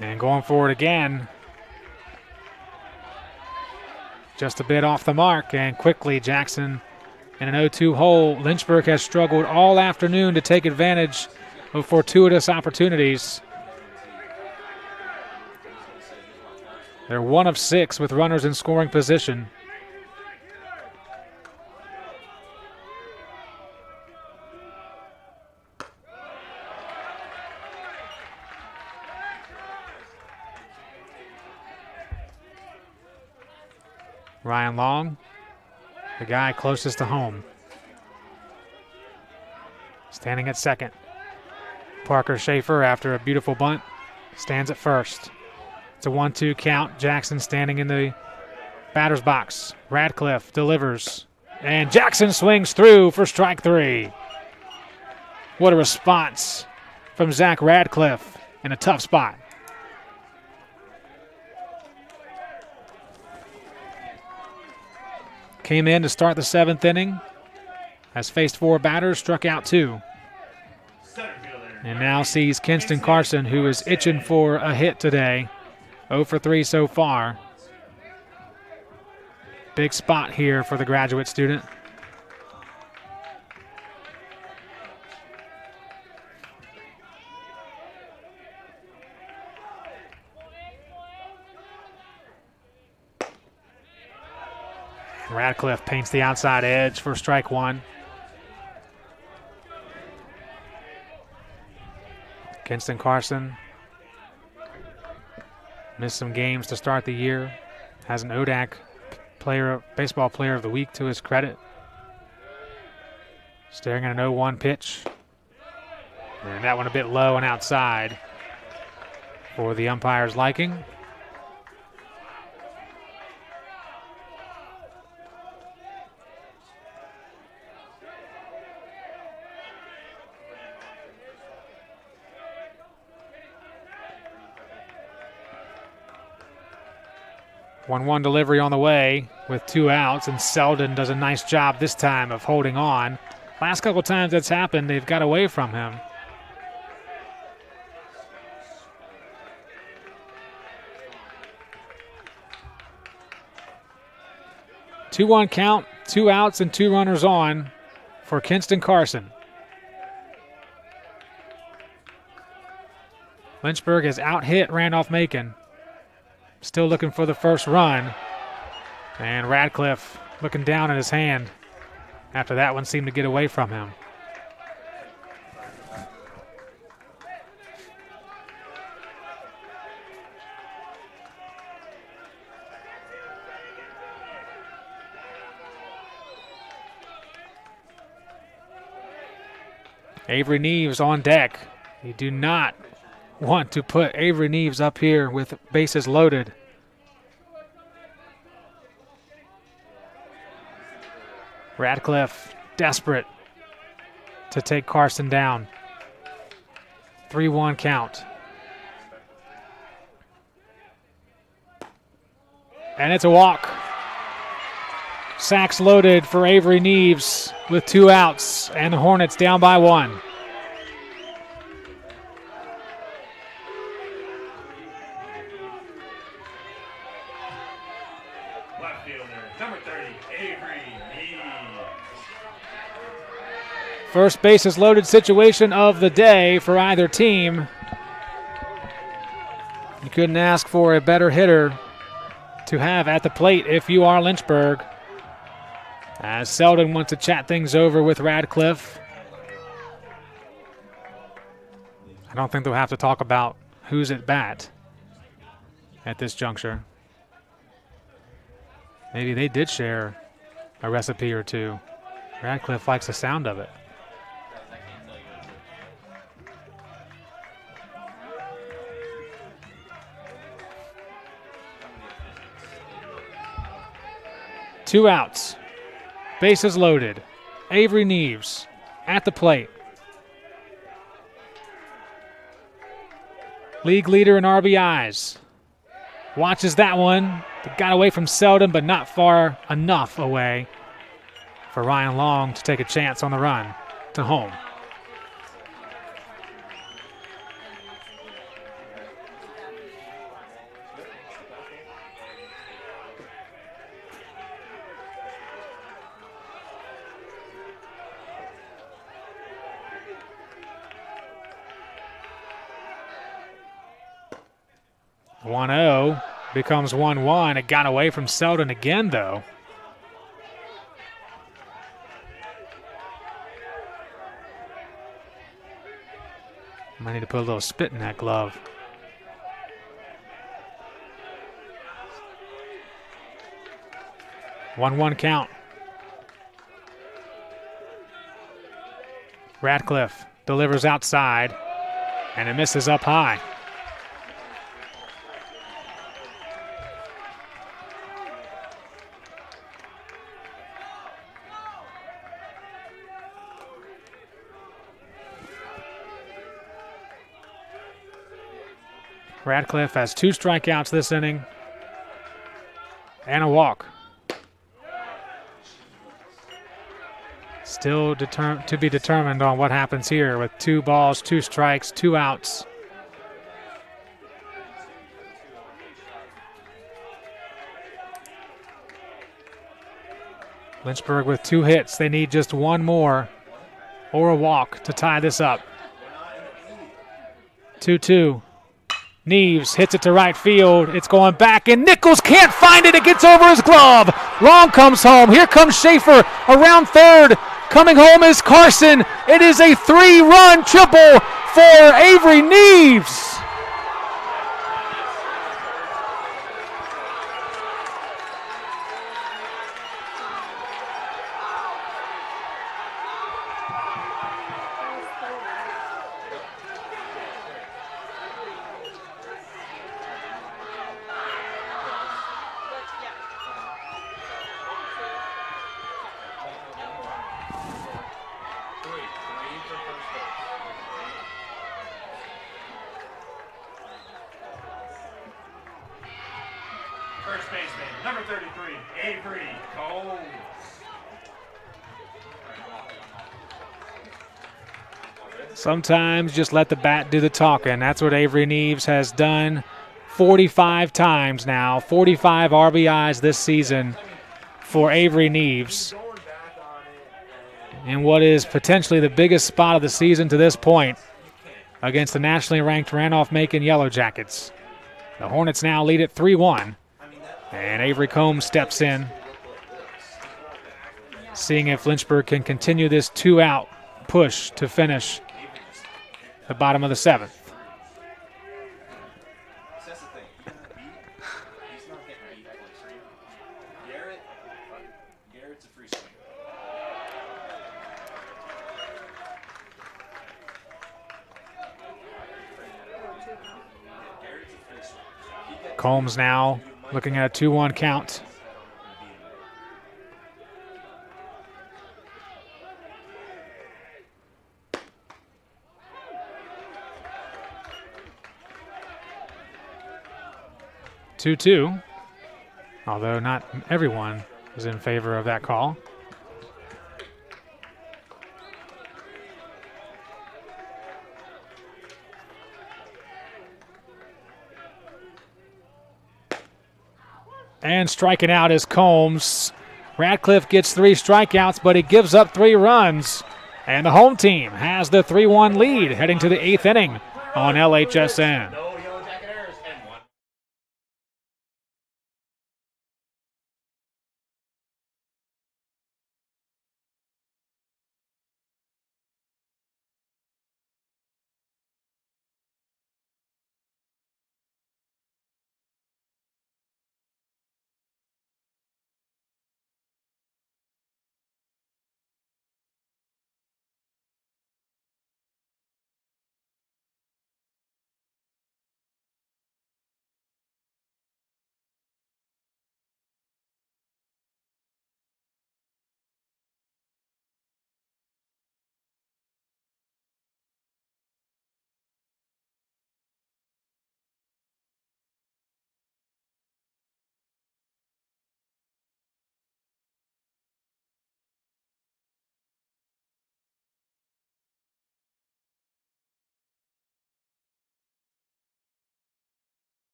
And going for it again. Just a bit off the mark, and quickly Jackson in an 0-2 hole. Lynchburg has struggled all afternoon to take advantage of fortuitous opportunities. They're 1 of 6 with runners in scoring position. Ryan Long, the guy closest to home, standing at second. Parker Schaefer, after a beautiful bunt, stands at first. It's a 1-2 count. Jackson standing in the batter's box. Radcliffe delivers, and Jackson swings through for strike 3. What a response from Zach Radcliffe in a tough spot. Came in to start the 7th inning. Has faced 4 batters, struck out 2. And now sees Kinston Carson, who is itching for a hit today. 0 for 3 so far. Big spot here for the graduate student. Radcliffe paints the outside edge for strike 1. Kinston Carson missed some games to start the year. Has an ODAC baseball player of the week to his credit. Staring at an 0-1 pitch. And that one a bit low and outside for the umpire's liking. One delivery on the way with 2 outs, and Selden does a nice job this time of holding on. Last couple times that's happened, they've got away from him. Two-one count, 2 outs and 2 runners on for Kinston Carson. Lynchburg has out-hit Randolph-Macon. Still looking for the first run. And Radcliffe looking down at his hand after that one seemed to get away from him. Avery Neves on deck. You do not want to put Avery Neves up here with bases loaded. Radcliffe desperate to take Carson down. 3-1 count. And it's a walk. Sacks loaded for Avery Neves with 2 outs, and the Hornets down by 1.
Left fielder, number 30, Avery Neves.
First bases loaded situation of the day for either team. You couldn't ask for a better hitter to have at the plate if you are Lynchburg. As Selden wants to chat things over with Radcliffe. I don't think they'll have to talk about who's at bat at this juncture. Maybe they did share a recipe or two. Radcliffe likes the sound of it. 2 outs. Bases loaded. Avery Neves at the plate. League leader in RBIs. Watches that one. It got away from Selden, but not far enough away for Ryan Long to take a chance on the run to home. One 0 becomes 1-1. It got away from Selden again, though. Might need to put a little spit in that glove. One count. Radcliffe delivers outside, and it misses up high. Radcliffe has 2 strikeouts this inning and a walk. Still to be determined on what happens here with 2 balls, 2 strikes, 2 outs. Lynchburg with 2 hits. They need just 1 more or a walk to tie this up. 2-2. Neves hits it to right field. It's going back, and Nichols can't find it. It gets over his glove. Long comes home. Here comes Schaefer around third. Coming home is Carson. It is a 3-run triple for Avery Neves.
First baseman, number 33, Avery Combs.
Sometimes just let the bat do the talking. That's what Avery Neves has done 45 times now. 45 RBIs this season for Avery Neves. In what is potentially the biggest spot of the season to this point against the nationally ranked Randolph-Macon Yellow Jackets. The Hornets now lead at 3-1. And Avery Combs steps in, seeing if Lynchburg can continue this 2-out push to finish the bottom of the 7th.
That's the thing. He's not getting beat twice. Garrett's a free swing. Garrett's a free swing.
Combs now looking at a 2-1 count. Two, although not everyone is in favor of that call. And striking out is Combs. Radcliffe gets 3 strikeouts, but he gives up 3 runs. And the home team has the 3-1 lead heading to the 8th inning on LHSN.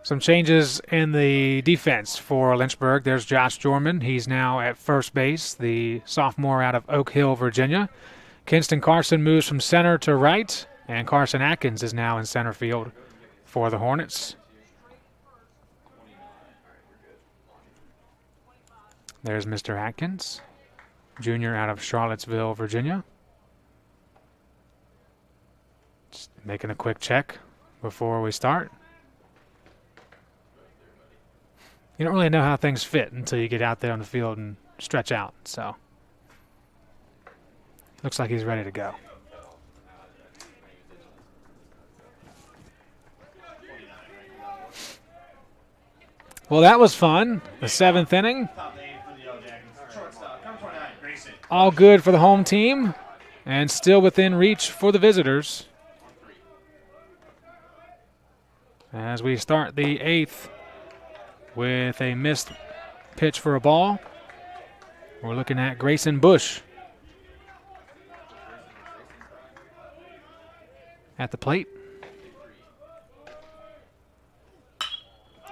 Some changes in the defense for Lynchburg. There's Josh Jorman. He's now at first base, the sophomore out of Oak Hill, Virginia. Kinston Carson moves from center to right, and Carson Atkins is now in center field for the Hornets. There's Mr. Atkins, junior out of Charlottesville, Virginia. Just making a quick check before we start. You don't really know how things fit until you get out there on the field and stretch out. So, looks like he's ready to go. Well, that was fun. The seventh inning. All good for the home team and still within reach for the visitors. As we start the eighth with a missed pitch for a ball, we're looking at Grayson Bush at the plate.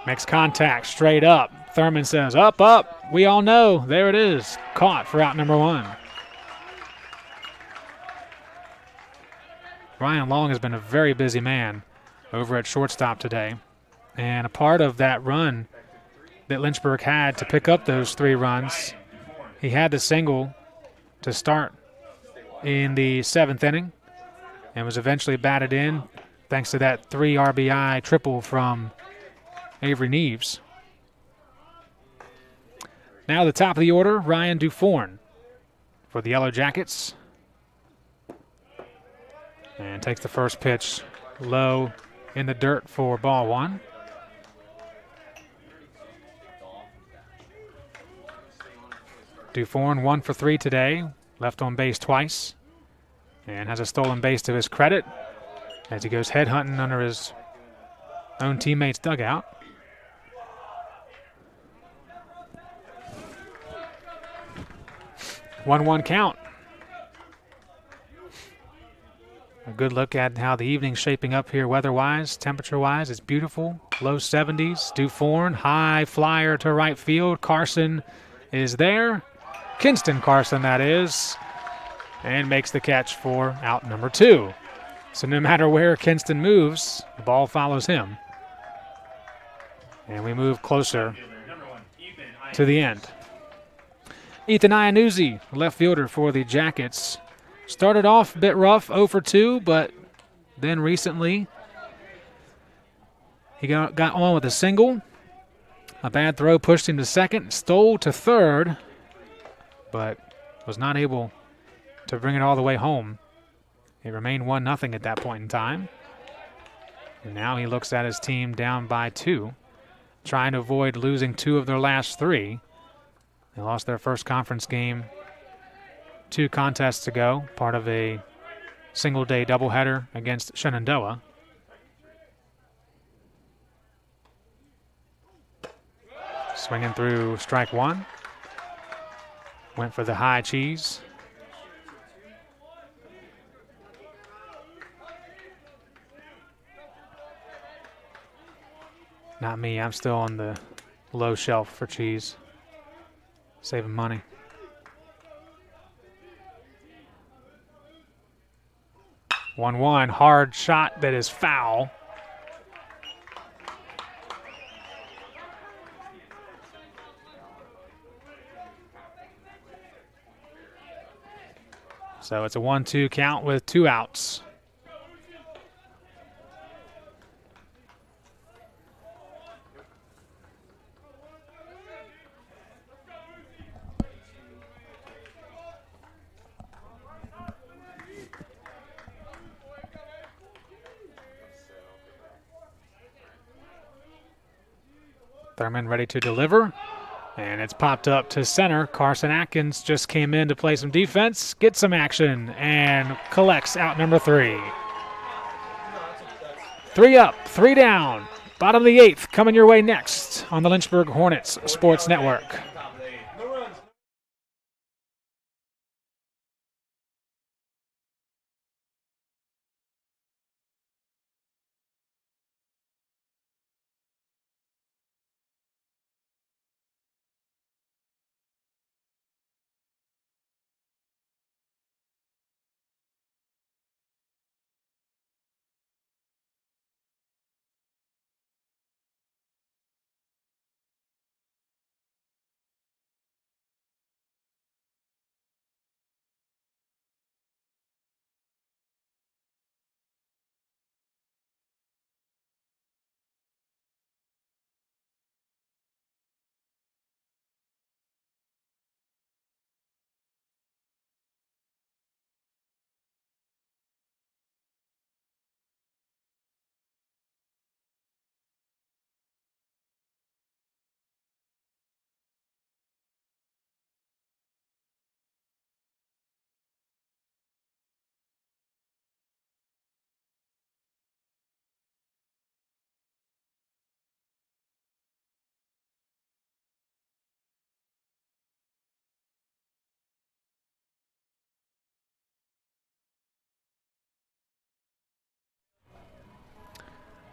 Makes contact straight up. Thurman says, up, up. We all know. There it is. Caught for out number one. Ryan Long has been a very busy man over at shortstop today. And a part of that run that Lynchburg had to pick up those 3 runs, he had the single to start in the 7th inning and was eventually batted in thanks to that 3 RBI triple from Avery Neves. Now the top of the order, Ryan Duforn for the Yellow Jackets. And takes the first pitch low in the dirt for ball 1. Duforn 1 for 3 today, left on base twice, and has a stolen base to his credit as he goes head hunting under his own teammate's dugout. One count. A good look at how the evening's shaping up here weather-wise, temperature-wise. It's beautiful, low 70s. Duforn, high flyer to right field. Carson is there. Kinston Carson, that is, and makes the catch for out number 2. So no matter where Kinston moves, the ball follows him. And we move closer to the end. Ethan Iannuzzi, left fielder for the Jackets. Started off a bit rough, 0 for 2, but then recently he got on with a single. A bad throw pushed him to second, stole to third, but was not able to bring it all the way home. It remained 1-0 at that point in time. And now he looks at his team down by 2, trying to avoid losing 2 of their last 3. They lost their first conference game 2 contests ago, part of a single-day doubleheader against Shenandoah. Swinging through strike 1. Went for the high cheese. Not me, I'm still on the low shelf for cheese. Saving money. One, hard shot that is foul. So it's a 1-2 count with 2 outs. Thurman ready to deliver, and it's popped up to center. Carson Atkins just came in to play some defense, get some action, and collects out number 3. 3 up, 3 down. Bottom of the 8th coming your way next on the Lynchburg Hornets Sports Network.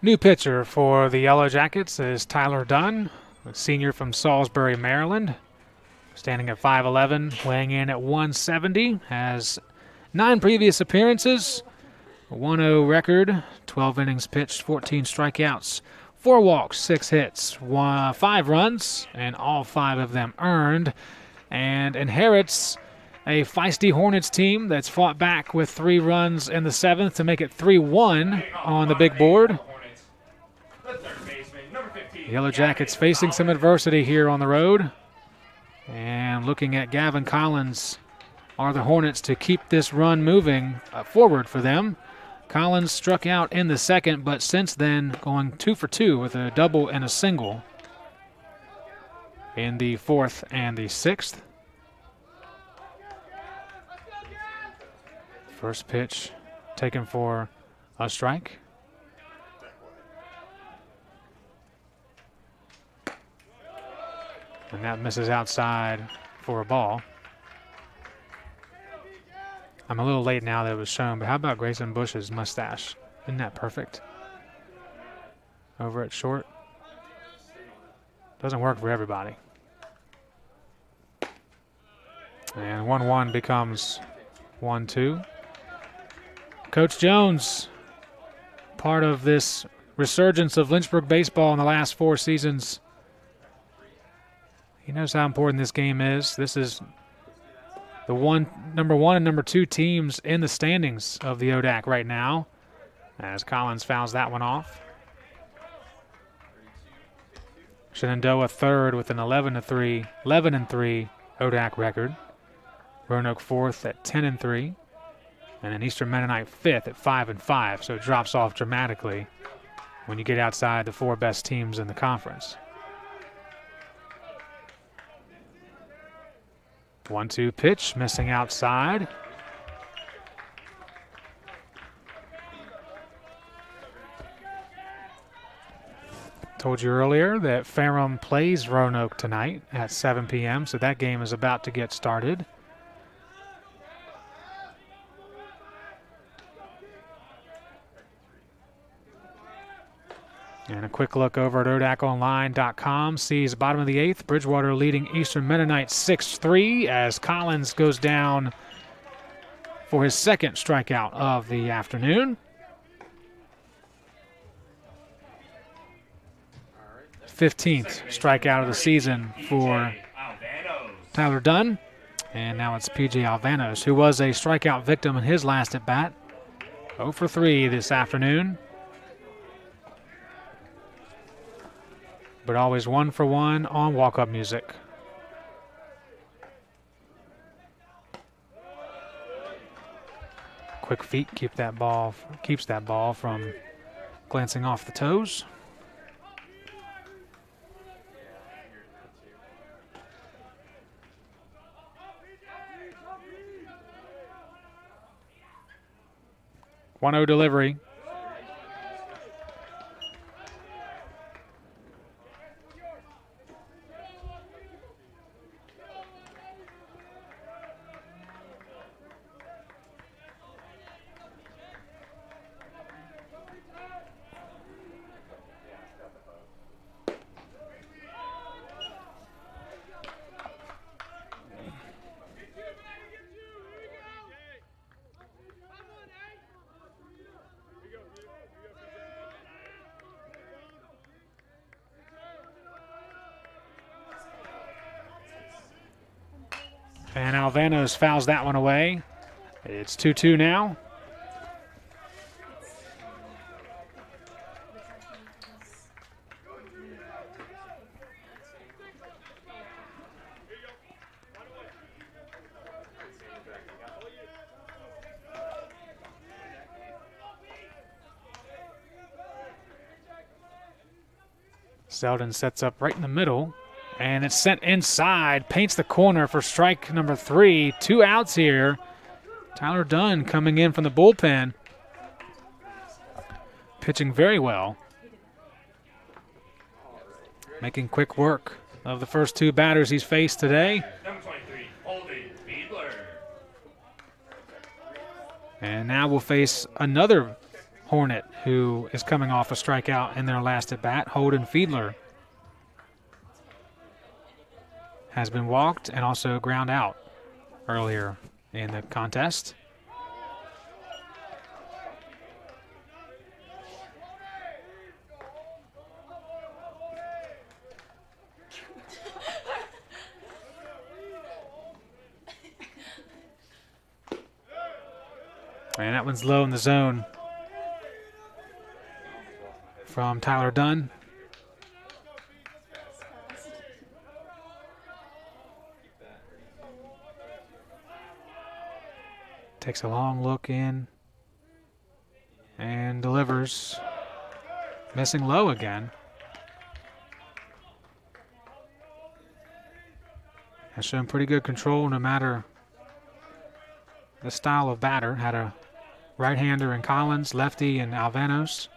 New pitcher for the Yellow Jackets is Tyler Dunn, a senior from Salisbury, Maryland. Standing at 5'11", weighing in at 170, has 9 previous appearances, a 1-0 record, 12 innings pitched, 14 strikeouts, 4 walks, 6 hits, 5 runs, and all 5 of them earned, and inherits a feisty Hornets team that's fought back with 3 runs in the 7th to make it 3-1 on the big board. The Yellow Jackets facing some adversity here on the road. And looking at Gavin Collins, are the Hornets to keep this run moving forward for them? Collins struck out in the 2nd, but since then going 2 for 2 with a double and a single in the 4th and the 6th. First pitch taken for a strike. And that misses outside for a ball. I'm a little late now that it was shown, but how about Grayson Bush's mustache? Isn't that perfect? Over at short. Doesn't work for everybody. And 1-1 becomes 1-2. Coach Jones, part of this resurgence of Lynchburg baseball in the last 4 seasons. He knows how important this game is. This is the number 1 and number 2 teams in the standings of the ODAC right now, as Collins fouls that one off. Shenandoah third with an 11-3 ODAC record. Roanoke fourth at 10-3, and then Eastern Mennonite fifth at 5-5. So it drops off dramatically when you get outside the 4 best teams in the conference. 1-2 pitch, missing outside. Told you earlier that Ferrum plays Roanoke tonight at 7 p.m., so that game is about to get started. And a quick look over at ODAConline.com sees bottom of the 8th, Bridgewater leading Eastern Mennonite 6-3 as Collins goes down for his 2nd strikeout of the afternoon. 15th strikeout of the season for Tyler Dunn. And now it's P.J. Alvanos, who was a strikeout victim in his last at-bat. 0 for 3 this afternoon. But always 1 for 1 on walk-up music. Quick feet keeps that ball from glancing off the toes. One-0 delivery. And Alvanos fouls that one away. It's 2-2 now. Selden sets up right in the middle. And it's sent inside, paints the corner for strike number 3. 2 outs here. Tyler Dunn coming in from the bullpen. Pitching very well. Making quick work of the first 2 batters he's faced today.
Number 23, Holden Fiedler.
And now we'll face another Hornet, who is coming off a strikeout in their last at-bat. Holden Fiedler has been walked and also ground out earlier in the contest. And that one's low in the zone from Tyler Dunn. Takes a long look in and delivers. Missing low again. Has shown pretty good control no matter the style of batter. Had a right-hander in Collins, lefty in Alvanos.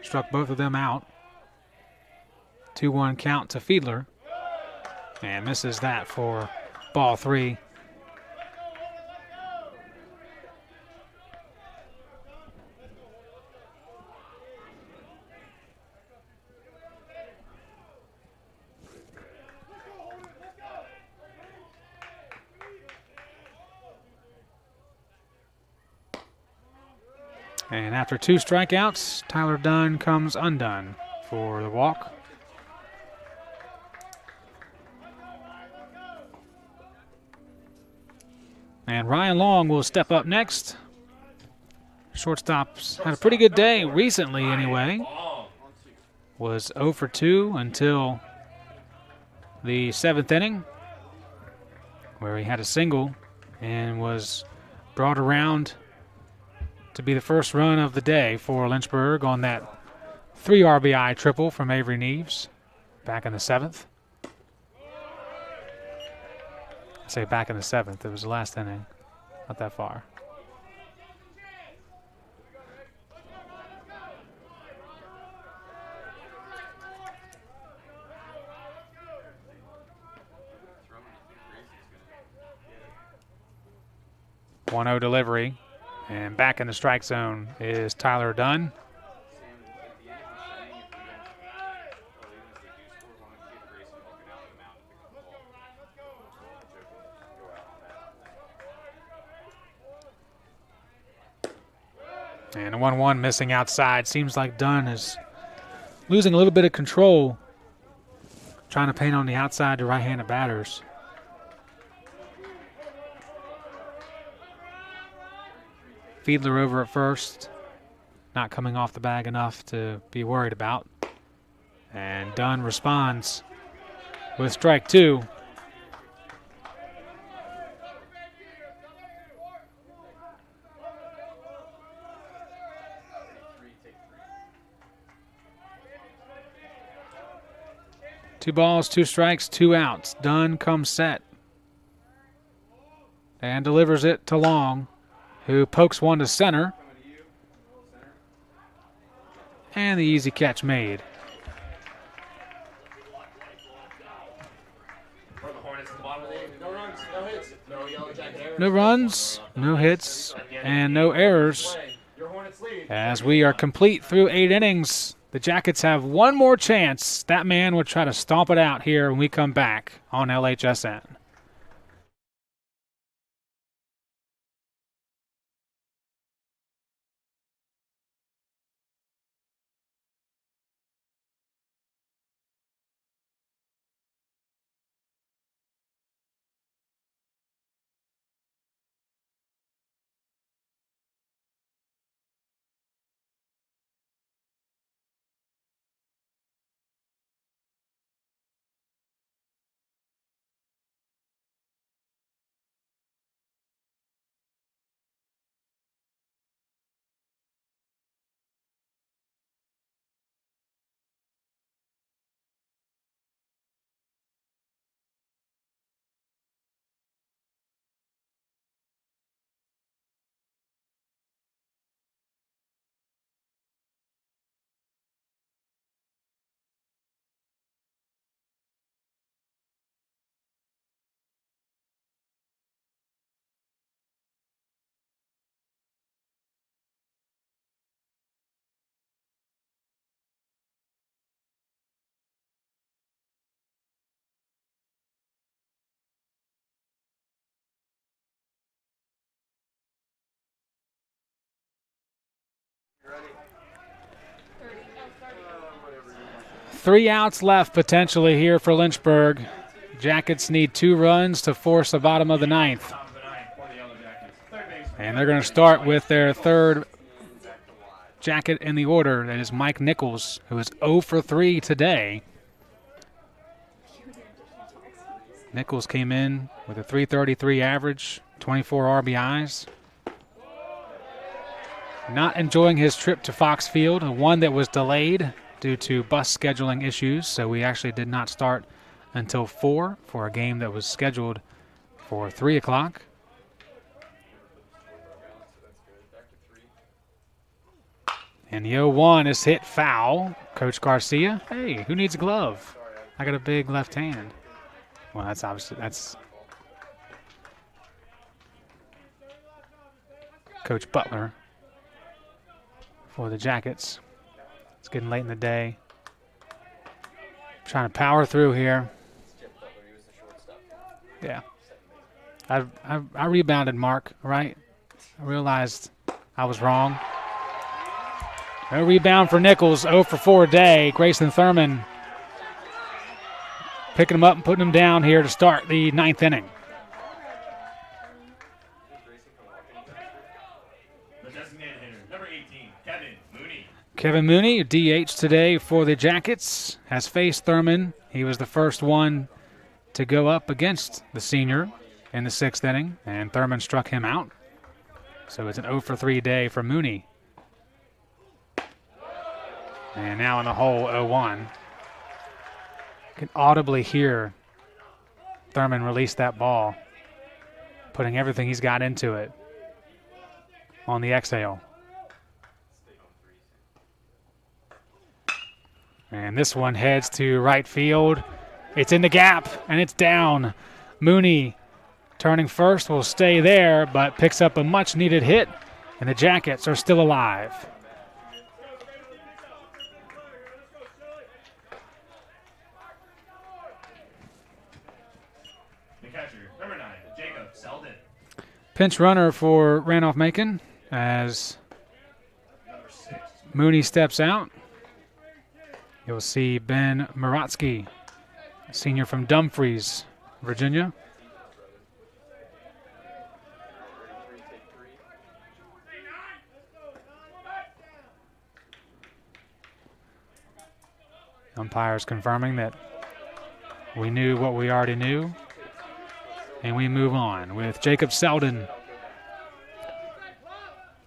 Struck both of them out. 2-1 count to Fiedler. And misses that for ball 3. And after 2 strikeouts, Tyler Dunn comes undone for the walk. And Ryan Long will step up next. Shortstop's had a pretty good day recently anyway. Was 0 for 2 until the 7th inning, where he had a single and was brought around to be the first run of the day for Lynchburg on that 3 RBI triple from Avery Neves back in the 7th. I say back in the 7th. It was the last inning. Not that far. One 0 delivery. And back in the strike zone is Tyler Dunn. And a 1-1 missing outside. Seems like Dunn is losing a little bit of control, trying to paint on the outside to right-handed batters. Fiedler over at first, not coming off the bag enough to be worried about. And Dunn responds with strike 2. Two balls, 2 strikes, 2 outs. Dunn comes set and delivers it to Long, who pokes one to center. And the easy catch made. No runs, no hits, and no errors. As we are complete through 8 innings, the Jackets have one more chance. That man will try to stomp it out here when we come back on LHSN. 3 outs left potentially here for Lynchburg. Jackets need 2 runs to force the bottom of the 9th.
Top of the ninth for the Yellow Jackets. Third base.
And they're going to start with their third Jacket in the order. That is Mike Nichols, who is 0 for 3 today. Nichols came in with a .333 average, 24 RBIs. Not enjoying his trip to Fox Field, one that was delayed due to bus scheduling issues, so we actually did not start until 4 for a game that was scheduled for 3 o'clock. And the 0-1 is hit foul. Coach Garcia, hey, who needs a glove? I got a big left hand. Well, that's obviously, that's Coach Butler for the Jackets. It's getting late in the day. Trying to power through here. Yeah. I rebounded, Mark, right? I realized I was wrong. No rebound for Nichols, 0 for 4 day. Grayson Thurman picking him up and putting him down here to start the 9th inning.
The designated hitter, number 18, Kevin Mooney.
Kevin Mooney, DH today for the Jackets, has faced Thurman. He was the first one to go up against the senior in the 6th inning, and Thurman struck him out. So it's an 0 for 3 day for Mooney. And now in the hole, 0-1. You can audibly hear Thurman release that ball, putting everything he's got into it on the exhale. And this one heads to right field. It's in the gap, and it's down. Mooney turning first will stay there, but picks up a much-needed hit, and the Jackets are still alive. Pinch runner for Randolph-Macon as Mooney steps out. You'll see Ben Maratsky, a senior from Dumfries, Virginia. Umpires confirming that we knew what we already knew. And we move on with Jacob Selden.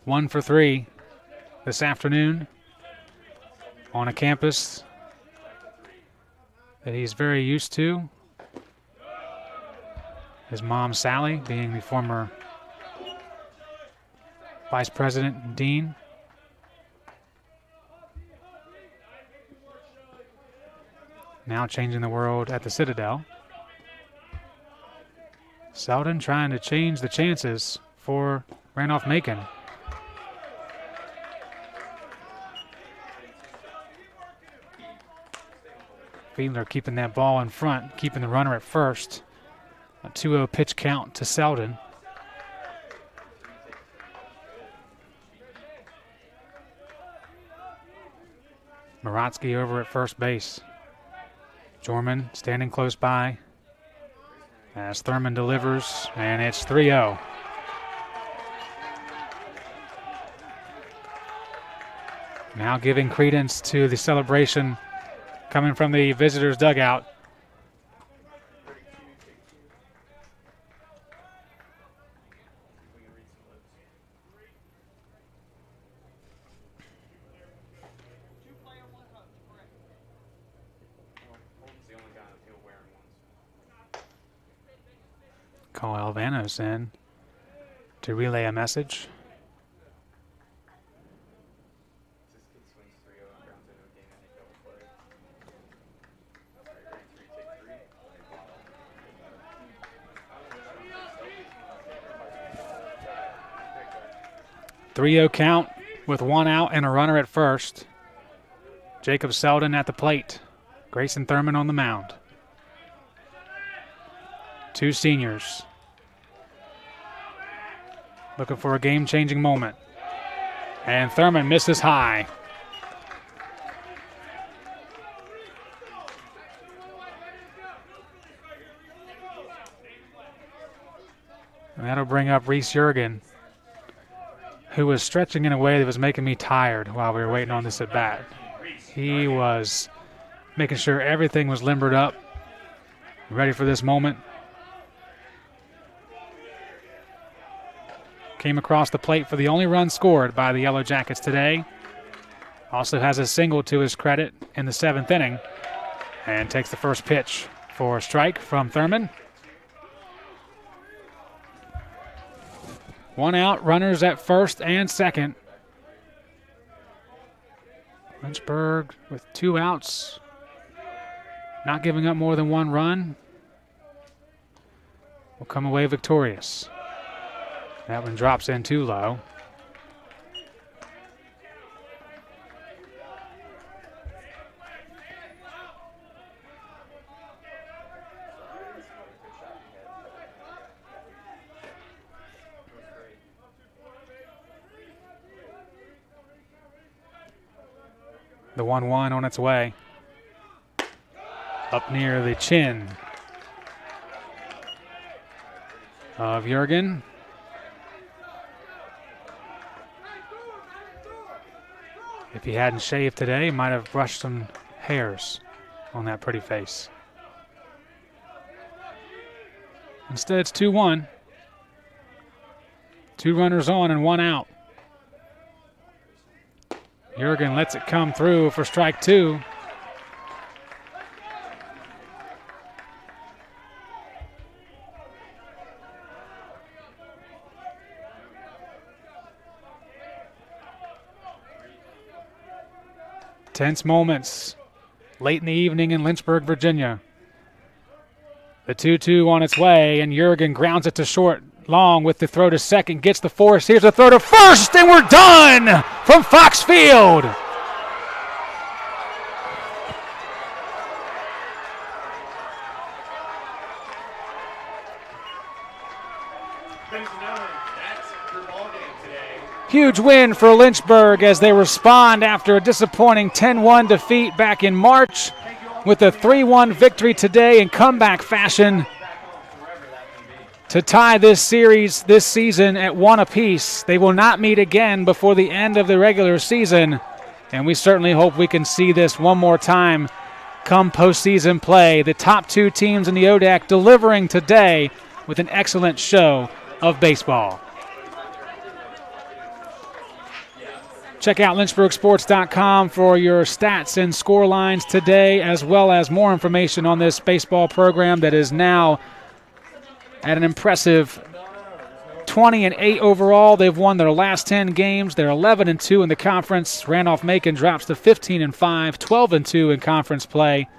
1 for 3 this afternoon on a campus that he's very used to. His mom, Sally, being the former vice president and dean. Now changing the world at the Citadel. Selden trying to change the chances for Randolph-Macon. Fiedler keeping that ball in front, keeping the runner at first. A 2-0 pitch count to Selden. Maratsky over at first base. Jorman standing close by as Thurman delivers, and it's 3-0. Now giving credence to the celebration coming from the visitors' dugout. Call Alvanos in to relay a message. .3-0 count with 1 out and a runner at first. Jacob Selden at the plate. Grayson Thurman on the mound. 2 seniors looking for a game-changing moment. And Thurman misses high. And that'll bring up Reese Jurgen, who was stretching in a way that was making me tired while we were waiting on this at bat. He was making sure everything was limbered up, ready for this moment. Came across the plate for the only run scored by the Yellow Jackets today. Also has a single to his credit in the 7th inning. And takes the first pitch for a strike from Thurman. 1 out, runners at first and second. Lynchburg with 2 outs. Not giving up more than 1 run. Will come away victorious. That one drops in too low. The 1-1 on its way. Up near the chin of Jurgen. If he hadn't shaved today, he might have brushed some hairs on that pretty face. Instead, it's 2-1. 2 runners on and 1 out. Jurgen lets it come through for strike 2. Tense moments late in the evening in Lynchburg, Virginia. The 2-2 on its way, and Jurgen grounds it to short. Long with the throw to second, gets the force. Here's a throw to first, and we're done from Fox Field. Huge win for Lynchburg as they respond after a disappointing 10-1 defeat back in March with a 3-1 victory today in comeback fashion to tie this series this season at 1 apiece. They will not meet again before the end of the regular season, and we certainly hope we can see this one more time come postseason play. The top 2 teams in the ODAC delivering today with an excellent show of baseball. Check out lynchburgsports.com for your stats and score lines today, as well as more information on this baseball program that is now at an impressive 20-8 overall. They've won their last 10 games. They're 11-2 in the conference. Randolph-Macon drops to 15-5, 12-2 in conference play.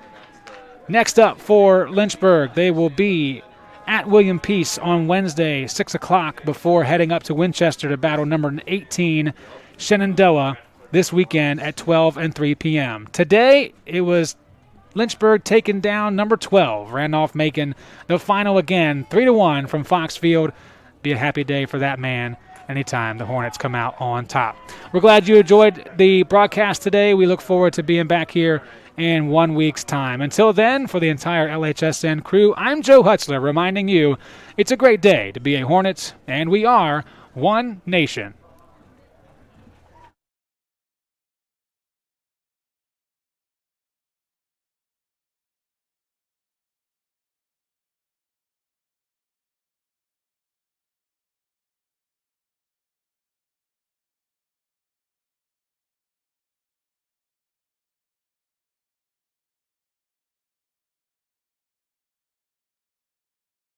Next up for Lynchburg, they will be at William Peace on Wednesday, 6 o'clock, before heading up to Winchester to battle number 18, Shenandoah, this weekend at 12 and 3 p.m. Today, it was Lynchburg taking down number 12, Randolph-Macon. The final again, 3-1 from Fox Field. Be a happy day for that man anytime the Hornets come out on top. We're glad you enjoyed the broadcast today. We look forward to being back here in 1 week's time. Until then, for the entire LHSN crew, I'm Joe Hutzler reminding you it's a great day to be a Hornet, and we are one nation.